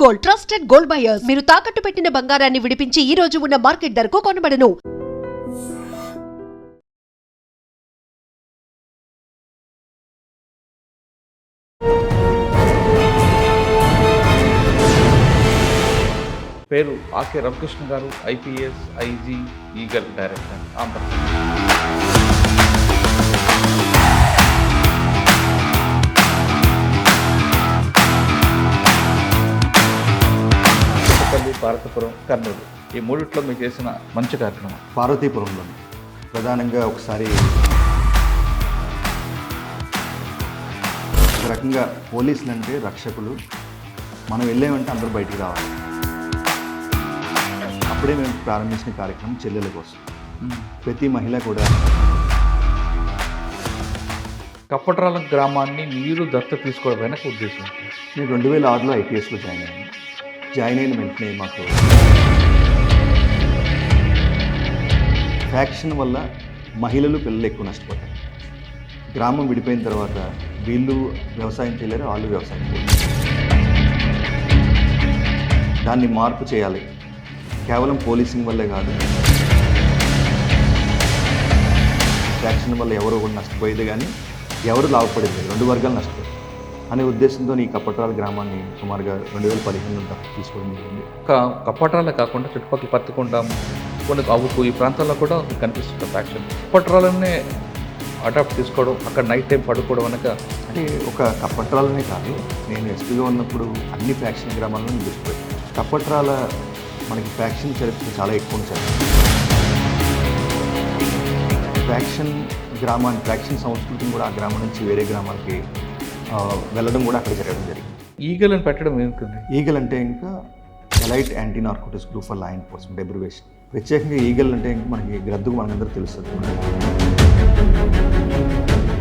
Gold, trusted gold buyers. మీరు తాకట్టు పెట్టిన బంగారాన్ని విడిపించి ఈ రోజు ఉన్న మార్కెట్ ధరకు కొనబడను. పేరు ఆకే రవికృష్ణ గారు, IPS, IG, eagle director, Andhra Pradesh. Kothapalli, Parvathipuram, Kurnool ఈ మూడిట్లో మీరు చేసిన మంచి కార్యక్రమం. పార్వతీపురంలో ప్రధానంగా ఒకసారి ఒక రకంగా పోలీసులు అంటే రక్షకులు, మనం వెళ్ళామంటే అందరూ బయటికి రావాలి. అప్పుడే మేము ప్రారంభించిన కార్యక్రమం చెల్లెల కోసం. ప్రతి మహిళ కూడా కప్పట్రాల గ్రామాన్ని మీరు దత్తత తీసుకోవడం వెనక ఉద్దేశం. నేను 2006లో ఐపీఎస్లో జాయిన్ అయిన వెంటనే మాకు ఫ్యాక్షన్ వల్ల మహిళలు, పిల్లలు ఎక్కువ నష్టపోతారు. గ్రామం విడిపోయిన తర్వాత వీళ్ళు వ్యవసాయం చేయలేరు, వాళ్ళు వ్యవసాయం చేయలేరు. దాన్ని మార్పు చేయాలి. కేవలం పోలీసింగ్ వల్లే కాదు, ఫ్యాక్షన్ వల్ల ఎవరు కూడా నష్టపోయేది కానీ ఎవరు లాభపడేది, రెండు వర్గాలు నష్టపోయారు అనే ఉద్దేశంతో ఈ కప్పట్రాల గ్రామాన్ని సుమారుగా 2015లో తీసుకోవడం జరిగింది. కప్పట్రాలే కాకుండా చుట్టుపక్కల పత్తికొండ, కొన్ని అవుకు ఈ ప్రాంతాల్లో కూడా కనిపిస్తుంది ఫ్యాక్షన్. కప్పట్రాలనే అడాప్ట్ తీసుకోవడం, అక్కడ నైట్ టైం పడుకోవడం అనక అంటే ఒక కప్పట్రాలనే కాదు, నేను ఎస్పీగా ఉన్నప్పుడు అన్ని ఫ్యాక్షన్ గ్రామాలను దృష్టి పెట్టాను. కప్పట్రాల మనకి ఫ్యాక్షన్ చరిత్ర చాలా ఎక్కువ చరిత్ర. ఫ్యాక్షన్ గ్రామాన్ని, ఫ్యాక్షన్ సంస్కృతిని కూడా ఆ గ్రామం నుంచి వేరే గ్రామాలకి వెళ్ళడం కూడా అక్కడ జరగడం జరిగింది. ఈగల్ అని పెట్టడం ఏంటండి? ఈగల్ అంటే ఇంకా elite anti narcotics group for law enforcement abbreviation. ప్రత్యేకంగా ఈగల్ అంటే ఇంకా మనకి గ్రద్దుకు మనందరూ తెలుస్తుంది.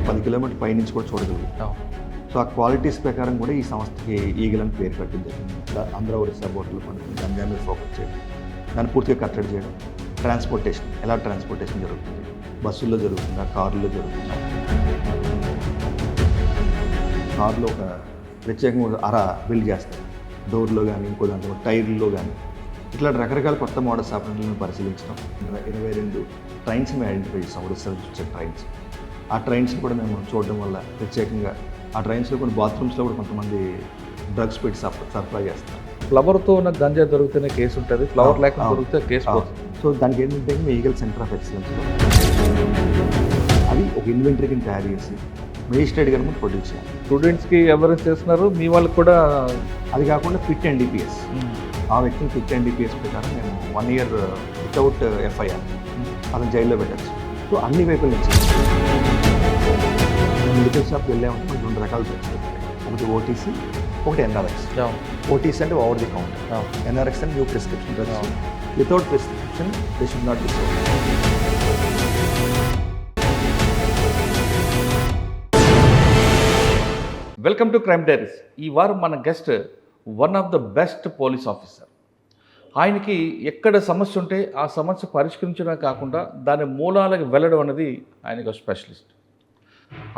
10 కిలోమీటర్ పైనుంచి కూడా చూడగలుగుతాం. సో ఆ క్వాలిటీస్ ప్రకారం కూడా ఈ సంస్థకి ఈగల్ అని పేరు పెట్టడం జరిగింది. ఆంధ్ర ఒరిస్సా బోర్డర్లు పండుగ దాని మీద ఫోకస్ చేయడం, దాన్ని పూర్తిగా కట్టడి చేయడం. ట్రాన్స్పోర్టేషన్, ఎలా ట్రాన్స్పోర్టేషన్ జరుగుతుంది, బస్సుల్లో జరుగుతుందా, కారులో జరుగుతుందా, కారులో ఒక ప్రత్యేకంగా అర బిల్డ్ చేస్తారు, డోర్లో కానీ ఇంకో దాంట్లో టైర్లో కానీ, ఇట్లా రకరకాల కొత్త మోడల్స్ ఆపరేషన్లను పరిశీలించడం. 22 ట్రైన్స్ మేము ఐడెంటిఫై చేస్తాం, ఒరిస్సా వచ్చే ట్రైన్స్. ఆ ట్రైన్స్ని కూడా మేము చూడడం వల్ల ప్రత్యేకంగా ఆ ట్రైన్స్లో కొన్ని బాత్రూమ్స్లో కూడా కొంతమంది డ్రగ్స్ పెట్టి సరఫరా చేస్తారు. ఫ్లవర్తో ఉన్న గంజా దొరికితేనే కేసు ఉంటుంది, ఫ్లవర్ లేకుండా దొరికితే కేసు పోతుంది. సో దానికి ఏంటంటే ఈగల్ సెంటర్ ఆఫ్ ఎక్సలెన్స్లో అది ఒక ఇన్వెంటరీని తయారు చేసి మేజిస్ట్రేట్ గారు ముందు ప్రొడ్యూస్ చేయాలి. స్టూడెంట్స్కి ఎవరైనా చేస్తున్నారు, మీ వాళ్ళకి కూడా. అది కాకుండా ఫిట్ ఎన్డీపీఎస్, ఆ వ్యక్తిని ఫిట్ ఎన్డీపీఎస్ ప్రకారం మేము 1 year వితౌట్ ఎఫ్ఐఆర్ అతను జైల్లో పెట్టచ్చు. సో అన్ని వైపుల నుంచి మెడికల్ షాప్కి వెళ్ళామంటే 2 రకాలు దొరుకుతాయి. ఒకటి ఓటీసీ, ఒకటి ఎన్ఆర్ఎక్స్. ఓటీసీ అంటే ఓవర్ ది కౌంటర్, ఎన్ఆర్ఎక్స్ అంటే new prescription drugs. Without prescription they should not be sold. Welcome to crime diaries. ఈ వారం మన guest one of the best police officer. ఆయనకి ఎక్కడ సమస్య ఉంటే ఆ సమస్య పరిష్కరించడమే కాకుండా దాని మూలాలకు వెళ్ళడం అనేది ఆయనకు ఒక స్పెషలిస్ట్.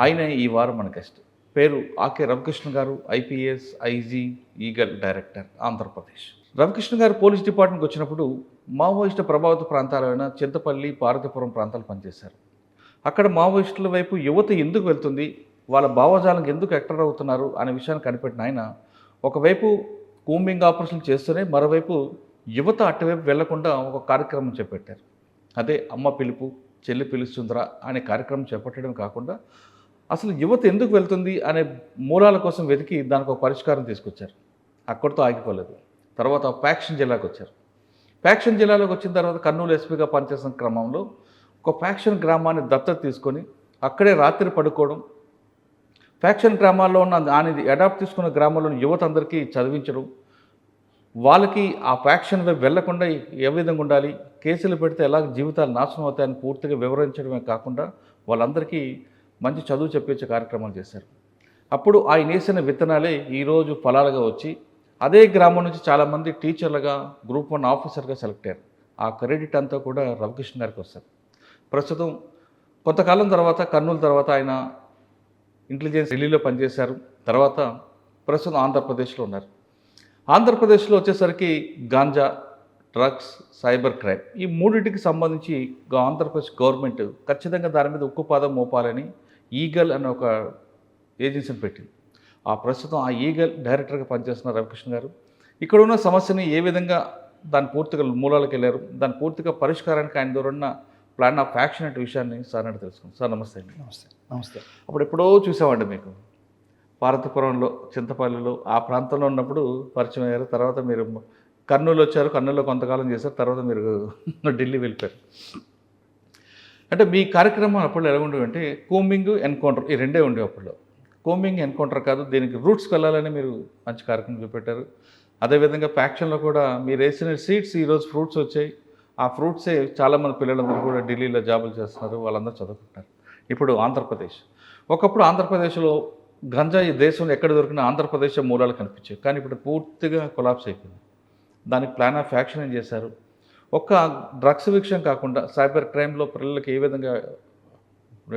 ఆయనే ఈ వారం మన గెస్ట్. పేరు ఆకే రవికృష్ణ గారు, IPS, IG, eagle director, Andhra Pradesh. Ravikrishna గారు పోలీస్ డిపార్ట్మెంట్కి వచ్చినప్పుడు మావోయిస్టు ప్రభావిత ప్రాంతాలైన చింతపల్లి, పార్వతీపురం ప్రాంతాలు పనిచేశారు. అక్కడ మావోయిస్టుల వైపు యువత ఎందుకు వెళ్తుంది, వాళ్ళ భావజాలకు ఎందుకు ఎక్టర్ అవుతున్నారు అనే విషయాన్ని కనిపెట్టిన ఆయన ఒకవైపు కూంబింగ్ ఆపరేషన్ చేస్తూనే మరోవైపు యువత అటువైపు వెళ్లకుండా ఒక కార్యక్రమం చేపట్టారు. అదే అమ్మ పిలుపు, చెల్లి పిలుస్తుందిరా అనే కార్యక్రమం చేపట్టడం కాకుండా అసలు యువత ఎందుకు వెళ్తుంది అనే మూలాల కోసం వెతికి దానికి ఒక పరిష్కారం తీసుకొచ్చారు. అక్కడితో ఆగిపోలేదు. తర్వాత ఫ్యాక్షన్ జిల్లాకు వచ్చారు. ఫ్యాక్షన్ జిల్లాలోకి వచ్చిన తర్వాత కర్నూలు ఎస్పీగా పనిచేసిన క్రమంలో ఒక ఫ్యాక్షన్ గ్రామాన్ని దత్తత తీసుకొని అక్కడే రాత్రి పడుకోవడం, ఫ్యాక్షన్ గ్రామాల్లో ఉన్న ఆయన అడాప్ట్ తీసుకున్న గ్రామాల్లోని యువత అందరికీ చదివించడం, వాళ్ళకి ఆ ఫ్యాక్షన్ వైపు వెళ్లకుండా ఏ విధంగా ఉండాలి, కేసులు పెడితే ఎలా జీవితాలు నాశనం అవుతాయని పూర్తిగా వివరించడమే కాకుండా వాళ్ళందరికీ మంచి చదువు చెప్పించే కార్యక్రమాలు చేశారు. అప్పుడు ఆయన వేసిన విత్తనాలే ఈరోజు ఫలాలుగా వచ్చి అదే గ్రామం నుంచి చాలామంది టీచర్లుగా, గ్రూప్ 1 ఆఫీసర్గా సెలెక్ట్ అయ్యారు. ఆ క్రెడిట్ అంతా కూడా రవికృష్ణ గారికి వస్తారు. ప్రస్తుతం కొంతకాలం తర్వాత కర్నూలు తర్వాత ఆయన ఇంటెలిజెన్స్ ఢిల్లీలో పనిచేశారు. తర్వాత ప్రస్తుతం ఆంధ్రప్రదేశ్లో ఉన్నారు. ఆంధ్రప్రదేశ్లో వచ్చేసరికి గాంజా, డ్రగ్స్, సైబర్ క్రైమ్ ఈ మూడింటికి సంబంధించి ఆంధ్రప్రదేశ్ గవర్నమెంట్ ఖచ్చితంగా దాని మీద ఉక్కుపాదం మోపాలని ఈగల్ అనే ఒక ఏజెన్సీని పెట్టింది. ప్రస్తుతం ఆ ఈగల్ డైరెక్టర్గా పనిచేస్తున్న రవికృష్ణ గారు ఇక్కడ ఉన్న సమస్యని ఏ విధంగా దాని పూర్తిగా మూలాలకు వెళ్ళారు, దాని పూర్తిగా పరిష్కారానికి ఆయన ద్వారా ఉన్న ప్లాన్ ఆఫ్ యాక్షన్ అనే విషయాన్ని సార్ అంటే తెలుసుకుంది. సార్ నమస్తే అండి. నమస్తే. అప్పుడు ఎప్పుడో చూసామండి మీకు పార్వతీపురంలో, చింతపల్లిలో ఆ ప్రాంతంలో ఉన్నప్పుడు పరిచయం అయ్యారు. తర్వాత మీరు కర్నూలు వచ్చారు, కర్నూలులో కొంతకాలం చేశారు, తర్వాత మీరు ఢిల్లీ వెళ్ళిపోయారు. అంటే మీ కార్యక్రమం అప్పుడు ఎలా ఉండేవి అంటే కోంబింగ్, ఎన్కౌంటర్ ఈ రెండే ఉండేవి అప్పుడు. కోంబింగ్, ఎన్కౌంటర్ కాదు, దీనికి రూట్స్కి వెళ్ళాలని మీరు మంచి కార్యక్రమం చూపెట్టారు. అదేవిధంగా ప్యాక్షన్లో కూడా మీరు వేసిన సీడ్స్ ఈరోజు ఫ్రూట్స్ వచ్చాయి. ఆ ఫ్రూట్సే చాలామంది పిల్లలందరూ కూడా ఢిల్లీలో జాబులు చేస్తున్నారు, వాళ్ళందరూ చదువుకుంటున్నారు. ఇప్పుడు ఆంధ్రప్రదేశ్, ఒకప్పుడు ఆంధ్రప్రదేశ్లో గంజాయి దేశంలో ఎక్కడ దొరికినా ఆంధ్రప్రదేశ్ మూలాలు కనిపించాయి. కానీ ఇప్పుడు పూర్తిగా కొలాప్స్ అయిపోయింది. దానికి ప్లాన్ ఆఫ్ యాక్షన్ ఏం చేశారు? ఒక్క డ్రగ్స్ విషయం కాకుండా సైబర్ క్రైమ్లో పిల్లలకి ఏ విధంగా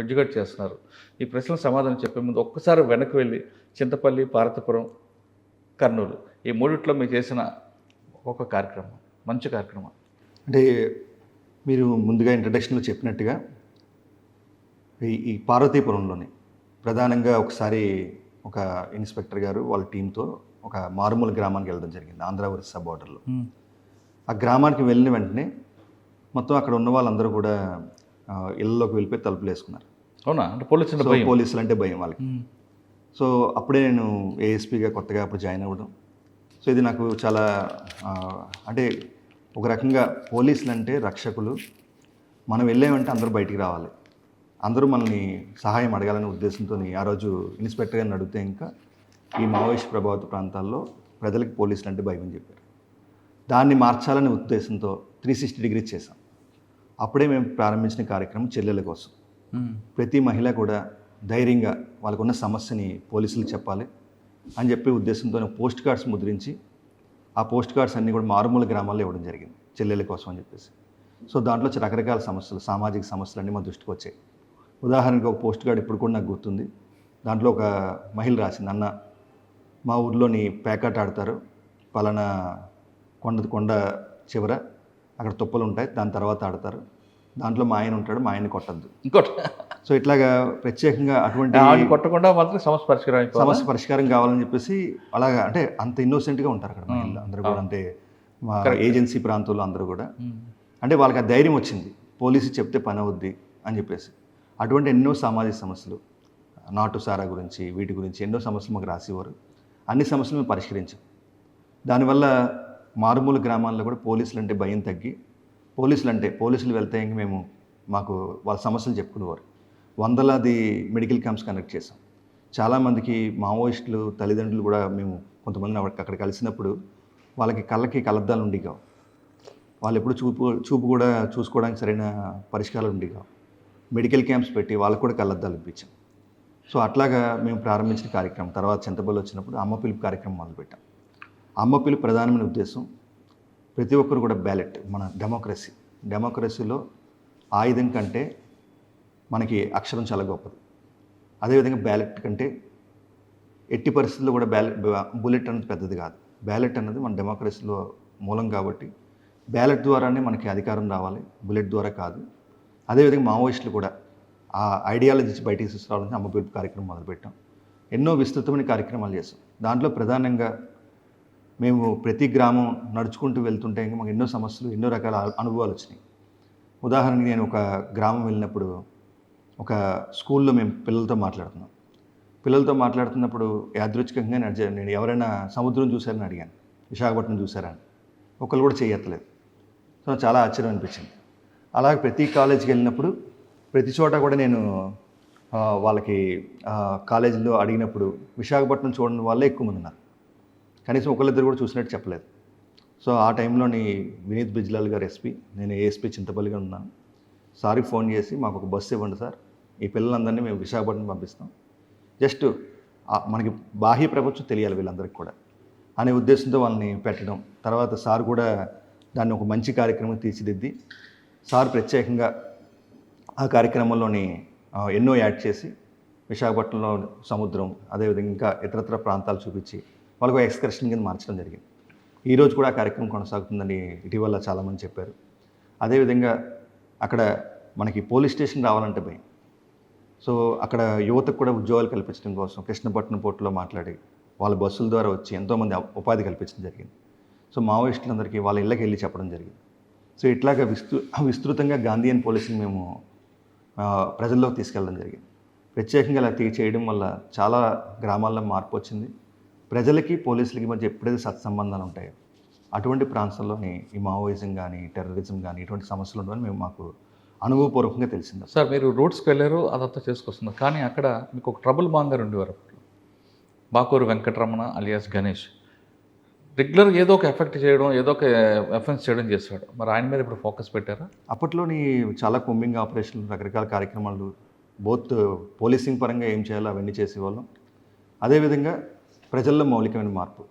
ఎడ్యుకేట్ చేస్తున్నారు? ఈ ప్రశ్నలకు సమాధానం చెప్పే ముందు ఒక్కసారి వెనక్కి వెళ్ళి చింతపల్లి, పార్వతీపురం, కర్నూలు ఈ మూడిట్లో మీరు చేసిన ఒక కార్యక్రమం, మంచి కార్యక్రమం. అంటే మీరు ముందుగా ఇంట్రడక్షన్లో చెప్పినట్టుగా ఈ పార్వతీపురంలోని ప్రధానంగా ఒకసారి ఒక ఇన్స్పెక్టర్ గారు వాళ్ళ టీంతో ఒక మారుమూల గ్రామానికి వెళ్ళడం జరిగింది, ఆంధ్ర ఒరిస్సా బార్డర్లో. ఆ గ్రామానికి వెళ్ళిన వెంటనే మొత్తం అక్కడ ఉన్న వాళ్ళందరూ కూడా ఇళ్ళలోకి వెళ్ళిపోయి తలుపులు వేసుకున్నారు. అవునా? అంటే పోలీసులు అంటే భయం వాళ్ళకి. సో అప్పుడే నేను ఏఎస్పీగా కొత్తగా అప్పుడు జాయిన్ అవ్వడం. సో ఇది నాకు చాలా అంటే ఒక రకంగా పోలీసులు అంటే రక్షకులు. మనం వెళ్ళామంటే అందరూ బయటికి రావాలి, అందరూ మనల్ని సహాయం అడగాలనే ఉద్దేశంతో ఆ రోజు ఇన్స్పెక్టర్ గారిని అడిగితే ఇంకా ఈ మావోయిస్ట్ ప్రభావిత ప్రాంతాల్లో ప్రజలకు పోలీసులు అంటే భయం అని చెప్పారు. దాన్ని మార్చాలనే ఉద్దేశంతో 360 డిగ్రీస్ చేశాం. అప్పుడే మేము ప్రారంభించిన కార్యక్రమం చెల్లెల కోసం. ప్రతి మహిళ కూడా ధైర్యంగా వాళ్ళకున్న సమస్యని పోలీసులకు చెప్పాలి అని చెప్పే ఉద్దేశంతో పోస్ట్ కార్డ్స్ ముద్రించి ఆ పోస్ట్ కార్డ్స్ అన్నీ కూడా మారుమూల గ్రామాల్లో ఇవ్వడం జరిగింది చెల్లెల కోసం అని చెప్పేసి. సో దాంట్లో రకరకాల సమస్యలు, సామాజిక సమస్యలు అన్నీ మా దృష్టికి వచ్చాయి. ఉదాహరణకి ఒక పోస్ట్ కార్డ్ ఇప్పుడు కూడా నాకు గుర్తుంది. దాంట్లో ఒక మహిళ రాసింది, అన్న మా ఊర్లోని పేకాట ఆడతారు, పలానా కొండ చివర అక్కడ తుప్పలు ఉంటాయి, దాని తర్వాత ఆడతారు, దాంట్లో మా ఆయన ఉంటాడు, మా ఆయన్ని కొట్టద్దు. సో ఇట్లాగా ప్రత్యేకంగా అటువంటి కొట్టకుండా మాత్రం సమస్య పరిష్కారం కావాలని చెప్పేసి అలాగా, అంటే అంత ఇన్నోసెంట్గా ఉంటారు అక్కడ మహిళలు అందరూ కూడా. అంటే మా ఏజెన్సీ ప్రాంతంలో అందరూ కూడా అంటే వాళ్ళకి ఆ ధైర్యం వచ్చింది, పోలీసు చెప్తే పని అవుద్ది అని చెప్పేసి. అటువంటి ఎన్నో సామాజిక సమస్యలు, నాటు సారా గురించి, వీటి గురించి ఎన్నో సమస్యలు మాకు రాసేవారు. అన్ని సమస్యలు మేము పరిష్కరించాం. దానివల్ల మారుమూల గ్రామాల్లో కూడా పోలీసులు అంటే భయం తగ్గి, పోలీసులు వెళ్తే ఇంక మాకు వాళ్ళ సమస్యలు చెప్పుకునేవారు. వందలాది మెడికల్ క్యాంప్స్ కండక్ట్ చేసాం. చాలామందికి మావోయిస్టులు తల్లిదండ్రులు కూడా మేము కొంతమంది అక్కడ కలిసినప్పుడు వాళ్ళకి కళ్ళకి కలద్దాలు ఉండి కావు, వాళ్ళు ఎప్పుడు చూపు కూడా చూసుకోవడానికి సరైన పరిష్కారాలు ఉండి కావు. మెడికల్ క్యాంప్స్ పెట్టి వాళ్ళకు కూడా కళ్ళద్దాలు ఇప్పించాం. సో అట్లాగా మేము ప్రారంభించిన కార్యక్రమం. తర్వాత చింతపల్లి వచ్చినప్పుడు అమ్మ పిలుపు కార్యక్రమం మొదలుపెట్టాం. అమ్మ పిలుపు ప్రధానమైన ఉద్దేశం ప్రతి ఒక్కరు కూడా బ్యాలెట్, మన డెమోక్రసీలో ఆయుధం కంటే మనకి అక్షరం చాలా గొప్పది. అదేవిధంగా బ్యాలెట్ కంటే ఎట్టి పరిస్థితుల్లో కూడా బుల్లెట్ అనేది పెద్దది కాదు. బ్యాలెట్ అన్నది మన డెమోక్రసీలో మూలం కాబట్టి బ్యాలెట్ ద్వారానే మనకి అధికారం రావాలి, బుల్లెట్ ద్వారా కాదు. అదేవిధంగా మావోయిస్టులు కూడా ఆ ఐడియాలజీ బయటికి తీసుకురావాలని అమ్మ పిలుపు కార్యక్రమం మొదలుపెట్టాం. ఎన్నో విస్తృతమైన కార్యక్రమాలు చేస్తాం. దాంట్లో ప్రధానంగా మేము ప్రతి గ్రామం నడుచుకుంటూ వెళ్తుంటే ఇంకా మాకు ఎన్నో సమస్యలు, ఎన్నో రకాల అనుభవాలు వచ్చినాయి. ఉదాహరణకి నేను ఒక గ్రామం వెళ్ళినప్పుడు ఒక స్కూల్లో మేము పిల్లలతో మాట్లాడుతున్నప్పుడు యాదృచ్ఛికంగా నేను ఎవరైనా సముద్రం చూశారని అడిగాను, విశాఖపట్నం చూశారని. ఒకళ్ళు కూడా చేయట్లేదు. సో చాలా ఆశ్చర్యం అనిపించింది. అలాగే ప్రతి కాలేజీకి వెళ్ళినప్పుడు ప్రతి చోట కూడా నేను వాళ్ళకి కాలేజీలో అడిగినప్పుడు విశాఖపట్నం చూడని వాళ్ళే ఎక్కువ మంది ఉన్నారు. కనీసం ఒకళ్ళిద్దరు కూడా చూసినట్టు చెప్పలేదు. సో ఆ టైంలోని వినీత్ బిజ్లాల్ గారు ఎస్పీ, నేను ఏఎస్పీ చింతపల్లిగా ఉన్నాను. సార్కి ఫోన్ చేసి మాకు ఒక బస్సు ఇవ్వండి సార్, ఈ పిల్లలందరినీ మేము విశాఖపట్నం పంపిస్తాం, జస్ట్ మనకి బాహ్య ప్రపంచం తెలియాలి వీళ్ళందరికీ కూడా అనే ఉద్దేశంతో వాళ్ళని పెట్టడం. తర్వాత సార్ కూడా దాన్ని ఒక మంచి కార్యక్రమం తీర్చిదిద్ది, సార్ ప్రత్యేకంగా ఆ కార్యక్రమంలోని ఎన్నో యాడ్ చేసి విశాఖపట్నంలో సముద్రం, అదేవిధంగా ఇంకా ఇతరత్ర ప్రాంతాలు చూపించి వాళ్ళకు ఎక్స్కర్షన్ కింద మార్చడం జరిగింది. ఈరోజు కూడా ఆ కార్యక్రమం కొనసాగుతుందని ఇటీవల చాలామంది చెప్పారు. అదేవిధంగా అక్కడ మనకి పోలీస్ స్టేషన్ రావాలంటే భయం. సో అక్కడ యువతకు కూడా ఉద్యోగాలు కల్పించడం కోసం కృష్ణపట్నం పోర్టులో మాట్లాడి వాళ్ళ బస్సుల ద్వారా వచ్చి ఎంతోమంది ఉపాధి కల్పించడం జరిగింది. సో మావోయిస్టులందరికీ వాళ్ళ ఇళ్ళకి వెళ్ళి చెప్పడం జరిగింది. సో ఇట్లాగా విస్తృతంగా గాంధీయన్ పోలీసింగ్ మేము ప్రజల్లోకి తీసుకెళ్ళడం జరిగింది. ప్రత్యేకంగా ఇలా చేయడం వల్ల చాలా గ్రామాల్లో మార్పు వచ్చింది. ప్రజలకి పోలీసులకి మధ్య ఎప్పుడైతే సత్సంబంధాలు ఉంటాయో అటువంటి ప్రాంతాల్లోని ఈ మావోయిజం కానీ టెర్రరిజం కానీ ఇటువంటి సమస్యలు ఉండవని మేము మాకు అనుభవపూర్వకంగా తెలిసింది. సార్ మీరు రూట్స్కి వెళ్ళారు, అదంతా చేసుకొస్తున్నారు, కానీ అక్కడ మీకు ఒక ట్రబుల్ మాంగర్ ఉండేవారు అప్పుడు, బాకూరు వెంకటరమణ అలియాస్ గణేష్. రెగ్యులర్ ఏదో ఒక ఎఫెక్ట్ చేయడం, ఏదో ఒక ఎఫెన్స్ చేయడం చేస్తాడు. మరి ఆయన మీద ఇప్పుడు ఫోకస్ పెట్టారా? అప్పట్లోని చాలా కొమ్మింగ్ ఆపరేషన్లు, రకరకాల కార్యక్రమాలు, బోత్ పోలీసింగ్ పరంగా ఏం చేయాలో అవన్నీ చేసేవాళ్ళం. అదేవిధంగా ప్రజల్లో మౌలికమైన మార్పు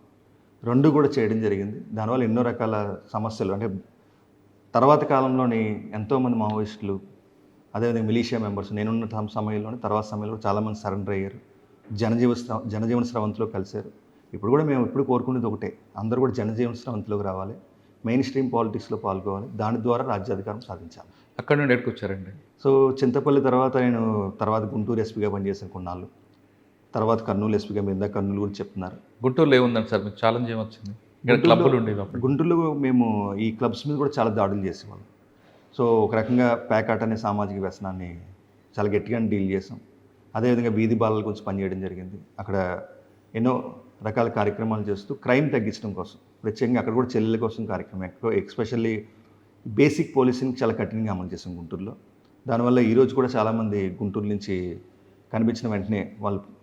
రెండు కూడా చేయడం జరిగింది. దానివల్ల ఎన్నో రకాల సమస్యలు, అంటే తర్వాత కాలంలోని ఎంతోమంది మావోయిస్టులు, అదేవిధంగా మిలీషియా మెంబర్స్, నేనున్న సమయంలోని తర్వాత సమయంలో చాలామంది సరెండర్ అయ్యారు. జనజీవన స్రవంతిలో కలిశారు. ఇప్పుడు కూడా మేము ఇప్పుడు కోరుకునేది ఒకటే, అందరూ కూడా జనజీవన స్రవంతిలోకి రావాలి, మెయిన్ స్ట్రీమ్ పాలిటిక్స్లో పాల్గొవాలి, దాని ద్వారా రాజ్యాధికారం సాధించాలి. అక్కడ నుండి ఎక్కడికొచ్చారండి? సో చింతపల్లి తర్వాత నేను గుంటూరు ఎస్పీగా పనిచేశాను కొన్నాళ్ళు. తర్వాత కర్నూలు ఎస్పీగా, మీరు ఇందాక కర్నూలు గురించి చెప్తున్నారు. గుంటూరులో ఏముందండి సార్ మీకు ఛాలెంజ్ ఏమొచ్చింది? క్లబ్లు ఉండేవి అప్పుడు. గుంటూరులో మేము ఈ క్లబ్స్ మీద కూడా చాలా దాడులు చేసేవాళ్ళం. సో ఒక రకంగా ప్యాకాట్ అనే సామాజిక వ్యసనాన్ని చాలా గట్టిగా డీల్ చేసాం. అదేవిధంగా వీధి బాలల గురించి పనిచేయడం జరిగింది. అక్కడ ఎన్నో రకాల కార్యక్రమాలు చేస్తూ క్రైమ్ తగ్గించడం కోసం, ప్రత్యేకంగా అక్కడ కూడా చెల్లెల కోసం కార్యక్రమం, ఎస్పెషల్లీ బేసిక్ పోలీసింగ్ చాలా కఠినంగా అమలు చేసాం గుంటూరులో. దానివల్ల ఈరోజు కూడా చాలామంది గుంటూరు నుంచి కనిపించిన వెంటనే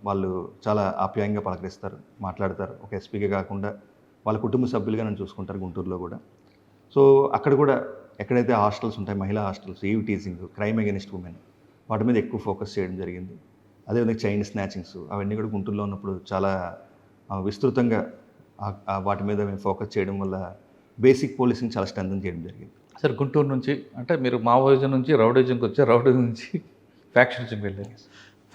వాళ్ళు చాలా ఆప్యాయంగా పలకరిస్తారు, మాట్లాడతారు. ఒక ఎస్పీగా కాకుండా వాళ్ళ కుటుంబ సభ్యులుగా నన్ను చూసుకుంటారు గుంటూరులో కూడా. సో అక్కడ కూడా ఎక్కడైతే హాస్టల్స్ ఉంటాయి, మహిళా hostels, eve teasing, crime against women, వాటి మీద ఎక్కువ ఫోకస్ చేయడం జరిగింది. అదేవిధంగా చైన్ స్నాచింగ్స్, అవన్నీ కూడా గుంటూరులో ఉన్నప్పుడు చాలా విస్తృతంగా వాటి మీద మేము ఫోకస్ చేయడం వల్ల బేసిక్ పోలీసింగ్ చాలా స్ట్రెంథన్ చేయడం జరిగింది. సార్ గుంటూరు నుంచి అంటే మీరు మావోయిజం నుంచి రౌడీజంకి వచ్చారు, రౌడీజం నుంచి ఫ్యాక్షన్కి వెళ్ళారు.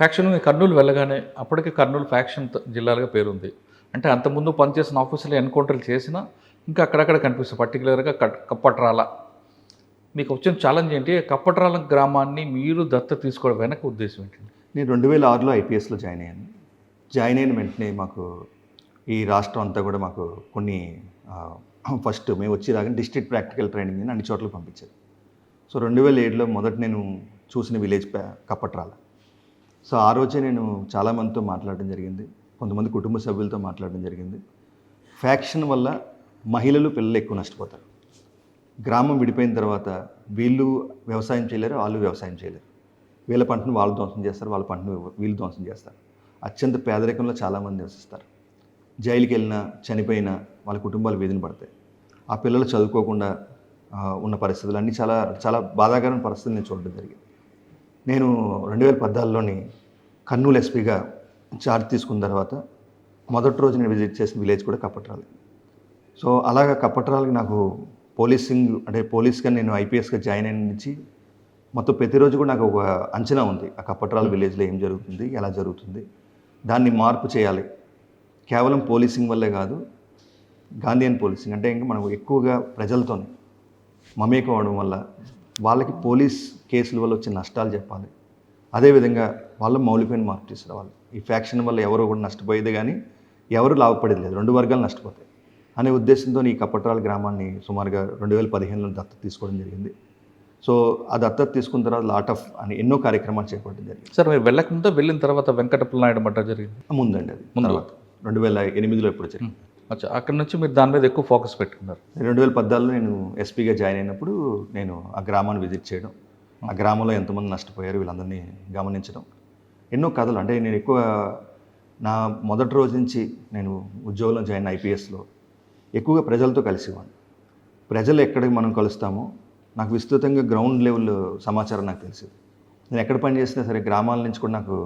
ఫ్యాక్షన్ కర్నూలు వెళ్ళగానే అప్పటికే కర్నూలు ఫ్యాక్షన్ జిల్లాలుగా పేరుంది. అంటే అంతకుముందు పనిచేసిన ఆఫీసులు ఎన్కౌంటర్లు చేసినా ఇంకా అక్కడక్కడ కనిపిస్తుంది. పర్టికులర్గా కప్పట్రాల మీకు వచ్చిన ఛాలెంజ్ ఏంటి? కప్పట్రాల గ్రామాన్ని మీరు దత్త తీసుకోవడం వెనక ఉద్దేశం ఏంటండి? నేను 2006లో ఐపీఎస్లో జాయిన్ అయ్యాను. జాయిన్ అయిన వెంటనే మాకు ఈ రాష్ట్రం అంతా కూడా మాకు కొన్ని ఫస్ట్ మేము వచ్చి రాగానే డిస్ట్రిక్ట్ ప్రాక్టికల్ ట్రైనింగ్ అని అన్ని చోట్లకి పంపించారు. సో 2007లో మొదట నేను చూసిన విలేజ్ కప్పట్రాల. సో ఆ రోజే నేను చాలామందితో మాట్లాడడం జరిగింది, కొంతమంది కుటుంబ సభ్యులతో మాట్లాడడం జరిగింది. ఫ్యాక్షన్ వల్ల మహిళలు, పిల్లలు ఎక్కువ నష్టపోతారు. గ్రామం విడిపోయిన తర్వాత వీళ్ళు వ్యవసాయం చేయలేరు, వాళ్ళు వ్యవసాయం చేయలేరు. వీళ్ళ పంటను వాళ్ళు ధ్వంసం చేస్తారు, వాళ్ళ పంటను వీళ్ళు ధ్వంసం చేస్తారు. అత్యంత పేదరికంలో చాలామంది నివసిస్తారు. జైలుకి వెళ్ళినా, చనిపోయినా వాళ్ళ కుటుంబాలు వేదన పడతాయి. ఆ పిల్లలు చదువుకోకుండా ఉన్న పరిస్థితులు అన్నీ చాలా చాలా బాధాకరమైన పరిస్థితులు నేను చూడడం జరిగింది. నేను 2014లోని కర్నూలు ఎస్పీగా ఛార్జ్ తీసుకున్న తర్వాత మొదటి రోజు నేను విజిట్ చేసిన విలేజ్ కూడా కప్పట్రాలి. సో అలాగా కప్పట్రాలకి నాకు పోలీసింగ్ అంటే పోలీస్గా నేను ఐపీఎస్గా జాయిన్ అయిన నుంచి మొత్తం ప్రతిరోజు కూడా నాకు ఒక అంచనా ఉంది, ఆ కప్పట్రాల విలేజ్లో ఏం జరుగుతుంది, ఎలా జరుగుతుంది, దాన్ని మార్పు చేయాలి. కేవలం పోలీసింగ్ వల్లే కాదు, గాంధీయన్ పోలీసింగ్ అంటే ఇంకా మనం ఎక్కువగా ప్రజలతో మమేకం అవడం వల్ల వాళ్ళకి పోలీస్ కేసుల వల్ల వచ్చే నష్టాలు చెప్పాలి. అదేవిధంగా వాళ్ళ మౌలికమైన మార్పు తీసుకురావాలి. ఈ ఫ్యాక్షన్ వల్ల ఎవరు కూడా నష్టపోయేది కానీ ఎవరు లాభపడేది లేదు, రెండు వర్గాలు నష్టపోతాయి అనే ఉద్దేశంతో ఈ కప్పట్రాల గ్రామాన్ని సుమారుగా 2015లో దత్తత తీసుకోవడం జరిగింది. సో ఆ దత్తత తీసుకున్న తర్వాత లాట్ ఆఫ్ అని ఎన్నో కార్యక్రమాలు చేపట్టడం జరిగింది. సార్ మీరు వెళ్ళకముందో వెళ్ళిన తర్వాత వెంకటప్పల నాయుడు మట్ట జరిగింది? ముందండి, అది తర్వాత 2008లో ఎప్పుడు జరిగింది. అచ్చా, అక్కడ నుంచి మీరు దాని మీద ఎక్కువ ఫోకస్ పెట్టుకున్నారు. 2014లో నేను ఎస్పీగా జాయిన్ అయినప్పుడు నేను ఆ గ్రామాన్ని విజిట్ చేయడం, ఆ గ్రామంలో ఎంతమంది నష్టపోయారు వీళ్ళందరినీ గమనించడం, ఎన్నో కథలు. అంటే నేను ఎక్కువ నా మొదటి రోజు నుంచి నేను ఉద్యోగంలో జాయిన్ ఐపీఎస్లో ఎక్కువగా ప్రజలతో కలిసేవాడిని. ప్రజలు ఎక్కడికి మనం కలుస్తామో నాకు విస్తృతంగా గ్రౌండ్ లెవెల్ సమాచారం నాకు తెలిసింది. నేను ఎక్కడ పని చేసినా సరే గ్రామాల నుంచి కూడా నాకు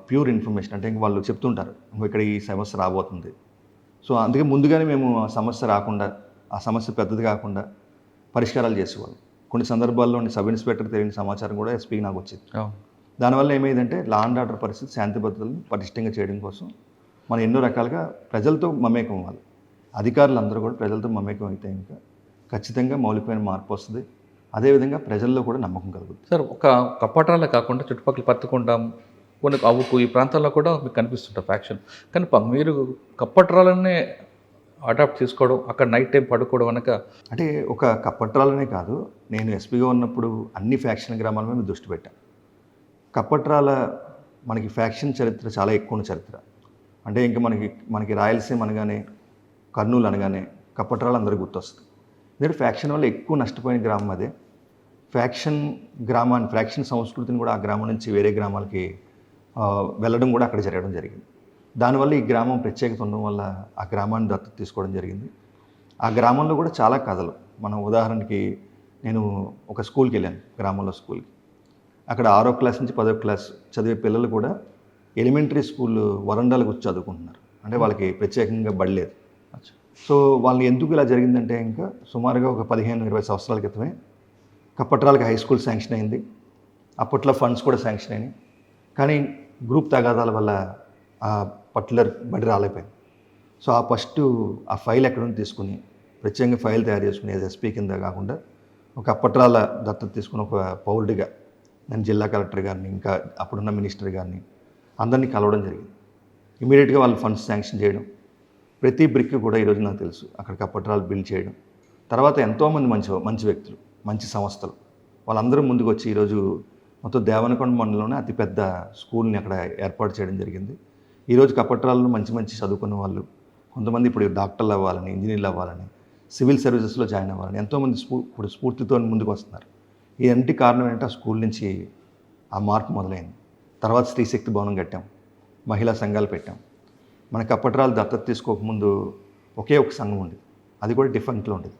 ప్యూర్ ఇన్ఫర్మేషన్, అంటే ఇంక వాళ్ళు చెప్తుంటారు ఇక్కడ ఈ సమస్య రాబోతుంది. సో అందుకే ముందుగానే మేము ఆ సమస్య రాకుండా, ఆ సమస్య పెద్దది కాకుండా పరిష్కారాలు చేసేవాళ్ళం. కొన్ని సందర్భాల్లో సబ్ ఇన్స్పెక్టర్ తెలియని సమాచారం కూడా ఎస్పీకి నాకు వచ్చింది. దానివల్ల ఏమైందంటే లా అండ్ ఆర్డర్ పరిస్థితి, శాంతి భద్రతలను పటిష్టంగా చేయడం కోసం మనం ఎన్నో రకాలుగా ప్రజలతో మమేకం అవ్వాలి. అధికారులందరూ కూడా ప్రజలతో మమేకం అయితే ఇంకా ఖచ్చితంగా మౌలికమైన మార్పు వస్తుంది. అదేవిధంగా ప్రజల్లో కూడా నమ్మకం కలుగుతుంది. సార్ ఒక కప్పట్రాలే కాకుండా చుట్టుపక్కల పత్తికొండ కొన్ని అవుకు ఈ ప్రాంతాల్లో కూడా మీకు కనిపిస్తుంటారు ఫ్యాక్షన్. కానీ మీరు కప్పట్రాలనే అడాప్ట్ చేసుకోవడం, అక్కడ నైట్ టైం పడుకోవడం అనక అంటే ఒక కప్పట్రాలనే కాదు, నేను ఎస్పీగా ఉన్నప్పుడు అన్ని ఫ్యాక్షన్ గ్రామాల మీద దృష్టి పెట్టాను. కప్పట్రాల మనకి ఫ్యాక్షన్ చరిత్ర చాలా ఎక్కువ ఉన్న చరిత్ర. అంటే ఇంకా మనకి రాయలసీమ అనగానే, కర్నూలు అనగానే కప్పట్రాలు అందరికీ గుర్తొస్తుంది. ఎందుకంటే ఫ్యాక్షన్ వల్ల ఎక్కువ నష్టపోయిన గ్రామం అదే. ఫ్యాక్షన్ సంస్కృతిని కూడా ఆ గ్రామం నుంచి వేరే గ్రామాలకి వెళ్ళడం కూడా అక్కడ జరగడం జరిగింది. దానివల్ల ఈ గ్రామం ప్రత్యేకత ఉండడం వల్ల ఆ గ్రామాన్ని దత్తత తీసుకోవడం జరిగింది. ఆ గ్రామంలో కూడా చాలా కథలు, మనం ఉదాహరణకి నేను ఒక స్కూల్కి వెళ్ళాను, గ్రామంలో స్కూల్కి. అక్కడ 6వ క్లాస్ నుంచి 10వ క్లాస్ చదివే పిల్లలు కూడా ఎలిమెంటరీ స్కూల్ వరండాలకు వచ్చి చదువుకుంటున్నారు. అంటే వాళ్ళకి ప్రత్యేకంగా బడిలేదు. సో వాళ్ళని ఎందుకు ఇలా జరిగిందంటే ఇంకా సుమారుగా ఒక 15-20 సంవత్సరాల క్రితమే కప్పట్రాలకి హై స్కూల్ శాంక్షన్ అయింది. అప్పట్లో ఫండ్స్ కూడా శాంక్షన్ అయినాయి. కానీ గ్రూప్ తగాదాల వల్ల ఆ పర్టికులర్ బడి రాలేకపోయింది. సో ఆ ఫైల్ ఎక్కడ నుంచి తీసుకుని ప్రత్యేకంగా ఫైల్ తయారు చేసుకుని ఎస్పీ కింద కాకుండా ఒక కప్పట్రాల దత్తత తీసుకుని ఒక పౌరుడిగా నేను జిల్లా కలెక్టర్ గారిని, ఇంకా అప్పుడున్న మినిస్టర్ గారిని అందరినీ కలవడం జరిగింది. ఇమీడియట్గా వాళ్ళు ఫండ్స్ శాంక్షన్ చేయడం, ప్రతి బ్రిక్ కూడా ఈరోజు నాకు తెలుసు అక్కడ కప్పట్రాలు బిల్డ్ చేయడం. తర్వాత ఎంతోమంది మంచి వ్యక్తులు, మంచి సంస్థలు వాళ్ళందరూ ముందుకు వచ్చి ఈరోజు మొత్తం దేవనకొండ మండలంలోనే అతిపెద్ద స్కూల్ని అక్కడ ఏర్పాటు చేయడం జరిగింది. ఈరోజు కప్పట్రాలలో మంచి చదువుకున్న వాళ్ళు కొంతమంది ఇప్పుడు డాక్టర్లు అవ్వాలని, ఇంజనీర్లు అవ్వాలని, సివిల్ సర్వీసెస్లో జాయిన్ అవ్వాలని ఎంతోమంది ఇప్పుడు స్ఫూర్తితో ముందుకు వస్తున్నారు. ఈ ఇంటి కారణం ఏంటంటే ఆ స్కూల్ నుంచి ఆ మార్పు మొదలైంది. తర్వాత స్త్రీశక్తి భవనం కట్టాం, మహిళా సంఘాలు పెట్టాం. మన కప్పట్రాలు దత్తత తీసుకోకముందు ఒకే ఒక సంఘం ఉండేది, అది కూడా డిఫరెంట్లో ఉండేది.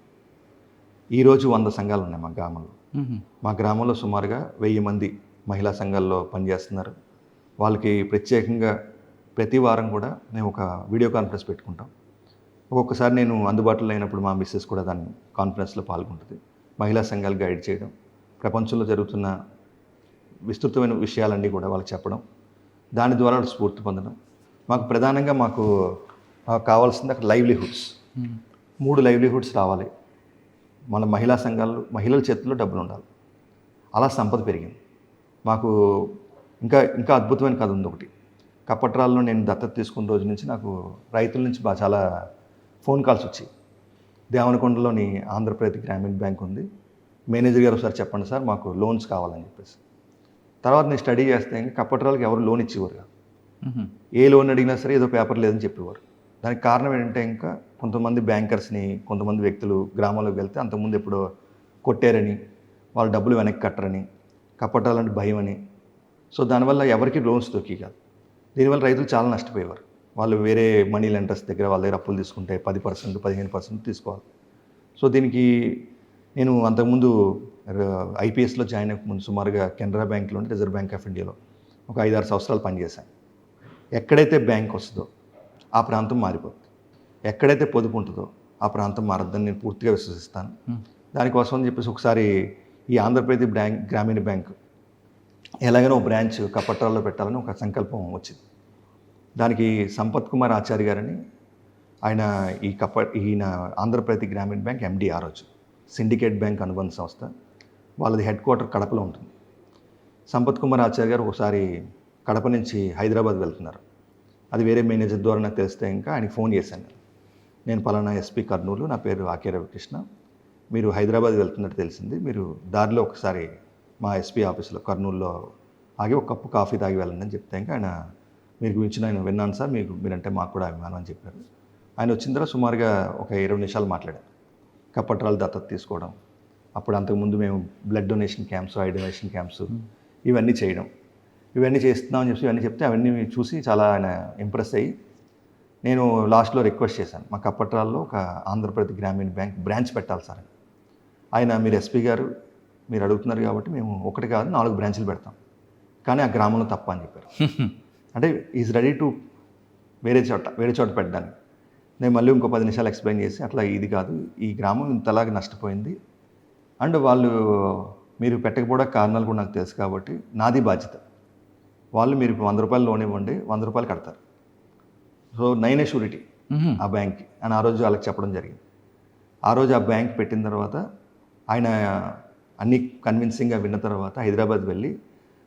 ఈరోజు 100 సంఘాలు ఉన్నాయి మా గ్రామంలో. మా గ్రామంలో సుమారుగా 1000 మంది మహిళా సంఘాల్లో పనిచేస్తున్నారు. వాళ్ళకి ప్రత్యేకంగా ప్రతి వారం కూడా మేము ఒక వీడియో కాన్ఫరెన్స్ పెట్టుకుంటాం. ఒక్కొక్కసారి నేను అందుబాటులో లేనప్పుడు మా మిస్సెస్ కూడా దాన్ని కాన్ఫరెన్స్లో పాల్గొంటుంది. మహిళా సంఘాలు గైడ్ చేయడం, ప్రపంచంలో జరుగుతున్న విస్తృతమైన విషయాలన్నీ కూడా వాళ్ళకి చెప్పడం, దాని ద్వారా స్ఫూర్తి పొందడం. మాకు ప్రధానంగా కావాల్సింది అక్కడ లైవ్లీహుడ్స్, 3 లైవ్లీహుడ్స్ రావాలి. మన మహిళా సంఘాలు, మహిళల చేతుల్లో డబ్బులు ఉండాలి. అలా సంపద పెరిగింది. మాకు ఇంకా అద్భుతమైన కథ ఉంది ఒకటి. కప్పట్రాల్లో నేను దత్తత తీసుకున్న రోజు నుంచి నాకు రైతుల నుంచి చాలా ఫోన్ కాల్స్ వచ్చాయి. దేవనకొండలోని ఆంధ్రప్రదేశ్ గ్రామీణ బ్యాంక్ ఉంది, మేనేజర్ గారు ఒకసారి చెప్పండి సార్, మాకు లోన్స్ కావాలని చెప్పేసి. తర్వాత నేను స్టడీ చేస్తే ఇంకా కప్పట్రాలకి ఎవరు లోన్ ఇచ్చేవారు కాదు. ఏ లోన్ అడిగినా సరే ఏదో పేపర్ లేదని చెప్పేవారు. దానికి కారణం ఏంటంటే ఇంకా కొంతమంది బ్యాంకర్స్ని, కొంతమంది వ్యక్తులు గ్రామాల్లోకి వెళ్తే అంతకుముందు ఎప్పుడో కొట్టారని, వాళ్ళు డబ్బులు వెనక్కి కట్టరని, కప్పట్రాలంటే భయం అని. సో దానివల్ల ఎవరికి లోన్స్ దొరికి కాదు. దీనివల్ల రైతులు చాలా నష్టపోయేవారు. వాళ్ళు వేరే మనీ లెండర్స్ దగ్గర వాళ్ళ దగ్గర అప్పులు తీసుకుంటే 10%, 15% తీసుకోవాలి. సో దీనికి నేను అంతకుముందు ఐపీఎస్లో జాయిన్ అయ్యకముందు సుమారుగా కెనరా బ్యాంక్లోని, రిజర్వ్ బ్యాంక్ ఆఫ్ ఇండియాలో ఒక 5-6 సంవత్సరాలు పనిచేశాను. ఎక్కడైతే బ్యాంక్ వస్తుందో ఆ ప్రాంతం మారిపోతుంది, ఎక్కడైతే పొదుపు ఉంటుందో ఆ ప్రాంతం మారద్దని నేను పూర్తిగా విశ్వసిస్తాను. దానికోసం అని చెప్పేసి ఒకసారి ఈ ఆంధ్రప్రదేశ్ గ్రామీణ బ్యాంక్ ఎలాగైనా ఒక బ్రాంచ్ కప్పట్రాల్లో పెట్టాలని ఒక సంకల్పం వచ్చింది. దానికి సంపత్ కుమార్ ఆచార్య గారని ఈయన ఆంధ్రప్రదేశ్ గ్రామీణ బ్యాంక్ ఎండి ఆ రోజు, సిండికేట్ బ్యాంక్ అనుబంధ సంస్థ, వాళ్ళది హెడ్ క్వార్టర్ కడపలో ఉంటుంది. సంపత్ కుమార్ ఆచార్య గారు ఒకసారి కడప నుంచి హైదరాబాద్ వెళ్తున్నారు. అది వేరే మేనేజర్ ద్వారా నాకు తెలిస్తే ఇంకా ఆయనకి ఫోన్ చేశాను. నేను పలానా ఎస్పీ కర్నూలు, నా పేరు ఆకే రవికృష్ణ, మీరు హైదరాబాద్ వెళ్తున్నట్టు తెలిసింది, మీరు దారిలో ఒకసారి మా ఎస్పీ ఆఫీస్లో కర్నూలులో ఆగి ఒక కప్పు కాఫీ తాగి వెళ్ళండి అని చెప్తే ఇంకా ఆయన మీరు గురించి నేను విన్నాను సార్, మీరంటే మాకు కూడా అభిమానం అని చెప్పారు. ఆయన వచ్చిన తర్వాత సుమారుగా ఒక 20 నిమిషాలు మాట్లాడారు. కప్పట్రాలు దత్తత తీసుకోవడం, అప్పుడు అంతకుముందు మేము blood donation camps, eye donation camps ఇవన్నీ చేయడం, ఇవన్నీ చేస్తున్నామని చెప్పి ఇవన్నీ చెప్తే అవన్నీ చూసి చాలా ఆయన ఇంప్రెస్ అయ్యి, నేను లాస్ట్లో రిక్వెస్ట్ చేశాను, మా కప్పట్రాల్లో ఒక ఆంధ్రప్రదేశ్ గ్రామీణ బ్యాంక్ బ్రాంచ్ పెట్టాలి సార్ అని. ఆయన మీరు ఎస్పీ గారు మీరు అడుగుతున్నారు కాబట్టి మేము 1 కాదు 4 బ్రాంచ్లు పెడతాం, కానీ ఆ గ్రామంలో తప్ప అని చెప్పారు. అంటే ఈజ్ రెడీ టు వేరే చోట పెట్టడానికి. నేను మళ్ళీ ఇంకో 10 నిమిషాలు ఎక్స్ప్లెయిన్ చేసి అట్లా ఇది కాదు, ఈ గ్రామం ఇంతలాగా నష్టపోయింది అండ్ మీరు పెట్టకపోవడానికి కారణాలు కూడా నాకు తెలుసు కాబట్టి నాది బాధ్యత. వాళ్ళు మీరు 100 రూపాయలు లోన్ ఇవ్వండి, 100 రూపాయలు కడతారు. సో 9 షూరిటీ ఆ బ్యాంక్కి అని ఆ రోజు వాళ్ళకి చెప్పడం జరిగింది. ఆ రోజు ఆ బ్యాంక్ పెట్టిన తర్వాత ఆయన అన్ని కన్విన్సింగ్గా విన్న తర్వాత హైదరాబాద్ వెళ్ళి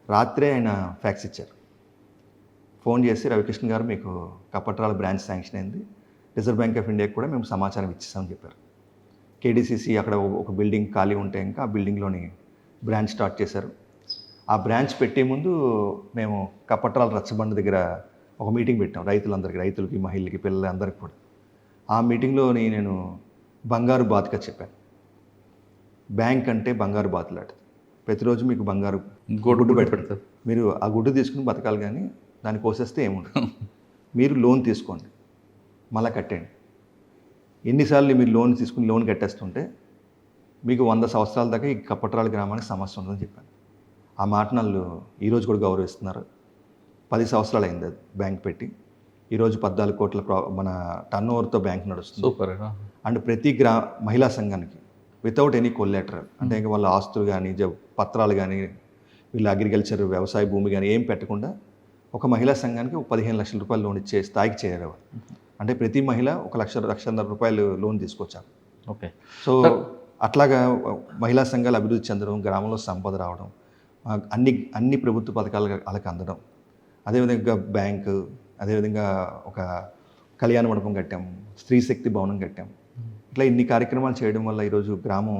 రాత్రే ఆయన ఫ్యాక్స్ ఇచ్చారు. ఫోన్ చేసి, రవికృష్ణ గారు మీకు కప్పట్రాల బ్రాంచ్ శాంక్షన్ అయింది, రిజర్వ్ బ్యాంక్ ఆఫ్ ఇండియాకి కూడా మేము సమాచారం ఇచ్చేసామని చెప్పారు. కేడీసీసీ అక్కడ ఒక బిల్డింగ్ ఖాళీ ఉంటే ఇంకా ఆ బిల్డింగ్లోని బ్రాంచ్ స్టార్ట్ చేశారు. ఆ బ్రాంచ్ పెట్టే ముందు మేము కప్పట్రాల రచ్చబండ దగ్గర ఒక మీటింగ్ పెట్టాం రైతులకి, మహిళలకి, పిల్లలందరికీ కూడా. ఆ మీటింగ్లోని నేను బంగారు బాతుగా చెప్పాను. బ్యాంక్ అంటే బంగారు బాతులాట. ప్రతిరోజు మీకు బంగారు గుడ్డు పెడతారు. మీరు ఆ గుడ్డు తీసుకుని బతకాలి, కానీ దాన్ని కోసేస్తే ఏముండదు. మీరు లోన్ తీసుకోండి, మళ్ళీ కట్టండి. ఎన్నిసార్లు మీరు లోన్ తీసుకుని లోన్ కట్టేస్తుంటే మీకు 100 సంవత్సరాల దాకా ఈ కప్పట్రాల గ్రామానికి సమస్య ఉందని చెప్పాను. ఆ మాట వాళ్ళు ఈరోజు కూడా గౌరవిస్తున్నారు. 10 సంవత్సరాలు అయింది అది బ్యాంక్ పెట్టి. ఈరోజు 14 కోట్ల మన టర్న్ ఓవర్తో బ్యాంక్ నడుస్తుంది. సూపర్. అండ్ ప్రతి మహిళా సంఘానికి వితౌట్ ఎనీ కొల్లాటరల్, అంటే ఇంకా వాళ్ళ ఆస్తులు కానీ పత్రాలు కానీ వీళ్ళ అగ్రికల్చర్ వ్యవసాయ భూమి కానీ ఏం పెట్టకుండా ఒక మహిళా సంఘానికి 15 లక్షల రూపాయలు లోన్ ఇచ్చే స్థాయికి చేరేవారు. అంటే ప్రతి మహిళ 1,00,000 రూపాయలు లోన్ తీసుకొచ్చారు. ఓకే. సో అట్లాగా మహిళా సంఘాలు అభివృద్ధి చెందడం, గ్రామంలో సంపద రావడం, అన్ని ప్రభుత్వ పథకాలు వాళ్ళకి అందడం, అదేవిధంగా బ్యాంకు, అదేవిధంగా ఒక కళ్యాణ మండపం కట్టాము, స్త్రీ శక్తి భవనం కట్టాము. ఇట్లా ఇన్ని కార్యక్రమాలు చేయడం వల్ల ఈరోజు గ్రామం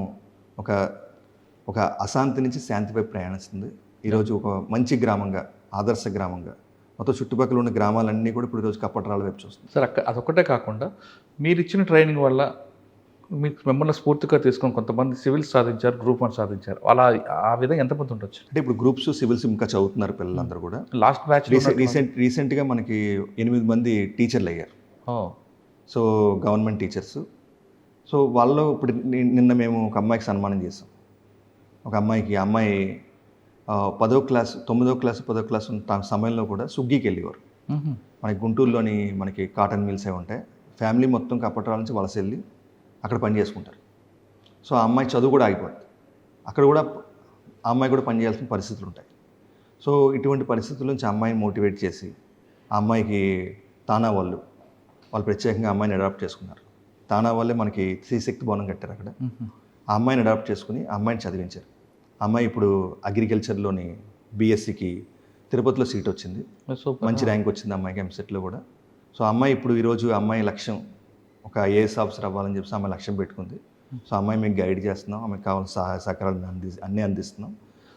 ఒక అశాంతి నుంచి శాంతిపై ప్రయాణిస్తుంది. ఈరోజు ఒక మంచి గ్రామంగా, ఆదర్శ గ్రామంగా మొత్తం చుట్టుపక్కల ఉన్న గ్రామాలన్నీ కూడా ఇప్పుడు ఈరోజు కప్పట్రాల వైపు చూస్తుంది. సార్, అదొక్కటే కాకుండా మీరు ఇచ్చిన ట్రైనింగ్ వల్ల మిమ్మల్ని స్ఫూర్తిగా తీసుకొని కొంతమంది సివిల్స్ సాధించారు, గ్రూప్ 1 సాధించారు. అలా ఆ విధంగా ఎంతమంది ఉండొచ్చు? అంటే ఇప్పుడు గ్రూప్స్, సివిల్స్ ఇంకా చదువుతున్నారు పిల్లలందరూ కూడా. లాస్ట్ బ్యాచ్ రీసెంట్గా మనకి 8 మంది టీచర్లు అయ్యారు. So government teachers. సో వాళ్ళు ఇప్పుడు నిన్న మేము ఒక అమ్మాయికి సన్మానం చేసాం. ఒక అమ్మాయి 9వ క్లాస్ 10వ క్లాస్ ఉన్న సమయంలో కూడా సుగ్గికి వెళ్ళేవారు. మనకి గుంటూరులోని మనకి కాటన్ మిల్స్ అవి ఉంటాయి. ఫ్యామిలీ మొత్తం కప్పట్రాల నుంచి వలస వెళ్ళి అక్కడ పని చేసుకుంటారు. సో ఆ అమ్మాయి చదువు కూడా ఆగిపోతుంది. అక్కడ కూడా ఆ అమ్మాయి కూడా పని చేయాల్సిన పరిస్థితులు ఉంటాయి. సో ఇటువంటి పరిస్థితుల నుంచి ఆ అమ్మాయిని మోటివేట్ చేసి ఆ అమ్మాయికి తానా వాళ్ళు ప్రత్యేకంగా అమ్మాయిని అడాప్ట్ చేసుకున్నారు. తానా వాళ్ళే మనకి శ్రీశక్తి భవనం కట్టారు అక్కడ. ఆ అమ్మాయిని అడాప్ట్ చేసుకుని ఆ అమ్మాయిని చదివించారు. ఆ అమ్మాయి ఇప్పుడు అగ్రికల్చర్లోని బీఎస్సీకి తిరుపతిలో సీట్ వచ్చింది. మంచి ర్యాంక్ వచ్చింది అమ్మాయికి ఎంసెట్లో కూడా. సో అమ్మాయి ఇప్పుడు ఈరోజు అమ్మాయి లక్ష్యం ఒక ఐఏఎస్ ఆఫీసర్ అవ్వాలని చెప్పి అమ్మాయి లక్ష్యం పెట్టుకుంది. సో అమ్మాయి మీకు గైడ్ చేస్తున్నాం, ఆమెకు కావాల్సిన సహాయ సహకారాలు అన్నీ అందిస్తున్నాం.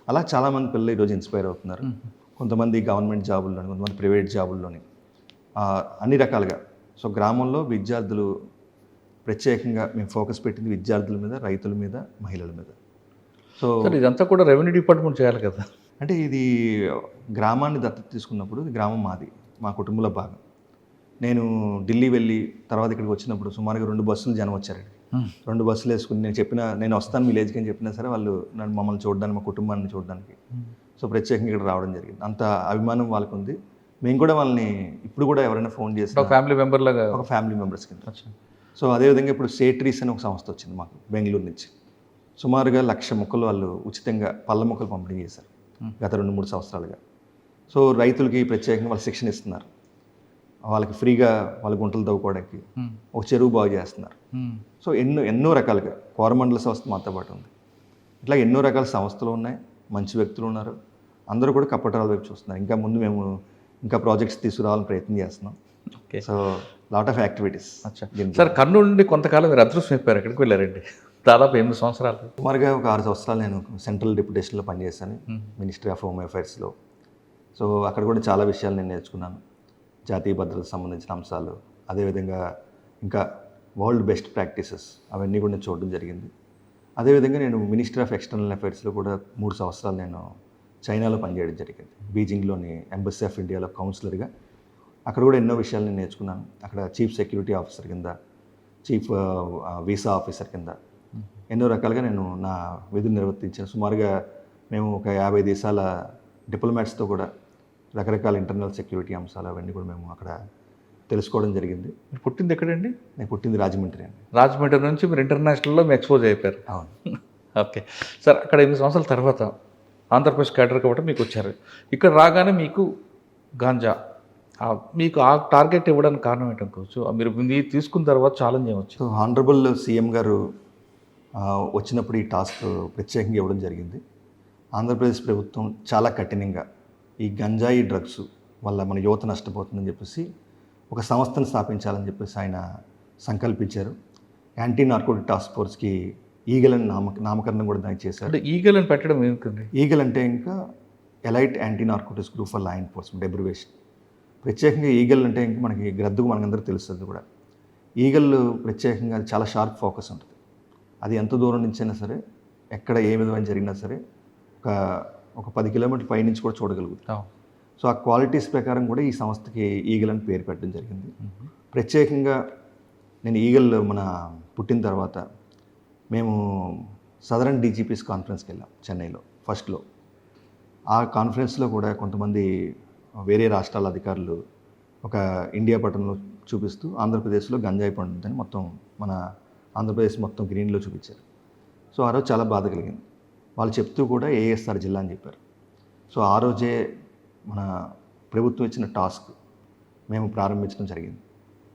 అలా చాలామంది పిల్లలు ఈరోజు ఇన్స్పైర్ అవుతున్నారు. కొంతమంది గవర్నమెంట్ జాబుల్లోని, కొంతమంది ప్రైవేట్ జాబుల్లోని, అన్ని రకాలుగా. సో గ్రామంలో విద్యార్థులు ప్రత్యేకంగా మేము ఫోకస్ పెట్టింది విద్యార్థుల మీద, రైతుల మీద, మహిళల మీద. సో ఇదంతా కూడా రెవెన్యూ డిపార్ట్మెంట్ చేయాలి కదా. అంటే ఇది గ్రామాన్ని దత్తత తీసుకున్నప్పుడు ఇది గ్రామం మాది, మా కుటుంబంలో భాగం. నేను ఢిల్లీ వెళ్ళి తర్వాత ఇక్కడికి వచ్చినప్పుడు సుమారుగా 2 బస్సులు జనం వచ్చారండి. 2 బస్సులు వేసుకుని నేను వస్తాను విలేజ్కి అని చెప్పినా సరే వాళ్ళు మమ్మల్ని చూడడానికి, మా కుటుంబాన్ని చూడడానికి సో ప్రత్యేకంగా ఇక్కడ రావడం జరిగింది. అంత అభిమానం వాళ్ళకు ఉంది. మేము కూడా వాళ్ళని ఇప్పుడు కూడా ఎవరైనా ఫోన్ చేసి ఒక ఫ్యామిలీ మెంబర్స్ కింద. సో అదేవిధంగా ఇప్పుడు సేట్రీస్ అని ఒక సంస్థ వచ్చింది మాకు బెంగళూరు నుంచి. సుమారుగా 1,00,000 మొక్కలు వాళ్ళు ఉచితంగా పళ్ళ మొక్కలు పంపిణీ చేశారు గత 2-3 సంవత్సరాలుగా. సో రైతులకి ప్రత్యేకంగా వాళ్ళు శిక్షణ ఇస్తున్నారు. వాళ్ళకి ఫ్రీగా వాళ్ళ గుంటలు తవ్వుకోవడానికి ఒక చెరువు బాగు చేస్తున్నారు. సో ఎన్నో రకాలుగా కోరమండల సంస్థ మాతో పాటు ఉంది. ఇట్లా ఎన్నో రకాల సంస్థలు ఉన్నాయి, మంచి వ్యక్తులు ఉన్నారు. అందరూ కూడా కప్పట్రాల వైపు చూస్తున్నారు. ఇంకా ముందు మేము ఇంకా ప్రాజెక్ట్స్ తీసుకురావాలని ప్రయత్నం చేస్తున్నాం. So lot of activities. Sir, Kurnool నుండి కొంతకాలం మీరు అదృష్టం అయిపోయారు. ఎక్కడికి వెళ్ళారండి? దాదాపు 8 సంవత్సరాలు. సుమారుగా ఒక 6 సంవత్సరాలు నేను సెంట్రల్ డిప్యూటేషన్లో పనిచేశాను, మినిస్ట్రీ ఆఫ్ హోమ్ అఫైర్స్లో. సో అక్కడ కూడా చాలా విషయాలు నేను నేర్చుకున్నాను. జాతీయ భద్రతకు సంబంధించిన అంశాలు, అదేవిధంగా ఇంకా వరల్డ్ బెస్ట్ ప్రాక్టీసెస్ అవన్నీ కూడా నేను చూడడం జరిగింది. అదేవిధంగా నేను మినిస్ట్రీ ఆఫ్ ఎక్స్టర్నల్ అఫైర్స్లో కూడా 3 సంవత్సరాలు నేను చైనాలో పనిచేయడం జరిగింది. బీజింగ్లోని ఎంబసీ ఆఫ్ ఇండియాలో కౌన్సిలర్గా. అక్కడ కూడా ఎన్నో విషయాలు నేను నేర్చుకున్నాను. అక్కడ చీఫ్ సెక్యూరిటీ ఆఫీసర్ కింద, చీఫ్ వీసా ఆఫీసర్ కింద ఎన్నో రకాలుగా నేను నా విధులు నిర్వర్తించాను. సుమారుగా మేము ఒక 50 దేశాల డిప్లొమాట్స్తో కూడా రకరకాల ఇంటర్నల్ సెక్యూరిటీ అంశాలు అవన్నీ కూడా మేము అక్కడ తెలుసుకోవడం జరిగింది. మీరు పుట్టింది ఎక్కడండి? నేను పుట్టింది రాజమండ్రి అండి. రాజమండ్రి నుంచి మీరు ఇంటర్నేషనల్లో మీ ఎక్స్పోజ్ అయిపోయారు. అవును. ఓకే సార్, అక్కడ 8 సంవత్సరాల తర్వాత ఆంధ్రప్రదేశ్ క్యాడర్ కాబట్టి మీకు వచ్చారు. ఇక్కడ రాగానే మీకు గాంజా మీకు ఆ టార్గెట్ ఇవ్వడానికి కారణం ఏంటనుకోవచ్చు, మీరు తీసుకున్న తర్వాత ఛాలెంజ్ ఏమొచ్చు? సో హానరబుల్ సీఎం గారు వచ్చినప్పుడు ఈ టాస్క్ ప్రత్యేకంగా ఇవ్వడం జరిగింది. ఆంధ్రప్రదేశ్ ప్రభుత్వం చాలా కఠినంగా ఈ గంజాయి డ్రగ్స్ వల్ల మన యువత నష్టపోతుందని చెప్పేసి ఒక సంస్థను స్థాపించాలని చెప్పేసి ఆయన సంకల్పించారు. యాంటీ నార్కోటిక్ టాస్క్ ఫోర్స్కి ఈగల్ అని నామకరణం కూడా దానికి చేశారు. అంటే ఈగల్ అని పెట్టడం ఎందుకండి? ఈగల్ అంటే ఇంకా elite anti narcotics group for law enforcement abbreviation. ప్రత్యేకంగా ఈగల్ అంటే ఇంకా మనకి గ్రద్దుకు మనకందరూ తెలుస్తుంది కూడా. ఈగల్ ప్రత్యేకంగా చాలా షార్ప్ ఫోకస్ ఉంటుంది. అది ఎంత దూరం నుంచి అయినా సరే, ఎక్కడ ఏ విధమైన జరిగినా సరే ఒక 10 కిలోమీటర్ల పై నుంచి కూడా చూడగలుగుతాం. సో ఆ క్వాలిటీస్ ప్రకారం కూడా ఈ సంస్థకి ఈగల్ అని పేరు పెట్టడం జరిగింది. ప్రత్యేకంగా నేను ఈగల్ మన పుట్టిన తర్వాత మేము సదరన్ డీజీపీస్ కాన్ఫరెన్స్కి వెళ్ళాం చెన్నైలో ఫస్ట్లో. ఆ కాన్ఫరెన్స్లో కూడా కొంతమంది వేరే రాష్ట్రాల అధికారులు ఒక ఇండియా పటంలో చూపిస్తూ ఆంధ్రప్రదేశ్లో గంజాయి పండుతుందని మొత్తం మన ఆంధ్రప్రదేశ్ మొత్తం గ్రీన్లో చూపించారు. సో ఆ రోజు చాలా బాధ కలిగింది. వాళ్ళు చెప్తూ కూడా ఏఎస్ఆర్ జిల్లా అని చెప్పారు. సో ఆ రోజే మన ప్రభుత్వం ఇచ్చిన టాస్క్ మేము ప్రారంభించడం జరిగింది.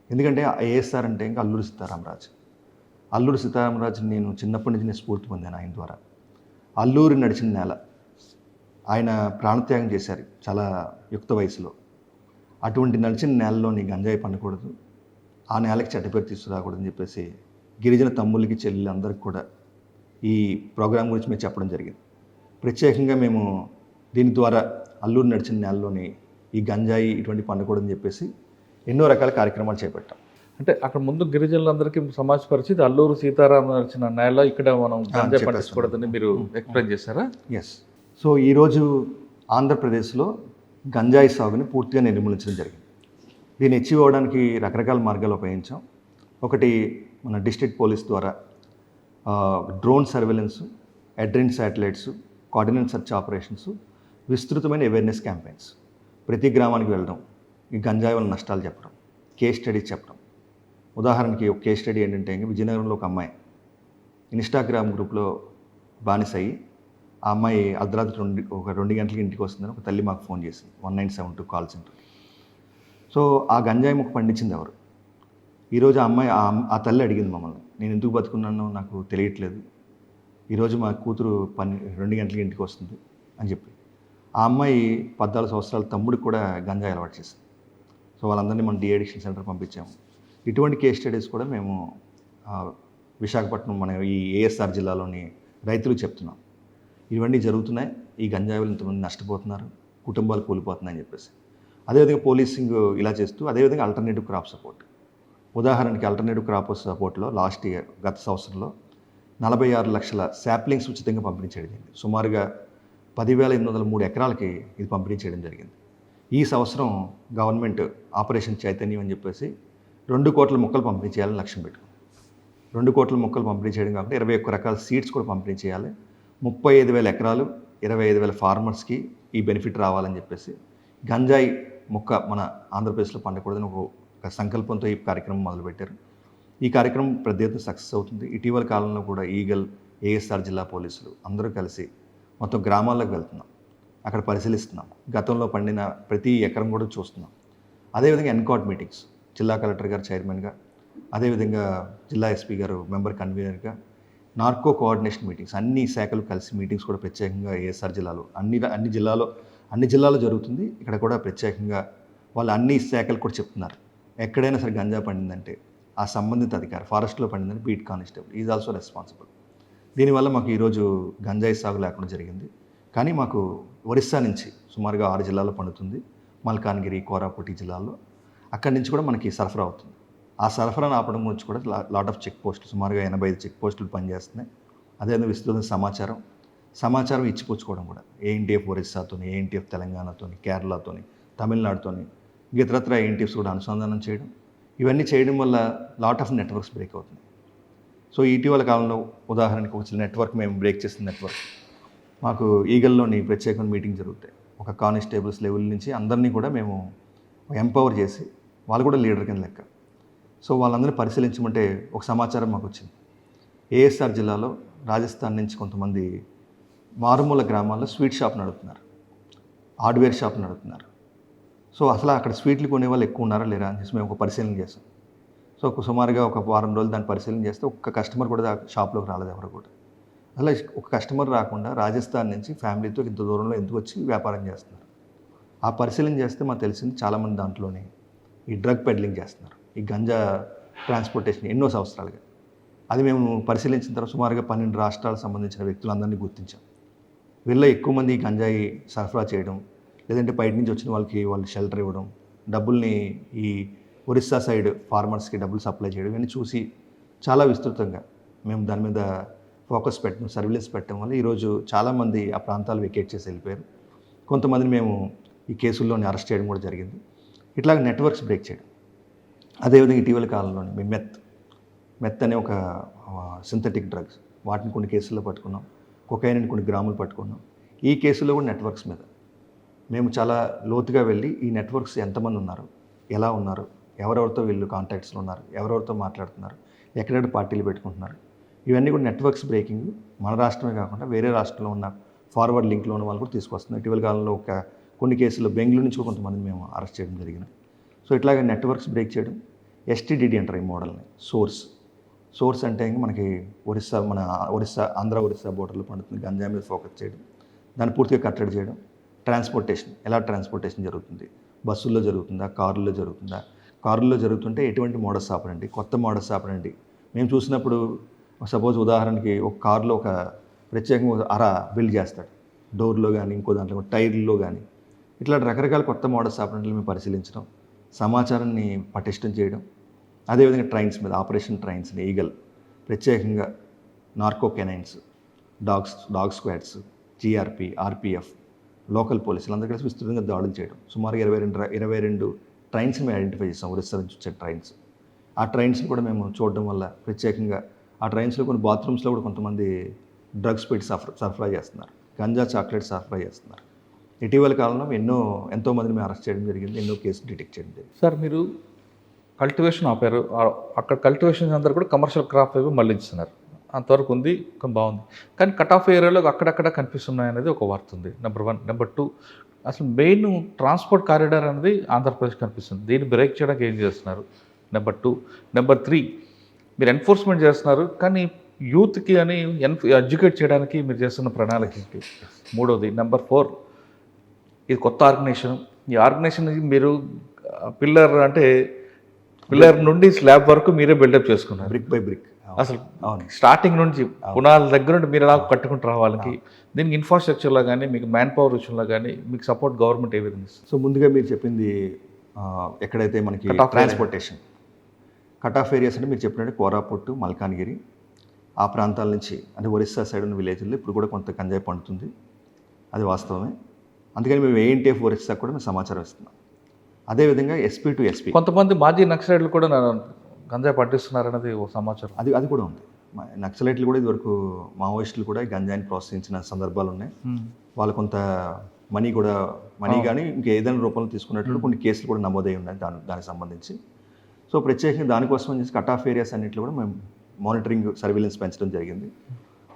ఎందుకంటే ఏఎస్ఆర్ అంటే ఇంకా అల్లూరి సీతారామరాజు. అల్లూరి సీతారామరాజు నేను చిన్నప్పటి నుంచి నేను స్ఫూర్తి పొందాను ఆయన ద్వారా. అల్లూరి నడిచిన నేల, ఆయన ప్రాణత్యాగం చేశారు చాలా యుక్త వయసులో. అటువంటి నడిచిన నేలలోని గంజాయి పండకూడదు, ఆ నేలకి చెడ్డపేరు తీసుకురాకూడదని చెప్పేసి గిరిజన తమ్ముళ్ళకి చెల్లెలు అందరికి కూడా ఈ ప్రోగ్రాం గురించి మేము చెప్పడం జరిగింది. ప్రత్యేకంగా మేము దీని ద్వారా అల్లూరు నడిచిన నేలలోని ఈ గంజాయి ఇటువంటి పండకూడదని చెప్పేసి ఎన్నో రకాల కార్యక్రమాలు చేపట్టాం. అంటే అక్కడ ముందు గిరిజనులందరికీ సమాజపరిచి అల్లూరు సీతారామ నడిచిన నేల ఇక్కడ మనం గంజాయి పండించకూడదని మీరు ఎక్స్ప్లెయిన్ చేశారా? ఎస్. సో ఈరోజు ఆంధ్రప్రదేశ్లో గంజాయి సాగుని పూర్తిగా నిర్మూలించడం జరిగింది. దీన్ని అచీవ్ అవ్వడానికి రకరకాల మార్గాలు ఉపయోగించాం. ఒకటి మన డిస్ట్రిక్ట్ పోలీస్ ద్వారా డ్రోన్ సర్వేలెన్స్, అడ్రిన్ శాటిలైట్స్, కోఆర్డినేట్ సర్చ్ ఆపరేషన్స్, విస్తృతమైన అవేర్నెస్ క్యాంపెయిన్స్, ప్రతి గ్రామానికి వెళ్ళడం, ఈ గంజాయి వల్ల నష్టాలు చెప్పడం, కేస్ స్టడీస్ చెప్పడం. ఉదాహరణకి ఒక కేస్ స్టడీ ఏంటంటే విజయనగరంలో ఒక అమ్మాయి ఇన్స్టాగ్రామ్ గ్రూప్లో బానిస అయ్యి, ఆ అమ్మాయి అర్ధరాత్రి 2 గంటలకి ఇంటికి వస్తుందని ఒక తల్లి మాకు ఫోన్ చేసింది 1972 కాల్ సెంటర్. సో ఆ గంజాయి మొక్క పండించింది ఎవరు? ఈరోజు ఆ అమ్మాయి ఆ తల్లి అడిగింది మమ్మల్ని, నేను ఎందుకు బతుకున్నానో నాకు తెలియట్లేదు, ఈరోజు మా కూతురు 2 గంటలకి ఇంటికి వస్తుంది అని చెప్పి. ఆ అమ్మాయి 14 సంవత్సరాల తమ్ముడికి కూడా గంజాయి అలవాటు చేసింది. సో వాళ్ళందరినీ మనం డీఅడిక్షన్ సెంటర్ పంపించాము. ఇటువంటి కేస్ స్టడీస్ కూడా మేము విశాఖపట్నం మన ఈ ఏఎస్ఆర్ జిల్లాలోని రైతులు చెప్తున్నాం. ఇవన్నీ జరుగుతున్నాయి, ఈ గంజాయి వల్ల ఇంతమంది నష్టపోతున్నారు, కుటుంబాలు కూలిపోతున్నాయని చెప్పేసి. అదేవిధంగా పోలీసింగ్ ఇలా చేస్తూ, అదేవిధంగా ఆల్టర్నేటివ్ క్రాప్ సపోర్ట్. ఉదాహరణకి ఆల్టర్నేటివ్ క్రాప్ సపోర్ట్లో లాస్ట్ ఇయర్ గత సంవత్సరంలో 46 లక్షల శాప్లింగ్స్ ఉచితంగా పంపిణీ చేయడం జరిగింది. సుమారుగా 10,803 ఎకరాలకి ఇది పంపిణీ చేయడం జరిగింది. ఈ సంవత్సరం గవర్నమెంట్ ఆపరేషన్ చైతన్యం అని చెప్పేసి 2 కోట్ల మొక్కలు పంపిణీ చేయాలని లక్ష్యం పెట్టుకుంది. 2 కోట్ల మొక్కలు పంపిణీ చేయడం కాకుండా 21 రకాల సీడ్స్ కూడా పంపిణీ చేయాలి. 35,000 ఎకరాలు, 25,000 ఫార్మర్స్కి ఈ బెనిఫిట్ రావాలని చెప్పేసి గంజాయి మొక్క మన ఆంధ్రప్రదేశ్లో పండకూడదని ఒక సంకల్పంతో ఈ కార్యక్రమం మొదలుపెట్టారు. ఈ కార్యక్రమం పెద్ద ఎత్తున సక్సెస్ అవుతుంది. ఇటీవల కాలంలో కూడా ఈగల్, ఏఎస్ఆర్ జిల్లా పోలీసులు అందరూ కలిసి మొత్తం గ్రామాల్లోకి వెళ్తున్నాం, అక్కడ పరిశీలిస్తున్నాం, గతంలో పండిన ప్రతి ఎకరం కూడా చూస్తున్నాం. అదేవిధంగా ఎన్కాట్ మీటింగ్స్, జిల్లా కలెక్టర్ గారు చైర్మన్గా, అదేవిధంగా జిల్లా ఎస్పీ గారు మెంబర్ కన్వీనర్గా, నార్కో కోఆర్డినేషన్ మీటింగ్స్, అన్ని శాఖలు కలిసి మీటింగ్స్ కూడా ప్రత్యేకంగా ఏఎస్ఆర్ జిల్లాలో అన్ని జిల్లాలో జరుగుతుంది. ఇక్కడ కూడా ప్రత్యేకంగా వాళ్ళు అన్ని శాఖలు కూడా చెప్తున్నారు, ఎక్కడైనా సరే గంజా పండిందంటే ఆ సంబంధిత అధికారి, ఫారెస్ట్లో పండిందంటే beat constable is also responsible. దీనివల్ల మాకు ఈరోజు గంజాయి సాగు లేకుండా జరిగింది. కానీ మాకు ఒరిస్సా నుంచి సుమారుగా 6 జిల్లాల్లో పండుతుంది, మల్కాన్గిరి, కోరాపుటి జిల్లాల్లో. అక్కడి నుంచి కూడా మనకి సరఫరా అవుతుంది. ఆ సరఫరాను ఆపడం గురించి కూడా లాట్ ఆఫ్ చెక్ పోస్టులు, సుమారుగా 85 చెక్ పోస్టులు పనిచేస్తున్నాయి. అదేవిధంగా విస్తృత సమాచారం ఇచ్చిపుచ్చుకోవడం కూడా ఏఎన్టీఎఫ్ ఒరిస్సాతోని, ఏఎన్టీఎఫ్ తెలంగాణతోని, కేరళతోని, తమిళనాడుతోని, ఇతరత్ర ఏఎన్టీఎఫ్స్ కూడా అనుసంధానం చేయడం. ఇవన్నీ చేయడం వల్ల లాట్ ఆఫ్ నెట్వర్క్స్ బ్రేక్ అవుతుంది. సో ఇటీవల కాలంలో ఉదాహరణకి ఒక నెట్వర్క్ మేము బ్రేక్ చేసిన నెట్వర్క్, మాకు ఈగల్లోని ప్రత్యేకమైన మీటింగ్ జరుగుతాయి. ఒక కానిస్టేబుల్స్ లెవెల్ నుంచి అందరినీ కూడా మేము ఎంపవర్ చేసి, వాళ్ళు కూడా లీడర్ కింద లెక్క. సో వాళ్ళందరినీ పరిశీలించమంటే ఒక సమాచారం మాకు వచ్చింది. ఏఎస్ఆర్ జిల్లాలో రాజస్థాన్ నుంచి కొంతమంది మారుమూల గ్రామాల్లో స్వీట్ షాప్ నడుపుతున్నారు, హార్డ్వేర్ షాప్ నడుపుతున్నారు. సో అసలు అక్కడ స్వీట్లు కొనే వాళ్ళు ఎక్కువ ఉన్నారా లేరా అని చెప్పి మేము ఒక పరిశీలన చేస్తాం. సో సుమారుగా ఒక వారం రోజులు దాన్ని పరిశీలన చేస్తే ఒక్క కస్టమర్ కూడా షాప్లోకి రాలేదు ఎవరు కూడా. అసలు ఒక కస్టమర్ రాకుండా రాజస్థాన్ నుంచి ఫ్యామిలీతో ఇంత దూరంలో ఎందుకు వచ్చి వ్యాపారం చేస్తున్నారు. ఆ పరిశీలన చేస్తే మాకు తెలిసింది చాలామంది దాంట్లోనే ఈ డ్రగ్ పెడ్లింగ్ చేస్తున్నారు, ఈ గంజా ట్రాన్స్పోర్టేషన్ ఎన్నో సంవత్సరాలుగా. అది మేము పరిశీలించిన తర్వాత సుమారుగా 12 రాష్ట్రాలకు సంబంధించిన వ్యక్తులందరినీ గుర్తించాం. వీళ్ళ ఎక్కువ మంది ఈ గంజాయి సరఫరా చేయడం, లేదంటే బయట నుంచి వచ్చిన వాళ్ళకి వాళ్ళు షెల్టర్ ఇవ్వడం, డబ్బుల్ని ఈ ఒరిస్సా సైడ్ ఫార్మర్స్కి డబ్బులు సప్లై చేయడం, ఇవన్నీ చూసి చాలా విస్తృతంగా మేము దాని మీద ఫోకస్ పెట్టడం, సర్విలెన్స్ పెట్టడం వల్ల ఈరోజు చాలామంది ఆ ప్రాంతాలు వెకేట్ చేసి వెళ్ళిపోయారు. కొంతమందిని మేము ఈ కేసుల్లోని అరెస్ట్ చేయడం కూడా జరిగింది. ఇట్లాగ నెట్వర్క్స్ బ్రేక్ చేయడం. అదేవిధంగా ఇటీవల కాలంలోని మేము మెత్ అనే ఒక సింథటిక్ డ్రగ్స్, వాటిని కొన్ని కేసుల్లో పట్టుకున్నాం. కొకైన్ కొన్ని గ్రాములు పట్టుకున్నాం. ఈ కేసులో కూడా నెట్వర్క్స్ మీద మేము చాలా లోతుగా వెళ్ళి ఈ నెట్వర్క్స్ ఎంతమంది ఉన్నారు, ఎలా ఉన్నారు, ఎవరెవరితో వీళ్ళు కాంటాక్ట్స్లో ఉన్నారు, ఎవరెవరితో మాట్లాడుతున్నారు, ఎక్కడెక్కడ పార్టీలు పెట్టుకుంటున్నారు, ఇవన్నీ కూడా నెట్వర్క్స్ బ్రేకింగ్ మన రాష్ట్రమే కాకుండా వేరే రాష్ట్రంలో ఉన్న ఫార్వర్డ్ లింక్లో ఉన్న వాళ్ళు కూడా తీసుకొస్తున్నారు. ఇటీవల కాలంలో కొన్ని కేసుల్లో బెంగళూరు నుంచి కూడా కొంతమంది మేము అరెస్ట్ చేయడం జరిగింది. సో ఇట్లాగే నెట్వర్క్స్ బ్రేక్ చేయడం. STDD అంటారు ఈ మోడల్ని. సోర్స్ అంటే ఇంకా మనకి ఒరిస్సా ఆంధ్ర ఒరిస్సా బోర్డర్లో పండుతుంది గంజాయి మీద ఫోకస్ చేయడం, దాన్ని పూర్తిగా కట్టడి చేయడం. ట్రాన్స్పోర్టేషన్, ఎలా ట్రాన్స్పోర్టేషన్ జరుగుతుంది, బస్సుల్లో జరుగుతుందా, కారుల్లో జరుగుతుందా, కారుల్లో జరుగుతుంటే ఎటువంటి మోడస్ ఆపరండి, కొత్త మోడస్ ఆపరండి. మేము చూసినప్పుడు సపోజ్ ఉదాహరణకి ఒక కారులో ఒక ప్రత్యేకంగా అర బిల్డ్ చేస్తాడు, డోర్లో కానీ ఇంకో దాంట్లో టైర్లో కానీ. ఇట్లా రకరకాల కొత్త మోడస్ ఆపరెంట్లు మేము పరిశీలించడం, సమాచారాన్ని పటిష్టం చేయడం. అదేవిధంగా ట్రైన్స్ మీద ఆపరేషన్ ట్రైన్స్ని ఈగల్, ప్రత్యేకంగా narco canines, dog squads, GRP, RPF, local పోలీసులు అందరూ కలిసి విస్తృతంగా దాడులు చేయడం. సుమారుగా 22 ట్రైన్స్ మేము ఐడెంటిఫై చేస్తాం, ఒరిస్సా నుంచి వచ్చే ట్రైన్స్. ఆ ట్రైన్స్ని కూడా మేము చూడడం వల్ల ప్రత్యేకంగా ఆ ట్రైన్స్లో కొన్ని బాత్రూమ్స్లో కూడా కొంతమంది డ్రగ్స్ పెట్టి సరఫరా చేస్తున్నారు, గంజా చాక్లెట్ సరఫరా చేస్తున్నారు. ఇటీవల కాలంలో ఎంతోమందిని మేము అరెస్ట్ చేయడం జరిగింది, ఎన్నో కేసులు డిటెక్ట్ చేయడం జరిగింది. సార్ మీరు కల్టివేషన్ ఆపారు, అక్కడ కల్టివేషన్ అందరూ కూడా కమర్షియల్ క్రాప్ వైపు మళ్ళించుతున్నారు, అంతవరకు ఉంది, బాగుంది. కానీ కట్ ఆఫ్ ఏరియాలో అక్కడక్కడ కనిపిస్తున్నాయి అనేది ఒక వార్త ఉంది. నెంబర్ 1. నెంబర్ 2, అసలు మెయిన్ ట్రాన్స్పోర్ట్ కారిడార్ అనేది ఆంధ్రప్రదేశ్ కనిపిస్తుంది, దీన్ని బ్రేక్ చేయడానికి ఏం చేస్తున్నారు? నెంబర్ 2. నెంబర్ 3, మీరు ఎన్ఫోర్స్మెంట్ చేస్తున్నారు కానీ యూత్కి అని ఎడ్యుకేట్ చేయడానికి మీరు చేస్తున్న ప్రణాళిక ఏంటి? 3వది. నెంబర్ 4, ఇది కొత్త ఆర్గనైజేషన్, ఈ ఆర్గనైజేషన్ మీరు పిల్లర్ నుండి స్లాబ్ వరకు మీరే బిల్డప్ చేసుకున్నారు, బ్రిక్ బై బ్రిక్. అసలు స్టార్టింగ్ నుంచి పునాల దగ్గర నుండి మీరు ఎలా కట్టుకుంటూ రావాలకి, దీనికి ఇన్ఫ్రాస్ట్రక్చర్లో కానీ మీకు మ్యాన్ పవర్ విషయంలో కానీ మీకు సపోర్ట్ గవర్నమెంట్ ఏ విధంగా ఇస్తుంది? సో ముందుగా మీరు చెప్పింది ఎక్కడైతే మనకి ట్రాన్స్పోర్టేషన్ కట్ ఆఫ్ ఏరియాస్ అంటే మీరు చెప్పినట్టు కోరాపుట్టు, మల్కాన్గిరి ఆ ప్రాంతాల నుంచి అంటే ఒరిస్సా సైడ్ ఉన్న విలేజ్లో ఇప్పుడు కూడా కొంత గంజాయి పండుతుంది, అది వాస్తవమే. అందుకని మేము ANTF ఒరిస్సా కూడా మేము సమాచారం ఇస్తున్నాం. అదేవిధంగా SP to SP కొంతమంది మాజీ నక్సలైట్లు కూడా గంజాయి పట్టిస్తున్నారనేది ఒక సమాచారం. అది కూడా ఉంది. నక్సలైట్లు కూడా ఇదివరకు మావోయిస్టులు కూడా ఈ గంజాయిని ప్రోత్సహించిన సందర్భాలు ఉన్నాయి. వాళ్ళు కొంత మనీ కానీ ఇంకా ఏదైనా రూపంలో తీసుకున్నట్లు కొన్ని కేసులు కూడా నమోదై ఉన్నాయి దానికి సంబంధించి. సో ప్రత్యేకంగా దానికోసం చేసి కట్ ఆఫ్ ఏరియాస్ అన్నింటిలో కూడా మేము మానిటరింగ్ సర్వేలెన్స్ పెంచడం జరిగింది.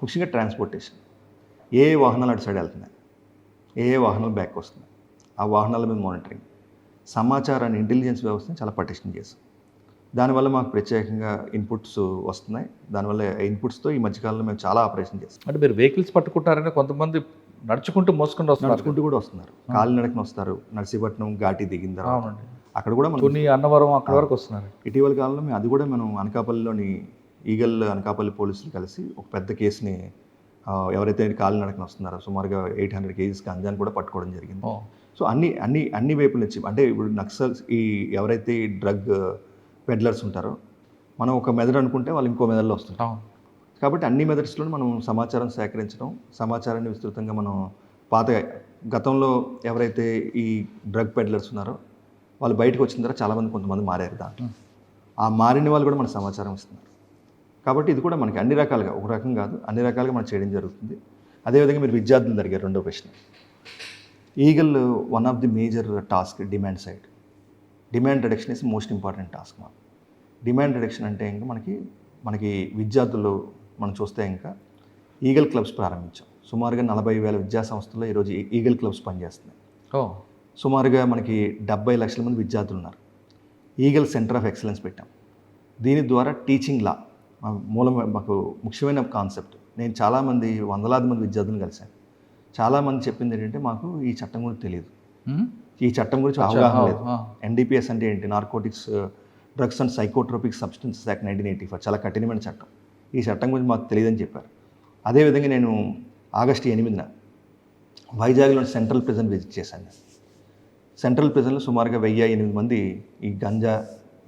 ముఖ్యంగా ట్రాన్స్పోర్టేషన్, ఏ వాహనాలు అటు సైడ్ వెళ్తున్నాయి, ఏ వాహనాలు బ్యాక్ వస్తున్నాయి, ఆ వాహనాల మీద మానిటరింగ్, సమాచారాన్ని ఇంటెలిజెన్స్ వ్యవస్థని చాలా పటిష్టం చేసాం. దానివల్ల మాకు ప్రత్యేకంగా ఇన్పుట్స్ వస్తున్నాయి. దానివల్ల ఇన్పుట్స్తో ఈ మధ్యకాలంలో మేము చాలా ఆపరేషన్ చేస్తాం. అంటే మీరు వెహికల్స్ పట్టుకుంటారని కొంతమంది నడుచుకుంటూ నడుచుకుంటూ కూడా వస్తున్నారు, కాలినడకన వస్తారు. నర్సీపట్నం ఘాటి దిగిన తర్వాత అక్కడ కూడా మనం అన్నవరం అక్కడ వరకు వస్తున్నారు. ఇటీవల కాలంలో అది కూడా మనం అనకాపల్లిలోని ఈగల్ అనకాపల్లి పోలీసులు కలిసి ఒక పెద్ద కేసుని ఎవరైతే కాలినడకన వస్తున్నారో సుమారుగా 800 kgs గంజాని కూడా పట్టుకోవడం జరిగింది. సో అన్ని వైపుల నుంచి అంటే ఇప్పుడు నక్సల్స్ ఎవరైతే ఈ డ్రగ్ పెడ్లర్స్ ఉంటారో మనం ఒక మెథడ్ అనుకుంటే వాళ్ళు ఇంకో మెథడ్లో వస్తుంటాం. కాబట్టి అన్ని మెథడ్స్లో మనం సమాచారం సేకరించడం, సమాచారాన్ని విస్తృతంగా మనం గతంలో ఎవరైతే ఈ డ్రగ్ పెడ్లర్స్ ఉన్నారో వాళ్ళు బయటకు వచ్చిన తర్వాత చాలామంది కొంతమంది మారారు దాంట్లో. ఆ మారిన వాళ్ళు కూడా మన సమాచారం ఇస్తున్నారు. కాబట్టి ఇది కూడా మనకి అన్ని రకాలుగా, ఒక రకం కాదు అన్ని రకాలుగా మనం చేయడం జరుగుతుంది. అదేవిధంగా మీరు విద్యార్థులు జరిగారు రెండో ప్రశ్న. Eagle one of the major task demand side. Demand reduction is most important task. మాకు డిమాండ్ రిడక్షన్ అంటే ఇంకా మనకి విద్యార్థులు మనం చూస్తే ఇంకా ఈగల్ క్లబ్స్ ప్రారంభించాం. సుమారుగా 40,000 విద్యా సంస్థల్లో ఈరోజు ఈగల్ క్లబ్స్ పనిచేస్తున్నాయి. సుమారుగా మనకి 70 లక్షల మంది విద్యార్థులు ఉన్నారు. ఈగల్ సెంటర్ ఆఫ్ ఎక్సలెన్స్ పెట్టాం. దీని ద్వారా టీచింగ్ లా మూలం మాకు ముఖ్యమైన కాన్సెప్ట్. నేను చాలామంది వందలాది మంది విద్యార్థులను కలిశాను. చాలామంది చెప్పింది ఏంటంటే మాకు ఈ చట్టం గురించి తెలియదు, ఈ చట్టం గురించి అవగాహన లేదు. NDPS అంటే ఏంటి, narcotics drugs and psychotropic substances act 1984 చాలా కఠినమైన చట్టం. ఈ చట్టం గురించి మాకు తెలియదని చెప్పారు. అదేవిధంగా నేను ఆగస్టు 8న వైజాగ్లోని సెంట్రల్ ప్రిజన్ విజిట్ చేశాను. సెంట్రల్ ప్రిజన్లో సుమారుగా 1008 మంది ఈ గంజా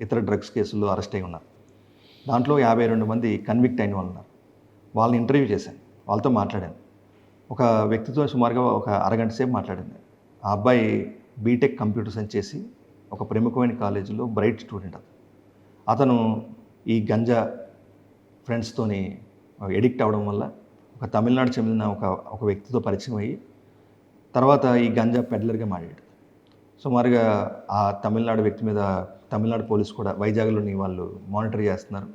ఇతర డ్రగ్స్ కేసుల్లో అరెస్ట్ అయి ఉన్నారు. దాంట్లో 52 మంది కన్విక్ట్ అయిన వాళ్ళు ఉన్నారు. వాళ్ళని ఇంటర్వ్యూ చేశాను, వాళ్ళతో మాట్లాడాను. ఒక వ్యక్తితో సుమారుగా ఒక అరగంట సేపు మాట్లాడింది. ఆ అబ్బాయి బీటెక్ కంప్యూటర్ సైన్స్ చేసి ఒక ప్రముఖమైన కాలేజీలో బ్రైట్ స్టూడెంట్. అతను ఈ గంజా ఫ్రెండ్స్తోని ఎడిక్ట్ అవ్వడం వల్ల ఒక తమిళనాడు చెందిన ఒక వ్యక్తితో పరిచయం అయ్యి తర్వాత ఈ గంజా పెడ్లర్గా మారాడు. సుమారుగా ఆ తమిళనాడు వ్యక్తి మీద తమిళనాడు పోలీసు కూడా వైజాగ్లోని వాళ్ళు మానిటర్ చేస్తున్నారు.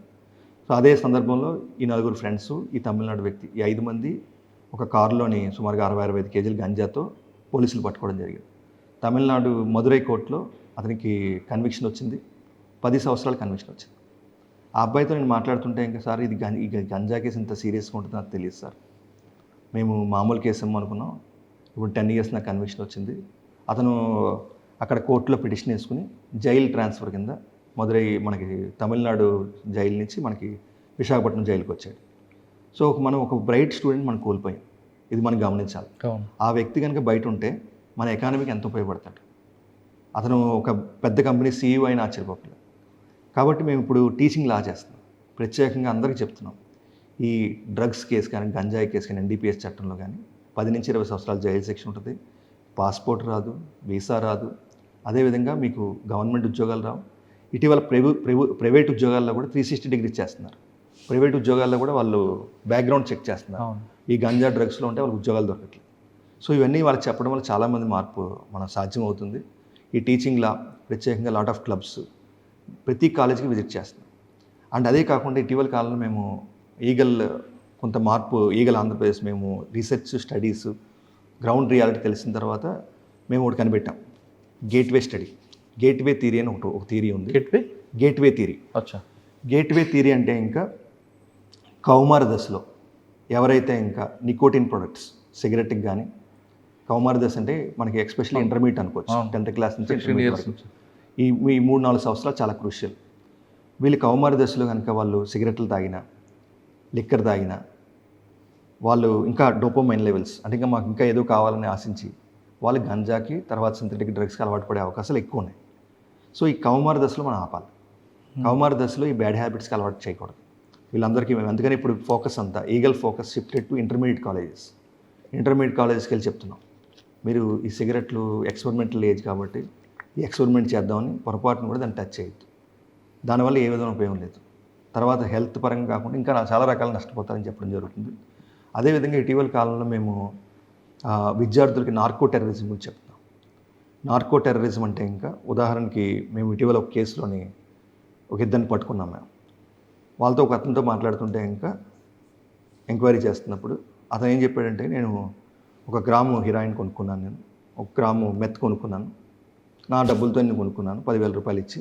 సో అదే సందర్భంలో ఈ 4 ఫ్రెండ్స్, ఈ తమిళనాడు వ్యక్తి, ఈ 5 మంది ఒక కారులోని సుమారుగా 60-65 కేజీల గంజాతో పోలీసులు పట్టుకోవడం జరిగింది. తమిళనాడు మదురై కోర్టులో అతనికి కన్విక్షన్ వచ్చింది, 10 సంవత్సరాల కన్విక్షన్ వచ్చింది. ఆ అబ్బాయితో నేను మాట్లాడుతుంటే ఇంకా సార్ ఇది ఈ గంజా కేసు ఇంత సీరియస్గా ఉంటుందో నాకు తెలియదు సార్, మేము మామూలు కేసు ఏమో అనుకున్నాం, ఇప్పుడు 10 ఇయర్స్ నాకు కన్విక్షన్ వచ్చింది. అతను అక్కడ కోర్టులో పిటిషన్ వేసుకుని జైలు ట్రాన్స్ఫర్ కింద మదురై మనకి తమిళనాడు జైలు నుంచి మనకి విశాఖపట్నం జైలుకి వచ్చాడు. సో మనం ఒక బ్రైట్ స్టూడెంట్ మనం కోల్పోయాం, ఇది మనం గమనించాలి. ఆ వ్యక్తి కనుక బయట ఉంటే మన ఎకానమీకి ఎంత ఉపయోగపడతాడు. అతను ఒక పెద్ద కంపెనీ CEO అయినా ఆశ్చర్యపోలేదు. కాబట్టి మేము ఇప్పుడు టీచింగ్ లా చేస్తున్నాం, ప్రత్యేకంగా అందరికీ చెప్తున్నాం. ఈ డ్రగ్స్ కేసు కానీ గంజాయి కేసు కానీ NDPS చట్టంలో కానీ 10 నుంచి 20 సంవత్సరాల జైలు శిక్ష ఉంటుంది, పాస్పోర్ట్ రాదు, వీసా రాదు, అదేవిధంగా మీకు గవర్నమెంట్ ఉద్యోగాలు రావు. ఇటీవల ప్రైవేట్ ఉద్యోగాల్లో కూడా 360 డిగ్రీస్ చేస్తున్నారు. ప్రైవేట్ ఉద్యోగాల్లో కూడా వాళ్ళు బ్యాక్గ్రౌండ్ చెక్ చేస్తున్నారు. ఈ గంజా డ్రగ్స్లో ఉంటే వాళ్ళకి ఉద్యోగాలు దొరకట్లేదు. సో ఇవన్నీ వాళ్ళకి చెప్పడం వల్ల చాలామంది మార్పు మనం సాధ్యం అవుతుంది. ఈ టీచింగ్ లా ప్రత్యేకంగా లాట్ ఆఫ్ క్లబ్స్ ప్రతి కాలేజీకి విజిట్ చేస్తున్నాం. అండ్ అదే కాకుండా ఇటీవల కాలంలో మేము కొంత మార్పు ఈగల్ ఆంధ్రప్రదేశ్ మేము రీసెర్చ్ స్టడీస్ గ్రౌండ్ రియాలిటీ తెలిసిన తర్వాత మేము ఒకటి కనిపెట్టాం, గేట్వే స్టడీ. గేట్వే థియరీ అని ఒక థియరీ ఉంది. Gateway theory. గేట్వే థియరీ అంటే ఇంకా కౌమార దశలో ఎవరైతే ఇంకా నికోటిన్ ప్రొడక్ట్స్ సిగరెట్కి కానీ, కౌమార దశ అంటే మనకి ఎస్పెషల్లీ ఇంటర్మీడియట్ అనుకోవచ్చు, 10th క్లాస్ నుంచి ఈ 3-4 సంవత్సరాలు చాలా క్రూషియల్. వీళ్ళు కౌమార దశలో కనుక వాళ్ళు సిగరెట్లు తాగినా, లిక్కర్ తాగినా, వాళ్ళు ఇంకా డోపమైన్ లెవెల్స్ అంటే ఇంకా మాకు ఇంకా ఏదో కావాలని ఆశించి వాళ్ళు గంజాకి తర్వాత సింథటిక్ డ్రగ్స్కి అలవాటు పడే అవకాశాలు ఎక్కువ ఉన్నాయి. సో ఈ కౌమార దశలో మనం ఆపాలి. కౌమార దశలో ఈ బ్యాడ్ హ్యాబిట్స్కి అలవాటు చేయకూడదు వీళ్ళందరికీ. మేము అందుకని ఇప్పుడు ఫోకస్ అంతా Eagle focus shifted to intermediate కాలేజెస్కి వెళ్ళి చెప్తున్నాం, మీరు ఈ సిగరెట్లు ఎక్స్పెరిమెంటల్ ఏజ్ కాబట్టి ఈ ఎక్స్పెరిమెంట్ చేద్దామని పొరపాటును కూడా దాన్ని టచ్ చేయొద్దు, దానివల్ల ఏ విధమైన ఉపయోగం లేదు, తర్వాత హెల్త్ పరంగా కాకుండా ఇంకా చాలా రకాల నష్టపోతారని చెప్పడం జరుగుతుంది. అదేవిధంగా ఇటీవల కాలంలో మేము విద్యార్థులకి నార్కో టెర్రరిజం గురించి చెప్తున్నాం. నార్కో టెర్రరిజం అంటే ఇంకా ఉదాహరణకి మేము ఇటీవల ఒక కేసులోని ఒక ఇద్దరిని పట్టుకున్నాం. మేము వాళ్ళతో ఒక అతనితో మాట్లాడుతుంటే ఇంకా ఎంక్వైరీ చేస్తున్నప్పుడు అతను ఏం చెప్పాడంటే, నేను 1 గ్రాము హీరాయిన్ కొనుక్కున్నాను, నేను 1 గ్రాము మెత్ కొనుక్కున్నాను, నా డబ్బులతో నేను కొనుక్కున్నాను, 10,000 రూపాయలు ఇచ్చి,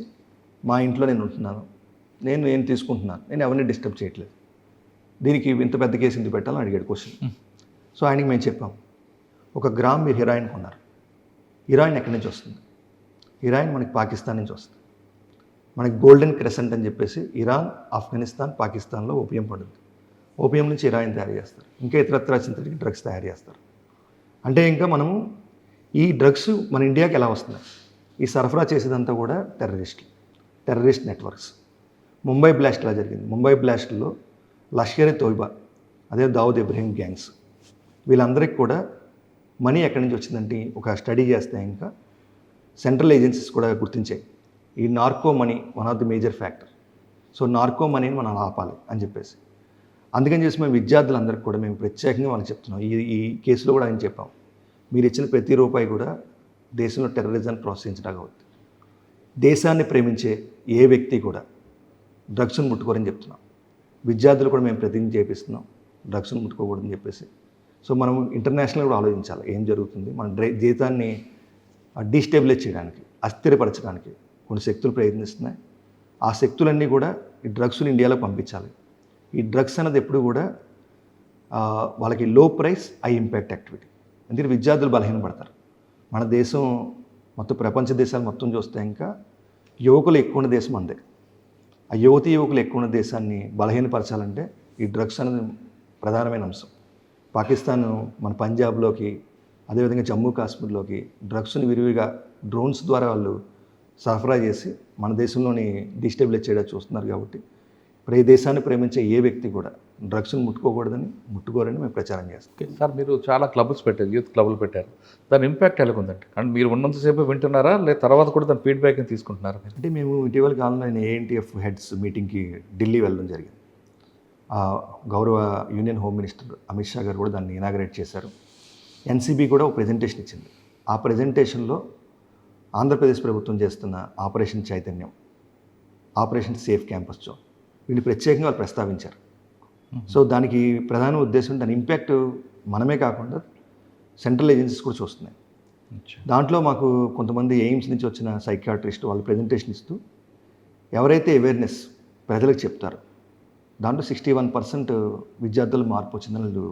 మా ఇంట్లో నేను ఉంటున్నాను, నేను తీసుకుంటున్నాను, నేను ఎవరిని డిస్టర్బ్ చేయట్లేదు, దీనికి ఇంత పెద్ద కేసు ఎందుకు పెట్టాలని అడిగాడు క్వశ్చన్. సో ఆయనకి మేము చెప్పాం, 1 గ్రామ్ మీరు హీరాయిన్ కొన్నారు, హీరాయిన్ ఎక్కడి నుంచి వస్తుంది? హీరాయిన్ మనకి పాకిస్తాన్ నుంచి వస్తుంది. మనకి గోల్డెన్ క్రెసెంట్ అని చెప్పేసి ఇరాన్, ఆఫ్ఘనిస్తాన్, పాకిస్తాన్లో ఓపియం పడుతుంది. ఓపియం నుంచి హీరాయిన్ తయారు చేస్తారు, ఇంకా ఇతరత్ర సింథటిక్ డ్రగ్స్ తయారు చేస్తారు. అంటే ఇంకా మనము ఈ డ్రగ్స్ మన ఇండియాకి ఎలా వస్తున్నాయి? ఈ సరఫరా చేసేదంతా కూడా టెర్రరిస్ట్ నెట్వర్క్స్. ముంబై బ్లాస్ట్ ఎలా జరిగింది? ముంబై బ్లాస్ట్లో లష్కర్-e తోయిబా, అదే దావుద్ ఇబ్రహీం గ్యాంగ్స్, వీళ్ళందరికీ కూడా మనీ ఎక్కడి నుంచి వచ్చిందంటే ఒక స్టడీ చేస్తే ఇంకా సెంట్రల్ ఏజెన్సీస్ కూడా గుర్తించాయి, ఈ narco money one of the major factor. So narco మనీని మనం ఆపాలి అని చెప్పేసి, అందుకని చేసి మేము విద్యార్థులందరికీ కూడా మేము ప్రత్యేకంగా వాళ్ళకి చెప్తున్నాం. ఈ కేసులో కూడా ఆయన చెప్పాం, మీరు ఇచ్చిన ప్రతి రూపాయి కూడా దేశంలో టెర్రరిజాన్ని ప్రోత్సహించడానికి అవుతుంది. దేశాన్ని ప్రేమించే ఏ వ్యక్తి కూడా డ్రగ్స్ను ముట్టుకోరని చెప్తున్నాం. విద్యార్థులు కూడా మేము ప్రతిజ్ఞ చేపిస్తున్నాం డ్రగ్స్ను ముట్టుకోకూడదని చెప్పేసి. సో మనం ఇంటర్నేషనల్ కూడా ఆలోచించాలి ఏం జరుగుతుంది, మన జీతాన్ని డీస్టెబిలైజ్ చేయడానికి, అస్థిరపరచడానికి కొన్ని శక్తులు ప్రయత్నిస్తున్నాయి. ఆ శక్తులన్నీ కూడా ఈ డ్రగ్స్ని ఇండియాలో పంపించాలి. ఈ డ్రగ్స్ అనేది ఎప్పుడు కూడా వాళ్ళకి లో ప్రైస్ హై ఇంపాక్ట్ యాక్టివిటీ. ఎందుకంటే విద్యార్థులు బలహీనపడతారు. మన దేశం మొత్తం ప్రపంచ దేశాలు మొత్తం చూస్తే ఇంకా యువకులు ఎక్కువ ఉన్న దేశం అందే. ఆ యువకులు ఎక్కువ ఉన్న దేశాన్ని బలహీనపరచాలంటే ఈ డ్రగ్స్ అనేది ప్రధానమైన అంశం. పాకిస్తాన్ మన పంజాబ్లోకి, అదేవిధంగా జమ్మూ కాశ్మీర్లోకి డ్రగ్స్ని విరివిగా డ్రోన్స్ ద్వారా వాళ్ళు సరఫరా చేసి మన దేశంలోని డిస్టెబిలైజ్ చేయడానికి చూస్తున్నారు. కాబట్టి ఇప్పుడు ఈ దేశాన్ని ప్రేమించే ఏ వ్యక్తి కూడా డ్రగ్స్ని ముట్టుకోరని మేము ప్రచారం చేస్తాం. ఓకే సార్, మీరు చాలా క్లబ్స్ పెట్టారు, యూత్ క్లబ్లు పెట్టారు. దాని ఇంపాక్ట్ ఎలా ఉందండి? అంటే మీరు ఉన్నంతసేపు వింటున్నారా, లేదా తర్వాత కూడా దాని ఫీడ్బ్యాక్ని తీసుకుంటున్నారా? అంటే మేము ఇటీవల కాలంలో ANTF హెడ్స్ మీటింగ్కి ఢిల్లీ వెళ్ళడం జరిగింది. గౌరవ union home minister Amit Shah గారు కూడా దాన్ని ఇనాగరేట్ చేశారు. NCB కూడా ఒక ప్రెజెంటేషన్ ఇచ్చింది. ఆ ప్రెజెంటేషన్లో ఆంధ్రప్రదేశ్ ప్రభుత్వం చేస్తున్న ఆపరేషన్ చైతన్యం, ఆపరేషన్ సేఫ్ క్యాంపస్ జోన్, వీళ్ళు ప్రత్యేకంగా వాళ్ళు ప్రస్తావించారు. సో దానికి ప్రధాన ఉద్దేశం, దాని ఇంపాక్ట్ మనమే కాకుండా సెంట్రల్ ఏజెన్సీస్ కూడా చూస్తున్నాయి. దాంట్లో మాకు కొంతమంది ఎయిమ్స్ నుంచి వచ్చిన సైకియాట్రిస్ట్ వాళ్ళు ప్రెజెంటేషన్ ఇస్తూ ఎవరైతే అవేర్నెస్ ప్రజలకు చెప్తారో దాంట్లో 61% విద్యార్థులు మార్పు వచ్చిందని వాళ్ళు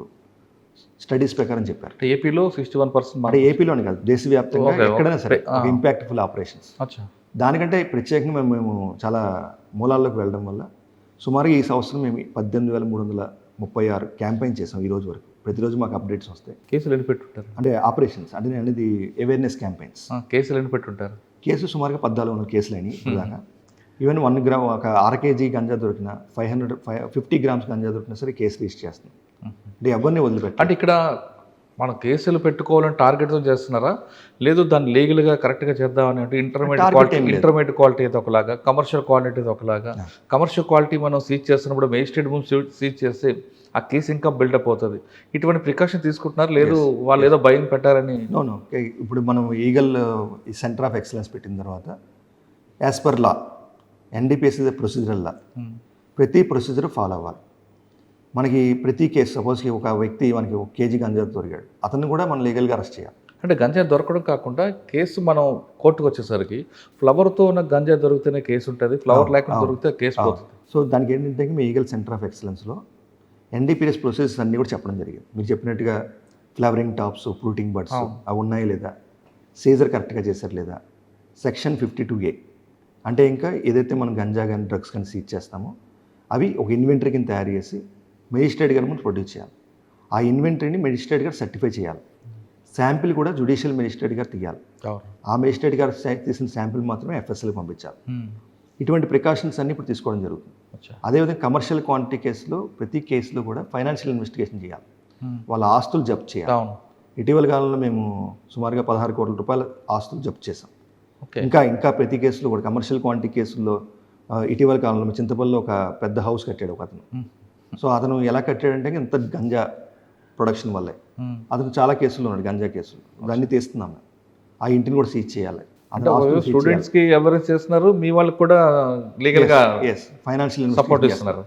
స్టడీస్ ప్రకారం చెప్పారు. ఏపీలో 61%? అంటే ఏపీలోనే కాదు, దేశవ్యాప్తంగా ఎక్కడైనా సరే ఇంపాక్ట్ఫుల్ ఆపరేషన్స్. దానికంటే ప్రత్యేకంగా మేము చాలా మూలాల్లోకి వెళ్ళడం వల్ల సుమారుగా ఈ సంవత్సరం మేము 18,336 క్యాంపెయిన్ చేసాం ఈ రోజు వరకు. ప్రతిరోజు మాకు అప్డేట్స్ వస్తాయి. కేసులు ఎన్ని పెట్టుంటారు? అంటే ఆపరేషన్స్ అంటే నేను అనేది అవేర్నెస్ క్యాంపెయిన్స్. కేసులు ఎన్ని పెట్టుంటారు? కేసులు సుమారుగా 1400 కేసులు అయినాయి ఇప్పటిదాకా. ఈవెన్ 1 గ్రామ్ ఒక 1/2 kg గంజా దొరికిన, 50 grams గంజా దొరికినా సరే కేసు రిజిస్టర్ చేస్తున్నాం. అంటే ఎవరిని వదిలిపెట్టాలి. అంటే ఇక్కడ మనం కేసులు పెట్టుకోవాలని టార్గెట్తో చేస్తున్నారా, లేదు దాన్ని లీగల్గా కరెక్ట్గా చేద్దామని? అంటే ఇంటర్మీడియట్ క్వాలిటీ అయితే ఒకలాగా, కమర్షియల్ క్వాలిటీ అయితే ఒకలాగా. కమర్షియల్ క్వాలిటీ మనం సీజ్ చేస్తున్నప్పుడు మేజిస్ట్రేట్ ముందు సీజ్ చేస్తే ఆ కేసు ఇంకా బిల్డప్ అవుతుంది. ఇటువంటి ప్రికాషన్ తీసుకుంటున్నారు, లేదు వాళ్ళు ఏదో భయం పెట్టారని? నో. ఇప్పుడు మనం ఈగల్ ఈ సెంటర్ ఆఫ్ ఎక్సలెన్స్ పెట్టిన తర్వాత as per law, NDPS is procedural law, ప్రతి ప్రొసీజర్ ఫాలో అవ్వాలి. మనకి ప్రతి కేసు, సపోజ్కి ఒక వ్యక్తి మనకి 1 kg గంజా దొరికాడు, అతన్ని కూడా మనం లీగల్గా అరెస్ట్ చేయాలి. అంటే గంజా దొరకడం కాకుండా కేసు మనం కోర్టుకు వచ్చేసరికి ఫ్లవర్తో ఉన్న గంజా దొరికితేనే కేసు ఉంటుంది, ఫ్లవర్ లేకుండా దొరికితే కేసు పోతుంది. సో దానికి ఏంటంటే మీ ఈగల్ సెంటర్ ఆఫ్ ఎక్సలెన్స్లో NDPS ప్రొసెసెస్ అన్నీ కూడా చెప్పడం జరిగింది. మీరు చెప్పినట్టుగా ఫ్లవరింగ్ టాప్స్, ఫ్రూటింగ్ బడ్స్ అవి ఉన్నాయి లేదా, సీజర్ కరెక్ట్గా చేశారు లేదా, సెక్షన్ 52A అంటే ఇంకా ఏదైతే మనం గంజా కానీ డ్రగ్స్ కానీ సీజ్ చేస్తామో అవి ఒక ఇన్వెంటరీ కింద తయారు చేసి మెజిస్ట్రేట్ గారి ముందు ప్రొడ్యూస్ చేయాలి. ఆ ఇన్వెంటరీని మెజిస్ట్రేట్ గారు సర్టిఫై చేయాలి. శాంపిల్ కూడా జ్యుడిషియల్ మెజిస్ట్రేట్ గారు తీయాలి. ఆ మెజిస్ట్రేట్ గారు తీసిన శాంపిల్ మాత్రమే FSLకి పంపించాలి. ఇటువంటి ప్రికాషన్స్ అన్ని ఇప్పుడు తీసుకోవడం జరుగుతుంది. అదేవిధంగా కమర్షియల్ క్వాంటిటీ కేసులో ప్రతి కేసులో కూడా ఫైనాన్షియల్ ఇన్వెస్టిగేషన్ చేయాలి. వాళ్ళ ఆస్తులు జప్తు చేయాలి. ఇటీవల కాలంలో మేము సుమారుగా 16 కోట్ల రూపాయల ఆస్తులు జప్తు చేసాం. ఇంకా ప్రతి కేసులో కూడా కమర్షియల్ క్వాంటిటీ కేసుల్లో ఇటీవల కాలంలో చింతపల్లిలో ఒక పెద్ద హౌస్ కట్టాడు ఒక అతను. సో అతను ఎలా కట్టాడంటే ఇంత గంజా ప్రొడక్షన్ వల్లే అతను చాలా కేసులు ఉన్నాడు, గంజా కేసులు. దాన్ని తీస్తున్నాం. ఆ ఇంటిని కూడా సీజ్ చేయాలి. స్టూడెంట్స్కి ఎవరైనా చేస్తున్నారు, మీ వాళ్ళకి కూడా లీగల్గా ఫైనాన్షియల్ సపోర్ట్ ఇస్తున్నారు.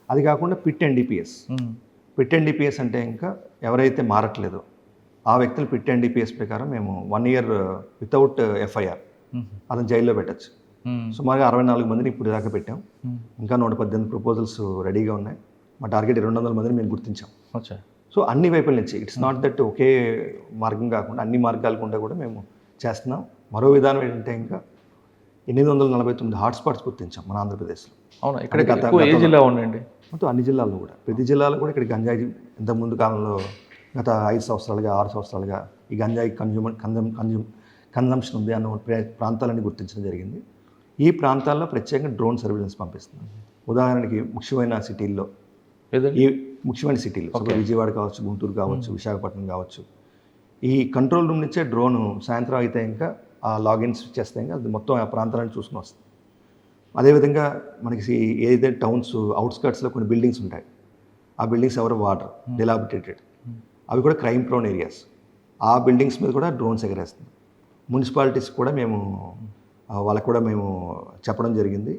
అది కాకుండా పిట్ NDPS అంటే ఇంకా ఎవరైతే మారట్లేదో ఆ వ్యక్తులు పిట్ NDPS ప్రకారం మేము 1 year వితౌట్ FIR అతను జైల్లో పెట్టచ్చు. సుమారుగా 64 మందిని ఇప్పుడు దాకా పెట్టాం. ఇంకా 118 ప్రపోజల్స్ రెడీగా ఉన్నాయి. మా టార్గెట్ 200 మందిని మేము గుర్తించాం. సో అన్ని వైపుల నుంచి ఇట్స్ నాట్ దట్ ఒకే మార్గం కాకుండా అన్ని మార్గాల గుండా కూడా మేము చేస్తున్నాం. మరో విధానం ఏంటంటే ఇంకా 849 హాట్స్పాట్స్ గుర్తించాం మన ఆంధ్రప్రదేశ్లో. అవునా? ఇక్కడ ఏ జిల్లా ఉండండి? మొత్తం అన్ని జిల్లాల్లో కూడా, ప్రతి జిల్లాలో కూడా ఇక్కడ గంజాయి ఇంతకుముందు కాలంలో గత 5 సంవత్సరాలుగా 6 సంవత్సరాలుగా ఈ గంజాయి కన్జంప్షన్ ఉంది అన్న ప్రాంతాలని గుర్తించడం జరిగింది. ఈ ప్రాంతాల్లో ప్రత్యేకంగా డ్రోన్ సర్వేలెన్స్ పంపిస్తున్నాం. ఉదాహరణకి ముఖ్యమైన సిటీల్లో విజయవాడ కావచ్చు, గుంటూరు కావచ్చు, విశాఖపట్నం కావచ్చు, ఈ కంట్రోల్ రూమ్ నుంచే డ్రోను సాయంత్రం అయితే ఇంకా ఆ లాగిన్స్ చేస్తే ఇంకా అది మొత్తం ఆ ప్రాంతాలను చూసుకుని వస్తుంది. అదేవిధంగా మనకి ఏదైతే టౌన్స్ అవుట్స్కర్ట్స్లో కొన్ని బిల్డింగ్స్ ఉంటాయి, ఆ బిల్డింగ్స్ ఎవరు వాటర్ డిలాబిటేటెడ్, అవి కూడా క్రైమ్ ప్రోన్ ఏరియాస్, ఆ బిల్డింగ్స్ మీద కూడా డ్రోన్స్ ఎగరేస్తుంది. మున్సిపాలిటీస్ కూడా వాళ్ళకు కూడా మేము చెప్పడం జరిగింది,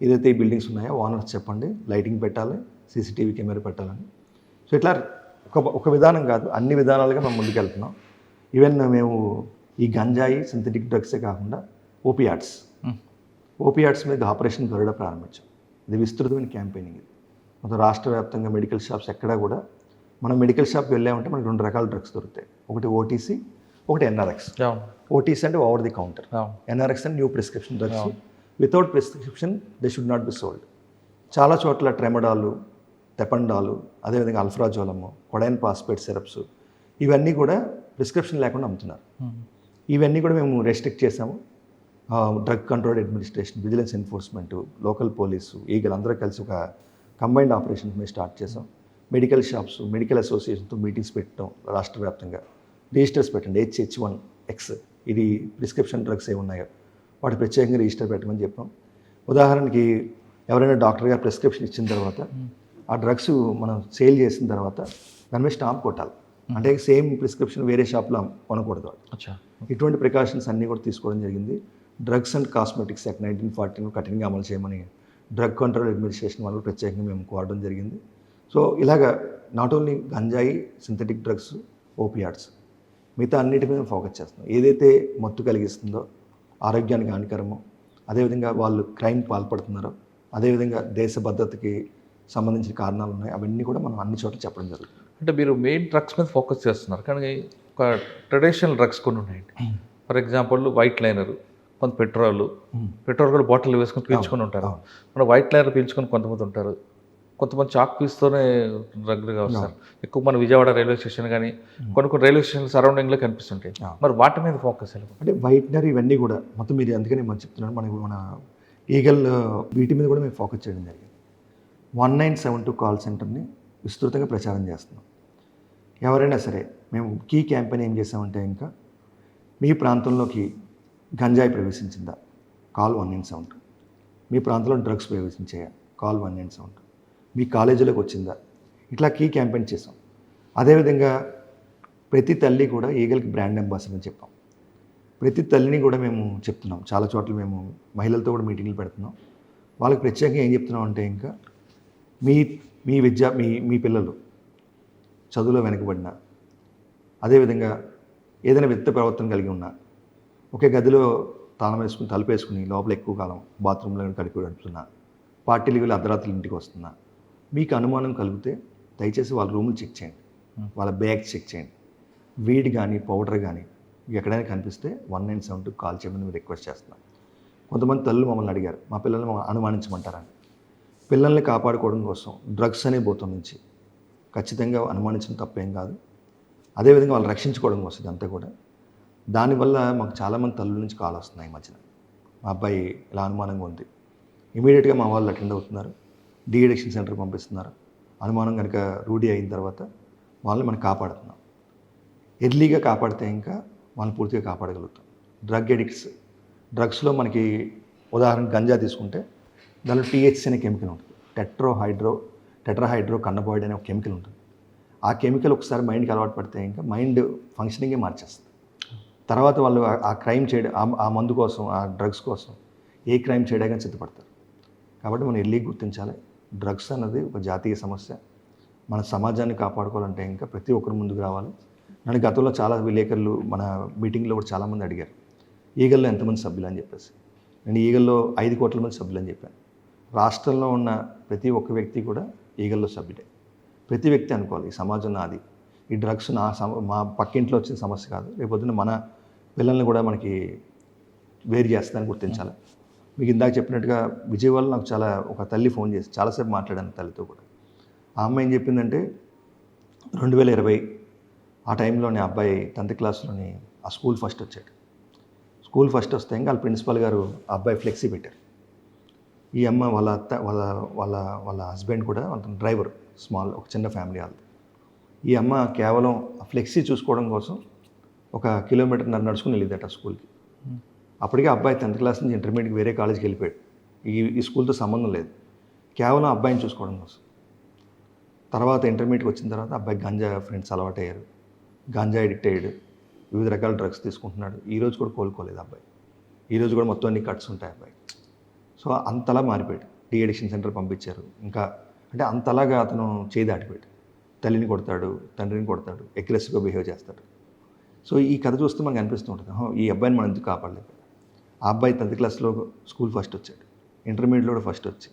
ఏదైతే ఈ బిల్డింగ్స్ ఉన్నాయో ఓనర్స్ చెప్పండి, లైటింగ్ పెట్టాలి, CCTV కెమెరా పెట్టాలని. సో ఇట్లా ఒక విధానం కాదు, అన్ని విధానాలుగా మేము ముందుకెళ్తున్నాం. ఈవెన్ మేము ఈ గంజాయి సింథటిక్ డ్రగ్సే కాకుండా ఓపియాట్స్ మీద ఆపరేషన్ గరుడ ప్రారంభించాం. ఇది విస్తృతమైన క్యాంపెయినింగ్. ఇది మొత్తం రాష్ట్ర వ్యాప్తంగా మెడికల్ షాప్స్ ఎక్కడా కూడా మనం మెడికల్ షాప్కి వెళ్ళామంటే మనకి 2 రకాల డ్రగ్స్ దొరుకుతాయి. ఒకటి ఓటీసీ, ఒకటి ఎన్ఆర్ఎక్స్. ఓటీసీ అంటే ఓవర్ ది కౌంటర్, ఎన్ఆర్ఎక్స్ అంటే new prescription drugs. Without prescription they should not be sold. చాలా చోట్ల ట్రెమడాలు, తెపండాలు, అదేవిధంగా అల్ఫ్రాజోలము, కొడైన్ పాస్పేట్ సిరప్స్, ఇవన్నీ కూడా ప్రిస్క్రిప్షన్ లేకుండా అమ్ముతున్నారు. ఇవన్నీ కూడా మేము రెస్ట్రిక్ట్ చేసాము. Drug control administration, vigilance enforcement, local police, ఈగలు అందరూ కలిసి ఒక కంబైన్డ్ ఆపరేషన్ మేము స్టార్ట్ చేసాం. మెడికల్ షాప్స్, మెడికల్ అసోసియేషన్తో మీటింగ్స్ పెట్టడం, రాష్ట్ర వ్యాప్తంగా రిజిస్టర్స్ పెట్టండి. HH1X ఇది ప్రిస్క్రిప్షన్ డ్రగ్స్ ఏమి ఉన్నాయో వాటి ప్రత్యేకంగా రిజిస్టర్ పెట్టమని చెప్పాం. ఉదాహరణకి ఎవరైనా డాక్టర్ గారు ప్రిస్క్రిప్షన్ ఇచ్చిన తర్వాత ఆ డ్రగ్స్ మనం సేల్ చేసిన తర్వాత దాని మీద స్టాంప్ కొట్టాలి. అంటే సేమ్ ప్రిస్క్రిప్షన్ వేరే షాప్లో కొనకూడదు. ఇటువంటి ప్రికాషన్స్ అన్నీ కూడా తీసుకోవడం జరిగింది. డ్రగ్స్ అండ్ కాస్మెటిక్స్ యాక్ట్ 1940 కఠినంగా అమలు చేయమని డ్రగ్ కంట్రోల్ అడ్మినిస్ట్రేషన్ వాళ్ళు ప్రత్యేకంగా మేము కోరడం జరిగింది. సో ఇలాగా నాట్ ఓన్లీ గంజాయి, సింథటిక్ డ్రగ్స్, ఓపియాట్స్, మిగతా అన్నిటి మీద ఫోకస్ చేస్తున్నాం. ఏదైతే మత్తు కలిగిస్తుందో, ఆరోగ్యానికి హానికరమో, అదేవిధంగా వాళ్ళు క్రైమ్ పాల్పడుతున్నారో, అదేవిధంగా దేశ భద్రతకి సంబంధించిన కారణాలు ఉన్నాయి, అవన్నీ కూడా మనం అన్ని చోట్ల చెప్పడం జరుగుతుంది. అంటే మీరు మెయిన్ డ్రగ్స్ మీద ఫోకస్ చేస్తున్నారు, కానీ ఒక ట్రెడిషనల్ డ్రగ్స్ కొన్ని ఉన్నాయండి. ఫర్ ఎగ్జాంపుల్ వైట్ లైనర్, కొంత పెట్రోల్ కూడా బాటిల్ వేసుకొని పీల్చుకొని ఉంటారు. మన వైట్ లైనర్ పీల్చుకొని కొంతమంది ఉంటారు. కొంతమంది చాక్ పీస్తోనే డ్రగ్గా వస్తారు. ఎక్కువ మన విజయవాడ రైల్వే స్టేషన్ కానీ కొన్ని రైల్వే స్టేషన్ సరౌండింగ్లో కనిపిస్తుంటాయి. మరి వాటి మీద ఫోకస్ అంటే వైట్నర్ ఇవన్నీ కూడా మొత్తం మీరు అందుకని మనం చెప్తున్నాను, మన ఈగల్ వీటి మీద కూడా మేము ఫోకస్ చేయడం జరిగింది. 1972 కాల్ సెంటర్ని విస్తృతంగా ప్రచారం చేస్తున్నాం. ఎవరైనా సరే మేము కీ క్యాంపెయిన్ ఏం చేసామంటే, ఇంకా మీ ప్రాంతంలోకి గంజాయి ప్రవేశించిందా, కాల్ 197. మీ ప్రాంతంలో డ్రగ్స్ ప్రవేశించాయా, కాల్ 197. మీ కాలేజీలోకి వచ్చిందా, ఇట్లా కీ క్యాంపెయిన్ చేసాం. అదేవిధంగా ప్రతి తల్లి కూడా ఈగల్కి బ్రాండ్ అంబాసిడర్ అని చెప్పాం. ప్రతి తల్లిని కూడా మేము చెప్తున్నాం. చాలా చోట్ల మేము మహిళలతో కూడా మీటింగ్లు పెడుతున్నాం. వాళ్ళకి ప్రత్యేకంగా ఏం చెప్తున్నాం అంటే, ఇంకా మీ విద్య మీ పిల్లలు చదువులో వెనకబడినా, అదేవిధంగా ఏదైనా విత్త ప్రవర్తన కలిగి ఉన్నా, ఒకే గదిలో తాళం వేసుకుని తలుపేసుకుని లోపల ఎక్కువ కాలం బాత్రూంలో గడిపి గడుపుతున్నా, పార్టీలు వెళ్ళి అర్ధరాత్రులు ఇంటికి వస్తున్నా, మీకు అనుమానం కలిగితే దయచేసి వాళ్ళ రూములు చెక్ చేయండి, వాళ్ళ బ్యాగ్స్ చెక్ చేయండి. వీడ్ కానీ పౌడర్ కానీ ఎక్కడైనా కనిపిస్తే 1972 కాల్ చేయమని రిక్వెస్ట్ చేస్తున్నాం. కొంతమంది తల్లులు మమ్మల్ని అడిగారు, మా పిల్లల్ని అనుమానించమంటారని. పిల్లల్ని కాపాడుకోవడం కోసం డ్రగ్స్ అనే భూతం నుంచి ఖచ్చితంగా అనుమానించడం తప్పేం కాదు. అదేవిధంగా వాళ్ళు రక్షించుకోవడం కోసం ఇదంతా కూడా. దానివల్ల మాకు చాలామంది తల్లుల నుంచి కాల్ వస్తున్నాయి. ఈ మధ్యన మా అబ్బాయి ఇలా అనుమానంగా ఉంది, ఇమీడియట్గా మా వాళ్ళు అటెండ్ అవుతున్నారు, డీఎడిక్షన్ సెంటర్ పంపిస్తున్నారు. అనుమానం కనుక రూఢీ అయిన తర్వాత వాళ్ళని మనం కాపాడుతున్నాం. ఎర్లీగా కాపాడితే ఇంకా వాళ్ళని పూర్తిగా కాపాడగలుగుతాం. డ్రగ్ ఎడిక్ట్స్, డ్రగ్స్లో మనకి ఉదాహరణ గంజా తీసుకుంటే దానిలో THC అనే కెమికల్ ఉంటుంది. టెట్రాహైడ్రో కన్నబాయిడ్ అనే ఒక కెమికల్ ఉంటుంది. ఆ కెమికల్ ఒకసారి మైండ్కి అలవాటు పడితే ఇంకా మైండ్ ఫంక్షనింగే మార్చేస్తుంది. తర్వాత వాళ్ళు ఆ క్రైమ్ చేయడం, ఆ మందు కోసం, ఆ డ్రగ్స్ కోసం ఏ క్రైమ్ చేయడానికి సిద్ధపడతారు. కాబట్టి మనం ఎర్లీ గుర్తించాలి. డ్రగ్స్ అన్నది ఒక జాతీయ సమస్య. మన సమాజాన్ని కాపాడుకోవాలంటే ఇంకా ప్రతి ఒక్కరు ముందుకు రావాలి. నన్ను గతంలో చాలా విలేకరులు మన మీటింగ్లో కూడా చాలామంది అడిగారు, ఈగల్లో ఎంతమంది సభ్యులు అని చెప్పేసి. నేను ఈగల్లో 5 కోట్ల మంది సభ్యులు అని చెప్పాను. రాష్ట్రంలో ఉన్న ప్రతి ఒక్క వ్యక్తి కూడా ఈగల్లో సభ్యుడే. ప్రతి వ్యక్తి అనుకోవాలి, ఈ సమాజం నాది, ఈ డ్రగ్స్ మా పక్కింట్లో వచ్చిన సమస్య కాదు, రేపొద్దున మన పిల్లల్ని కూడా మనకి వేరు చేస్తుందని గుర్తించాలి. మీకు ఇందాక చెప్పినట్టుగా విజయవాడలో నాకు ఒక తల్లి ఫోన్ చేసి చాలాసేపు మాట్లాడాను తల్లితో కూడా. ఆ అమ్మాయి ఏం చెప్పిందంటే, 2020 ఆ టైంలోనే అబ్బాయి 10th క్లాస్లోని ఆ స్కూల్ ఫస్ట్ వచ్చాడు. స్కూల్ ఫస్ట్ వస్తే ఇంకా వాళ్ళ ప్రిన్సిపల్ గారు ఆ అబ్బాయి ఫ్లెక్సీ పెట్టారు. ఈ అమ్మ వాళ్ళ అత్త వాళ్ళ హస్బెండ్ కూడా అతను డ్రైవర్, ఒక చిన్న ఫ్యామిలీ వాళ్ళది. ఈ అమ్మ కేవలం ఆ ఫ్లెక్సీ చూసుకోవడం కోసం 1 కిలోమీటర్ నడుచుకుని వెళ్ళిందట స్కూల్కి. అప్పటికే అబ్బాయి 10th క్లాస్ నుంచి ఇంటర్మీడియట్కి వేరే కాలేజ్కి వెళ్ళిపోయాడు. ఈ స్కూల్తో సంబంధం లేదు, కేవలం అబ్బాయిని చూసుకోవడం కోసం. తర్వాత ఇంటర్మీడియట్కి వచ్చిన తర్వాత అబ్బాయి గంజా ఫ్రెండ్స్ అలవాటు అయ్యారు, గంజా ఎడిక్ట్ అయ్యాడు, వివిధ రకాల డ్రగ్స్ తీసుకుంటున్నాడు. ఈరోజు కూడా కోలుకోలేదు అబ్బాయి. ఈరోజు కూడా మొత్తం అన్ని కట్స్ ఉంటాయి అబ్బాయి. సో అంతలా మారిపోయాడు. డీఎడిక్షన్ సెంటర్ పంపించారు. ఇంకా అంటే అంతలాగా అతను చేయి దాటిపోయాడు. తల్లిని కొడతాడు, తండ్రిని కొడతాడు, అగ్రెసివ్గా బిహేవ్ చేస్తాడు. సో ఈ కథ చూస్తే మనకు అనిపిస్తూ ఉంటుంది ఈ అబ్బాయిని మనం ఎందుకు కాపాడలేదు. ఆ అబ్బాయి 10th క్లాస్లో స్కూల్ ఫస్ట్ వచ్చాడు, ఇంటర్మీడియట్లో కూడా ఫస్ట్ వచ్చి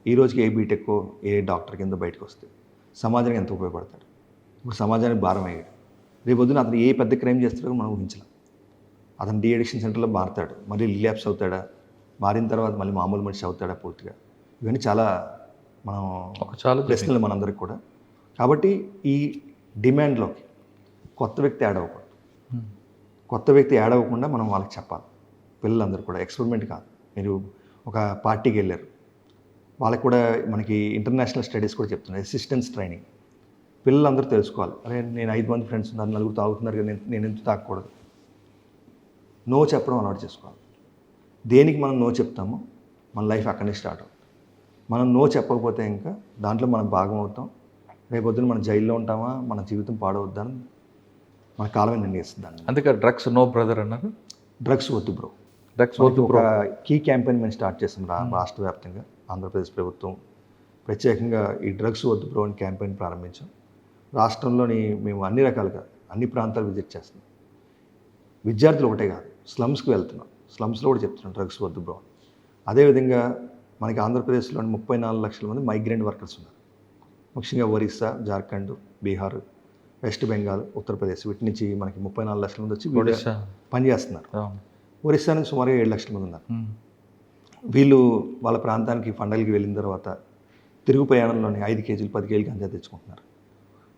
ఈ రోజుకి ఏ బీటెక్ ఏ డాక్టర్ కింద బయటకు వస్తే సమాజానికి ఎంత ఉపయోగపడతాడు. ఇప్పుడు సమాజానికి భారం అయ్యాడు. రేపు పొద్దున అతను ఏ పెద్ద క్రైమ్ చేస్తాడో మనం ఊహించలేం. అతను డీ అడిక్షన్ సెంటర్లో మారుతాడు, మళ్ళీ రిలాప్స్ అవుతాడా, మారిన తర్వాత మళ్ళీ మామూలు మనిషి అవుతాడా పూర్తిగా, ఇవన్నీ చాలా మనం చాలా ప్రశ్నలు మనందరికి కూడా. కాబట్టి ఈ డిమాండ్లోకి కొత్త వ్యక్తి యాడ్ అవ్వకూడదు. కొత్త వ్యక్తి యాడ్ అవ్వకుండా మనం వాళ్ళకి చెప్పాలి. పిల్లలందరూ కూడా ఎక్స్పెరిమెంట్ కాదు. మీరు ఒక పార్టీకి వెళ్ళారు, వాళ్ళకి కూడా మనకి ఇంటర్నేషనల్ స్టడీస్ కూడా చెప్తున్నాయి అసిస్టెన్స్ ట్రైనింగ్. పిల్లలందరూ తెలుసుకోవాలి, అరే నేను 5 మంది ఫ్రెండ్స్ ఉన్నారు, 4 తాగుతున్నారు కదా, నేను ఎందుకు తాగకూడదు. నో చెప్పడం అలవాటు చేసుకోవాలి. దేనికి మనం నో చెప్తామో మన లైఫ్ అక్కడి స్టార్ట్ అవుతుంది. మనం నో చెప్పకపోతే ఇంకా దాంట్లో మనం భాగం అవుతాం. రేపొద్దున మనం జైల్లో ఉంటామా, మన జీవితం పాడవద్దని మన కాలమే నిర్ణయిస్తుంది. దాన్ని అందుకే డ్రగ్స్ నో బ్రదర్ అన్నారు. డ్రగ్స్ వద్దు బ్రో. డ్రగ్స్ వద్దు ఒక కీ క్యాంపెయిన్ మేము స్టార్ట్ చేసాం రాష్ట్ర వ్యాప్తంగా. ఆంధ్రప్రదేశ్ ప్రభుత్వం ప్రత్యేకంగా ఈ డ్రగ్స్ వద్దు బ్రో అని క్యాంపెయిన్ ప్రారంభించాం. రాష్ట్రంలోని మేము అన్ని రకాలుగా అన్ని ప్రాంతాలు విజిట్ చేస్తున్నాం. విద్యార్థులు ఒకటే కాదు, స్లమ్స్కి వెళ్తున్నాం, స్లమ్స్లో కూడా చెప్తున్నాం డ్రగ్స్ వద్దు బ్రో. అదేవిధంగా మనకి ఆంధ్రప్రదేశ్లోని 34 లక్షల మంది మైగ్రెంట్ వర్కర్స్ ఉన్నారు. ముఖ్యంగా ఒరిస్సా, జార్ఖండ్, బీహార్, వెస్ట్ బెంగాల్, ఉత్తరప్రదేశ్, వీటి నుంచి మనకి 34 లక్షల మంది వచ్చి పనిచేస్తున్నారు. ఒరిస్సా నుంచి సుమారుగా 7 లక్షల మంది ఉన్నారు. వీళ్ళు వాళ్ళ ప్రాంతానికి పండగలకి వెళ్ళిన తర్వాత తిరుగు ప్రయాణంలోని 5 కేజీలు 10 కేజీలు గంజా తెచ్చుకుంటున్నారు.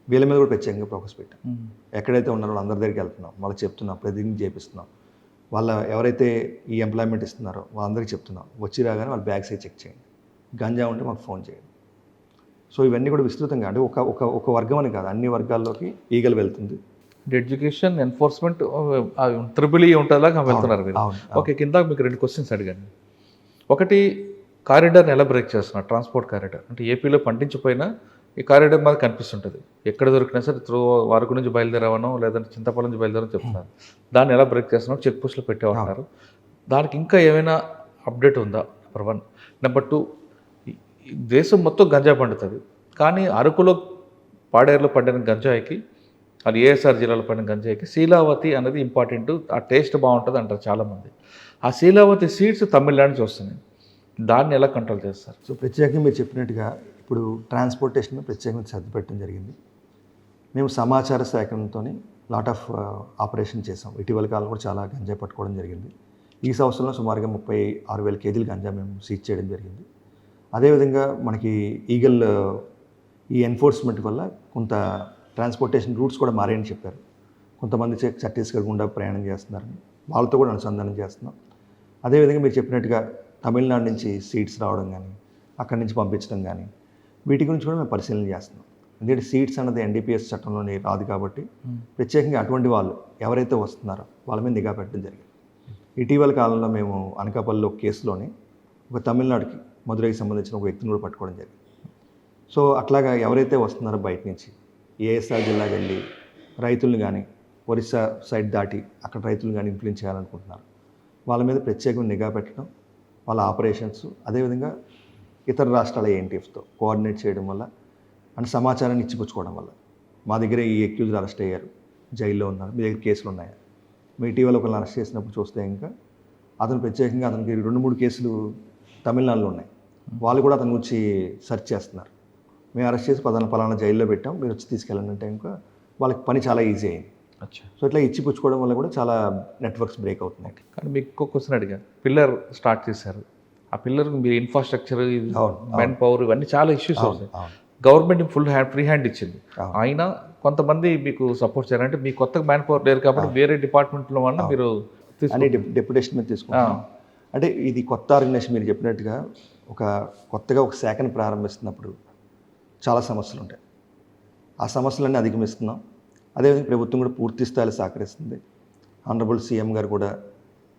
వీళ్ళ మీద కూడా ప్రత్యేకంగా ఫోకస్ పెట్టాం. ఎక్కడైతే ఉన్నారో అందరి దగ్గరికి వెళ్తున్నాం, వాళ్ళకి చెప్తున్నాం, ప్రతిజ్ఞ చేపిస్తున్నాం. వాళ్ళ ఎవరైతే ఈ ఎంప్లాయ్మెంట్ ఇస్తున్నారో వాళ్ళందరికీ చెప్తున్నాం, వచ్చి రాగానే వాళ్ళ బ్యాగ్స్ చెక్ చేయండి, గంజా ఉంటే మాకు ఫోన్ చేయండి. సో ఇవన్నీ కూడా విస్తృతంగా, అంటే ఒక వర్గం అని కాదు, అన్ని వర్గాల్లోకి ఈగలు వెళ్తుంది. ఎడ్యుకేషన్ ఎన్ఫోర్స్మెంట్ త్రిబుల్ ఉంటుందిలాగా వెళ్తున్నారు మీరు. ఓకే, కింద మీకు 2 క్వశ్చన్స్ అడిగాను. ఒకటి, కారిడార్ని ఎలా బ్రేక్ చేస్తున్నారు, ట్రాన్స్పోర్ట్ కారిడార్ అంటే ఏపీలో పండించిపోయినా ఈ కారిడార్ మాకు కనిపిస్తుంటుంది, ఎక్కడ దొరికినా సరే త్రూ వరకు నుంచి బయలుదేరావనో లేదంటే చింతపల్లి నుంచి బయలుదేరని చెప్తున్నారు. దాన్ని ఎలా బ్రేక్ చేస్తున్నారో చెక్ పోస్టులు పెట్టేవారు. దానికి ఇంకా ఏమైనా అప్డేట్ ఉందా? నెంబర్ 1. నెంబర్ 2, దేశం మొత్తం గంజా పండుతుంది, కానీ అరకులో పాడేరులో పండిన గంజాయికి, అది ఏఎస్ఆర్ జిల్లాలో పండిన గంజాయికి శీలావతి అనేది ఇంపార్టెంట్, ఆ టేస్ట్ బాగుంటుంది అంటారు చాలామంది. ఆ శీలావతి సీడ్స్ తమిళనాడు నుంచి వస్తున్నాయి, దాన్ని ఎలా కంట్రోల్ చేస్తారు? సో ప్రత్యేకంగా మీరు చెప్పినట్టుగా ఇప్పుడు ట్రాన్స్పోర్టేషన్ ప్రత్యేకంగా శ్రద్ధ పెట్టడం జరిగింది. మేము సమాచార సేకరణతో లాట్ ఆఫ్ ఆపరేషన్ చేసాం. ఇటీవల కాలం కూడా చాలా గంజా పట్టుకోవడం జరిగింది. ఈ సంవత్సరంలో సుమారుగా 36,000 కేజీలు గంజా మేము సీజ్ చేయడం జరిగింది. అదేవిధంగా మనకి ఈగల్ ఈ ఎన్ఫోర్స్మెంట్ వల్ల కొంత ట్రాన్స్పోర్టేషన్ రూట్స్ కూడా మారాయని చెప్పారు. కొంతమంది ఛత్తీస్గఢ్ గుండా ప్రయాణం చేస్తున్నారని, వాళ్ళతో కూడా అనుసంధానం చేస్తున్నాం. అదేవిధంగా మీరు చెప్పినట్టుగా తమిళనాడు నుంచి సీడ్స్ రావడం కానీ, అక్కడి నుంచి పంపించడం కానీ, వీటి గురించి కూడా మేము పరిశీలన చేస్తున్నాం. ఎందుకంటే సీడ్స్ అన్నది ఎన్డీపీఎస్ చట్టంలోని రాదు కాబట్టి ప్రత్యేకంగా అటువంటి వాళ్ళు ఎవరైతే వస్తున్నారో వాళ్ళ మీద నిఘా పెట్టడం జరిగింది. ఇటీవల కాలంలో మేము అనకాపల్లిలో కేసులోని ఒక తమిళనాడుకి, మధురైకి సంబంధించిన ఒక వ్యక్తిని కూడా పట్టుకోవడం జరిగింది. సో అట్లాగా ఎవరైతే వస్తున్నారో బయట నుంచి ఏఎస్ఆర్ జిల్లా వెళ్ళి రైతులను కానీ, ఒరిస్సా సైడ్ దాటి అక్కడ రైతులను కానీ ఇన్ఫ్లుయెన్స్ చేయాలనుకుంటున్నారు, వాళ్ళ మీద ప్రత్యేకంగా నిఘా పెట్టడం, వాళ్ళ ఆపరేషన్స్, అదేవిధంగా ఇతర రాష్ట్రాల ఏఎన్టీఎఫ్తో కోఆర్డినేట్ చేయడం వల్ల, అంటే సమాచారాన్ని ఇచ్చిపుచ్చుకోవడం వల్ల, మా దగ్గర ఈ అక్యూజ్డ్ అరెస్ట్ అయ్యారు, జైల్లో ఉన్నారు, మీ దగ్గర కేసులు ఉన్నాయా, మీ ఇటీవల ఒకరిని అరెస్ట్ చేసినప్పుడు చూస్తే ఇంకా అతను ప్రత్యేకంగా అతనికి 2-3 కేసులు తమిళనాడులో ఉన్నాయి, వాళ్ళు కూడా అతని గురించి సెర్చ్ చేస్తున్నారు. మేము అరెస్ట్ చేసి పలానా జైల్లో పెట్టాం, మీరు వచ్చి తీసుకెళ్ళండి అంటే ఇంకా వాళ్ళకి పని చాలా ఈజీ అయింది. సో ఇట్లా ఇచ్చిపుచ్చుకోవడం వల్ల కూడా చాలా నెట్వర్క్స్ బ్రేక్ అవుతున్నాయి. కానీ మీకు ఇంకో క్వశ్చన్ అడిగాను, పిల్లర్ స్టార్ట్ చేశారు, ఆ పిల్లర్ మీరు ఇన్ఫ్రాస్ట్రక్చర్, మెన్ పవర్, ఇవన్నీ చాలా ఇష్యూస్ అవుతాయి. గవర్నమెంట్ ఫ్రీ హ్యాండ్ ఇచ్చింది, అయినా కొంతమంది మీకు సపోర్ట్ చేయాలంటే మీ కొత్తగా మ్యాన్ పవర్ లేరు కాబట్టి వేరే డిపార్ట్మెంట్లో వల్ల మీరు డెప్యుటేషన్ మీద తీసుకుంటాం. అంటే ఇది కొత్త ఆర్గనైజేషన్, మీరు చెప్పినట్టుగా కొత్తగా ఒక శాఖను ప్రారంభిస్తున్నప్పుడు చాలా సమస్యలు ఉంటాయి. ఆ సమస్యలన్నీ అధిగమిస్తున్నాం. అదేవిధంగా ప్రభుత్వం కూడా పూర్తి స్థాయిలో సహకరిస్తుంది. ఆనరబుల్ సీఎం గారు కూడా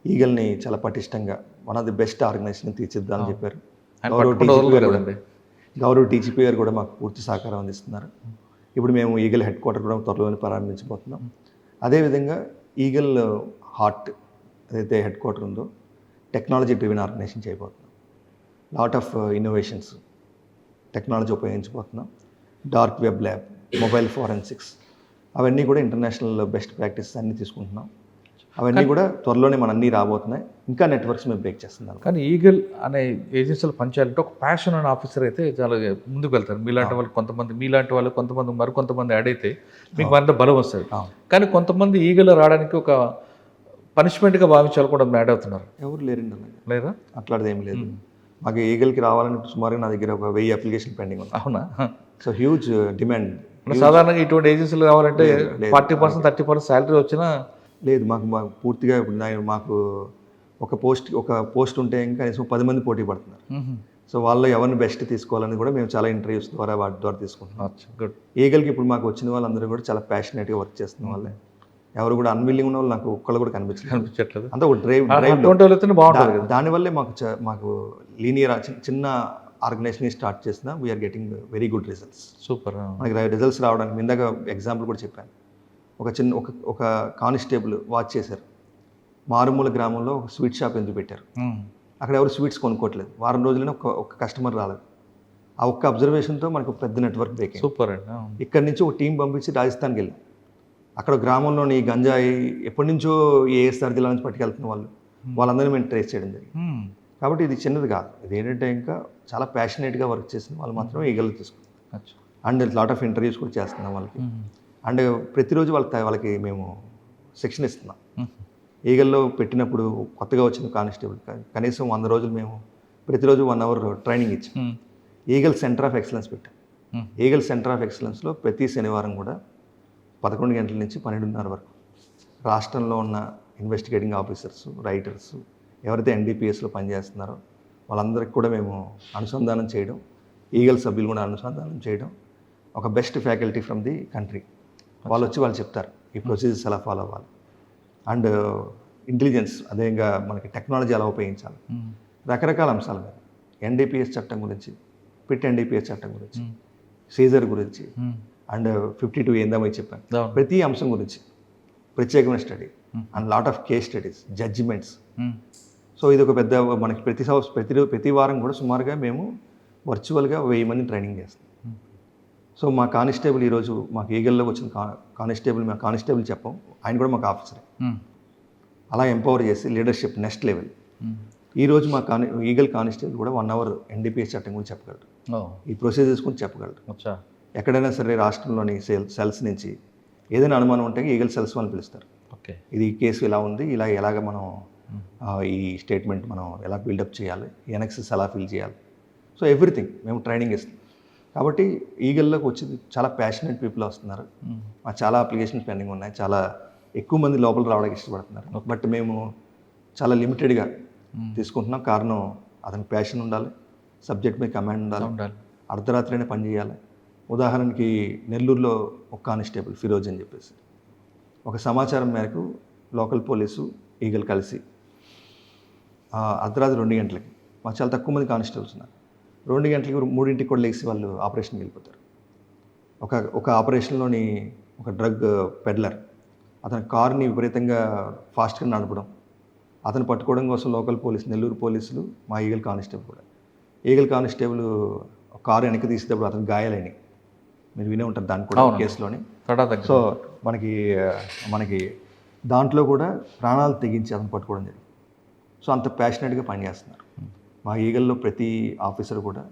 ఈగల్ని చాలా పటిష్టంగా one of the best organisation తీర్చిద్దామని చెప్పారు. గౌరవ డీజీపీ గారు కూడా మాకు పూర్తి సహకారం అందిస్తున్నారు. ఇప్పుడు మేము ఈగల్ హెడ్ క్వార్టర్ కూడా త్వరలోనే ప్రారంభించబోతున్నాం. అదేవిధంగా ఈగల్ హార్ట్ ఏదైతే హెడ్ క్వార్టర్ ఉందో టెక్నాలజీ డ్రివెన్ ఆర్గనైజేషన్ చేయబోతున్నాం. లాట్ ఆఫ్ ఇన్నోవేషన్స్, టెక్నాలజీ ఉపయోగించబోతున్నాం. Dark web lab, mobile forensics, అవన్నీ కూడా ఇంటర్నేషనల్ బెస్ట్ ప్రాక్టీసెస్ అన్నీ తీసుకుంటున్నాం. అవన్నీ కూడా త్వరలోనే మన అన్నీ రాబోతున్నాయి. ఇంకా నెట్వర్క్స్ మేము బ్రేక్ చేస్తున్నాం. కానీ ఈగల్ అనే ఏజెన్సీలో పనిచేయాలంటే ఒక ప్యాషన్ అనే ఆఫీసర్ అయితే చాలా ముందుకు వెళ్తారు. మీలాంటి వాళ్ళు కొంతమంది మరికొంతమంది యాడ్ అయితే మీకు మరింత బలం వస్తుంది. కానీ కొంతమంది ఈగలు రావడానికి ఒక పనిష్మెంట్గా భావించాలి కూడా యాడ్ అవుతున్నారు. ఎవరు లేరండి అలాగే. లేదా అట్లాంటిది ఏం లేదు. మాకు ఈగల్కి రావాలని సుమారుగా నా దగ్గర ఒక 1000 అప్లికేషన్ పెండింగ్ ఉంది. అవునా? So huge demand. సాధారణంగా ఇటువంటి ఏజెన్సీలు కావాలంటే 40% 30% శాలరీ వచ్చినా లేదు. మాకు పూర్తిగా ఇప్పుడు మాకు ఒక పోస్ట్ ఉంటే ఇంకా కనీసం 10 మంది పోటీ పడుతున్నారు. సో వాళ్ళు ఎవరిని బెస్ట్ తీసుకోవాలని కూడా మేము చాలా ఇంటర్వ్యూస్ ద్వారా వాటి ద్వారా తీసుకుంటున్నాం. గుడ్. ఈగల్కి ఇప్పుడు మాకు వచ్చిన వాళ్ళందరూ కూడా చాలా ప్యాషనేట్గా వర్క్ చేస్తున్న వాళ్ళే. ఎవరు కూడా అన్విల్లింగ్ ఉన్న వాళ్ళు నాకు ఒక్కళ్ళు కూడా కనిపించట్లేదు. అంతా ఒక డ్రైవ్ బాగుంటుంది. దానివల్లే మాకు లీనియర్ చిన్న ఆర్గనైజేషన్ స్టార్ట్ చేసిన we're getting very good results. Super. మనకి రిజల్ట్స్ రావడానికి ఇందాక ఎగ్జాంపుల్ కూడా చెప్పాను. ఒక కానిస్టేబుల్ వాచ్ చేశారు. మారుమూల గ్రామంలో ఒక స్వీట్ షాప్ ఎందుకు పెట్టారు, అక్కడ ఎవరు స్వీట్స్ కొనుక్కోవట్లేదు. వారం రోజులైనా ఒక కస్టమర్ రాలేదు. ఆ ఒక్క అబ్జర్వేషన్తో మనకు పెద్ద నెట్వర్క్ బ్రేక్. సూపర్ అండి. ఇక్కడ నుంచి ఒక టీం పంపించి రాజస్థాన్కి వెళ్ళాం. అక్కడ గ్రామంలోని గంజాయి ఎప్పటి నుంచో ఏఎస్ఆర్ జిల్లా నుంచి పట్టుకెళ్తున్న వాళ్ళందరినీ మేము ట్రేస్ చేయడం జరిగింది. కాబట్టి ఇది చిన్నది కాదు. ఇది ఏంటంటే ఇంకా చాలా ప్యాషనేట్గా వర్క్ చేసిన వాళ్ళు మాత్రమే ఈగలు తీసుకుంటాం. అండ్ లాట్ ఆఫ్ ఇంటర్వ్యూస్ కూడా చేస్తున్నాం వాళ్ళకి. అండ్ ప్రతిరోజు వాళ్ళకి మేము శిక్షణ ఇస్తున్నాం. ఈగల్లో పెట్టినప్పుడు కొత్తగా వచ్చిన కానిస్టేబుల్ కనీసం 100 రోజులు మేము ప్రతిరోజు 1 అవర్ ట్రైనింగ్ ఇచ్చాం. ఈగల్ సెంటర్ ఆఫ్ ఎక్సలెన్స్ పెట్టాం. ఈగల్ సెంటర్ ఆఫ్ ఎక్సలెన్స్లో ప్రతి శనివారం కూడా 11 గంటల నుంచి 12:30 వరకు రాష్ట్రంలో ఉన్న ఇన్వెస్టిగేటింగ్ ఆఫీసర్స్, రైటర్స్, ఎవరైతే ఎన్డీపీఎస్లో పనిచేస్తున్నారో వాళ్ళందరికీ కూడా మేము అనుసంధానం చేయడం, ఈగల్ సభ్యులు కూడా అనుసంధానం చేయడం, ఒక best faculty from the country వాళ్ళు వచ్చి వాళ్ళు చెప్తారు ఈ ప్రొసీజర్స్ ఎలా ఫాలో అవ్వాలి. అండ్ ఇంటెలిజెన్స్ అదేవిధంగా మనకి టెక్నాలజీ ఎలా ఉపయోగించాలి, రకరకాల అంశాల మీద ఎన్డీపీఎస్ చట్టం గురించి, పిట్ ఎన్డీపీఎస్ చట్టం గురించి, సీజర్ గురించి, అండ్ 52 ఏందామై చెప్పాను. ప్రతి అంశం గురించి ప్రత్యేకమైన study and lot of case studies, judgements. So ఇది ఒక పెద్ద మనకి ప్రతి వారం కూడా సుమారుగా మేము వర్చువల్గా 1000 మంది ట్రైనింగ్ చేస్తాం. సో మా కానిస్టేబుల్ ఈరోజు మాకు ఈగల్లోకి వచ్చిన కానిస్టేబుల్ చెప్పాం, ఆయన కూడా మాకు ఆఫీసరే. అలా ఎంపవర్ చేసి లీడర్షిప్ నెక్స్ట్ లెవెల్. ఈరోజు మా ఈగల్ కానిస్టేబుల్ కూడా 1 అవర్ ఎన్డీపీఎస్ చట్టం గురించి చెప్పగలరు, ఈ ప్రొసీజర్స్ గురించి చెప్పగలరు. ఎక్కడైనా సరే రాష్ట్రంలోని సెల్స్ నుంచి ఏదైనా అనుమానం ఉంటే ఈగల్ సెల్స్ వాళ్ళని పిలుస్తారు. ఓకే, ఇది కేసు ఇలా ఉంది, ఎలాగ మనం ఈ స్టేట్మెంట్ మనం ఎలా బిల్డప్ చేయాలి, ఎనెక్సెస్ ఎలా ఫిల్ చేయాలి, సో ఎవ్రీథింగ్ మేము ట్రైనింగ్ ఇస్తాం. కాబట్టి ఈగల్లోకి వచ్చి చాలా ప్యాషనేట్ పీపుల్ వస్తున్నారు. మాకు చాలా అప్లికేషన్స్ పెండింగ్ ఉన్నాయి. చాలా ఎక్కువ మంది లోపల రావడానికి ఇష్టపడుతున్నారు. బట్ మేము చాలా లిమిటెడ్గా తీసుకుంటున్నాం. కారణం అతనికి ప్యాషన్ ఉండాలి, సబ్జెక్ట్ మీద కమాండ్ ఉండాలి, అర్ధరాత్రైనా పని చేయాలి. ఉదాహరణకి నెల్లూరులో ఒక కానిస్టేబుల్ ఫిరోజ్ అని చెప్పేసి ఒక సమాచారం మేరకు లోకల్ పోలీసు ఈగల్ కలిసి అర్ధరాత్రి 2 గంటలకి, మాకు చాలా తక్కువ మంది కానిస్టేబుల్స్ ఉన్నారు, 2 గంటలకి 3 కూడా లేచి వాళ్ళు ఆపరేషన్కి వెళ్ళిపోతారు. ఒక ఆపరేషన్లోని ఒక డ్రగ్ పెడ్లర్ అతని కారుని విపరీతంగా ఫాస్ట్గా నడపడం, అతను పట్టుకోవడం కోసం లోకల్ పోలీసు, నెల్లూరు పోలీసులు, మా ఈగల్ కానిస్టేబుల్ కూడా. ఈగల్ కానిస్టేబుల్ కారు వెనక్కి తీసేటప్పుడు అతను గాయాలని మీరు వినే ఉంటారు దాన్ని కూడా కేసులోని. సో మనకి దాంట్లో కూడా ప్రాణాలు తెగించి అతను పట్టుకోవడం జరిగింది. సో అంత ప్యాషనేట్గా పనిచేస్తున్నారు. మా ఈగల్లో ప్రతి ఆఫీసర్ కూడా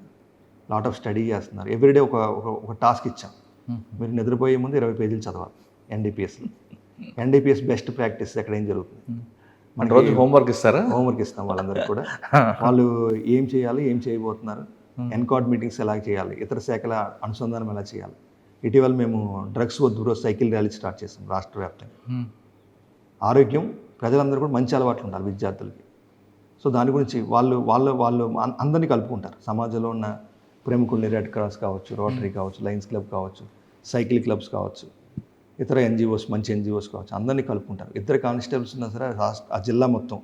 లాట్ ఆఫ్ స్టడీ చేస్తున్నారు. ఎవ్రీడే ఒక టాస్క్ ఇచ్చాం, మీరు నిద్రపోయే ముందు 20 పేజీలు చదవాలి ఎన్డీపీఎస్లో. ఎన్డీపీఎస్ బెస్ట్ ప్రాక్టీస్ ఎక్కడ ఏం జరుగుతుంది, మన రోజు హోంవర్క్ ఇస్తాం వాళ్ళందరికీ కూడా. వాళ్ళు ఏం చేయాలి, ఏం చేయబోతున్నారు, ఎన్కాడ్ మీటింగ్స్ ఎలా చేయాలి, ఇతర శాఖల అనుసంధానం ఎలా చేయాలి. ఇటీవల మేము డ్రగ్స్ వద్దు సైకిల్ ర్యాలీ స్టార్ట్ చేస్తాం రాష్ట్ర వ్యాప్తంగా. ఆరోగ్యం, ప్రజలందరూ కూడా మంచి అలవాట్లు ఉండాలి విద్యార్థులకి. సో దాని గురించి వాళ్ళు అందరినీ కలుపుకుంటారు. సమాజంలో ఉన్న ప్రముఖుల్ని, రెడ్ క్రాస్ కావచ్చు, రోటరీ కావచ్చు, లయన్స్ క్లబ్ కావచ్చు, సైకిల్ క్లబ్స్ కావచ్చు, ఇతర ఎన్జిఓస్, మంచి ఎన్జిఓస్ కావచ్చు, అందరినీ కలుపుకుంటారు. ఇద్దరు కానిస్టేబుల్స్ ఉన్నా సరే ఆ జిల్లా మొత్తం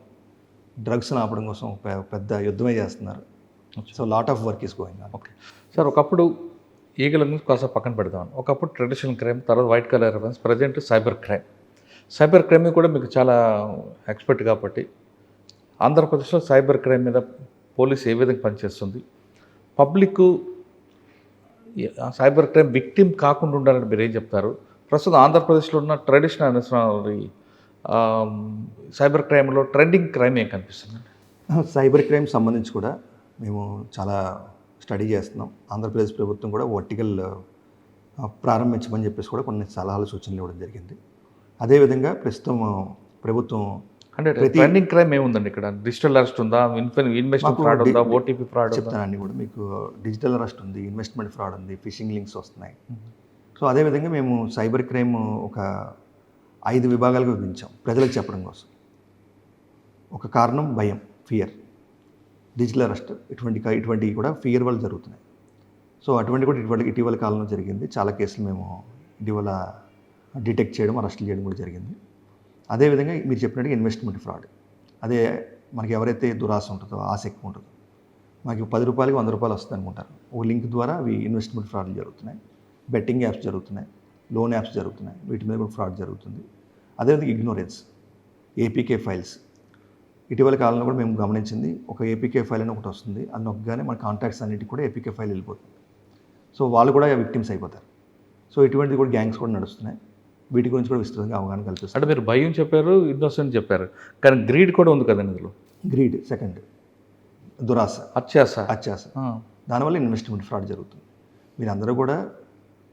డ్రగ్స్ని ఆపడం కోసం పెద్ద యుద్ధమే చేస్తున్నారు. So lot of work is going on. Okay sir, ఒకప్పుడు ఈగల నుంచి కాస్త పక్కన పెడతామని, ఒకప్పుడు ట్రెడిషనల్ క్రైమ్, తర్వాత white colour offence, present cyber crime కూడా మీకు చాలా ఎక్స్పర్ట్ కాబట్టి ఆంధ్రప్రదేశ్లో సైబర్ క్రైమ్ మీద పోలీస్ ఏ విధంగా పనిచేస్తుంది, పబ్లిక్ సైబర్ క్రైమ్ విక్టిమ్ కాకుండా ఉండాలని మీరు ఏం చెప్తారు, ప్రస్తుతం ఆంధ్రప్రదేశ్లో ఉన్న ట్రెడిషనల్ సైబర్ క్రైమ్లో ట్రెండింగ్ క్రైమ్ ఏం కనిపిస్తుంది? సైబర్ క్రైమ్ సంబంధించి కూడా మేము చాలా స్టడీ చేస్తున్నాం. ఆంధ్రప్రదేశ్ ప్రభుత్వం కూడా వర్టికల్ ప్రారంభించమని చెప్పేసి కూడా కొన్ని సలహాలు సూచనలు ఇవ్వడం జరిగింది. అదేవిధంగా ప్రస్తుతం ప్రభుత్వం అంటే ట్రెండింగ్ క్రైమ్ ఏముందండి ఇక్కడ? డిజిటల్ అరెస్ట్ ఉందా, ఇన్వెస్ట్మెంట్ ఫ్రాడ్ ఉందా, ఓటీపీ ఫ్రాడ్ ఉందా? చెప్తానండి కూడా మీకు. డిజిటల్ అరెస్ట్ ఉంది, ఇన్వెస్ట్మెంట్ ఫ్రాడ్ ఉంది, ఫిషింగ్ లింక్స్ వస్తున్నాయి. సో అదేవిధంగా మేము సైబర్ క్రైమ్ ఒక 5 విభాగాలుగా విభజించాం ప్రజలకు చెప్పడం కోసం. ఒక కారణం భయం, ఫియర్. డిజిటల్ అరెస్ట్ ఇటువంటివి కూడా ఫియర్ వల్ల జరుగుతున్నాయి. సో అటువంటి కూడా ఇటీవల కాలంలో జరిగింది. చాలా కేసులు మేము ఇటీవల డిటెక్ట్ చేయడం, అరెస్టులు చేయడం కూడా జరిగింది. అదేవిధంగా మీరు చెప్పినట్టుగా ఇన్వెస్ట్మెంట్ ఫ్రాడ్. అదే మనకి ఎవరైతే దురాశ ఉంటుందో, ఆశ ఎక్కువ ఉంటుందో, మనకి 10 రూపాయలకి 100 రూపాయలు వస్తుంది అనుకుంటారు. ఓ లింక్ ద్వారా అవి ఇన్వెస్ట్మెంట్ ఫ్రాడ్లు జరుగుతున్నాయి, బెట్టింగ్ యాప్స్ జరుగుతున్నాయి, లోన్ యాప్స్ జరుగుతున్నాయి. వీటి మీద కూడా ఫ్రాడ్ జరుగుతుంది. అదేవిధంగా ఇగ్నోరెన్స్, ఏపీకే ఫైల్స్. ఇటీవల కాలంలో కూడా మేము గమనించింది, ఒక ఏపీకే ఫైల్ అని ఒకటి వస్తుంది. అది నొక్కగానే మన కాంటాక్ట్స్ అన్నిటికీ కూడా ఏపీకే ఫైల్ వెళ్ళిపోతుంది. సో వాళ్ళు కూడా విక్టిమ్స్ అయిపోతారు. సో ఇటువంటిది కూడా గ్యాంగ్స్ కూడా నడుస్తున్నాయి. వీటి గురించి కూడా విస్తృతంగా అవగాహన కల్పిస్తారు. అంటే మీరు భయం చెప్పారు, ఇన్నోసెంట్ చెప్పారు, కానీ గ్రీడ్ కూడా ఉంది కదండి ఇందులో. గ్రీడ్ సెకండ్, దురాశ, అత్యాశ. దానివల్ల ఇన్వెస్ట్మెంట్ ఫ్రాడ్ జరుగుతుంది. మీరు అందరూ కూడా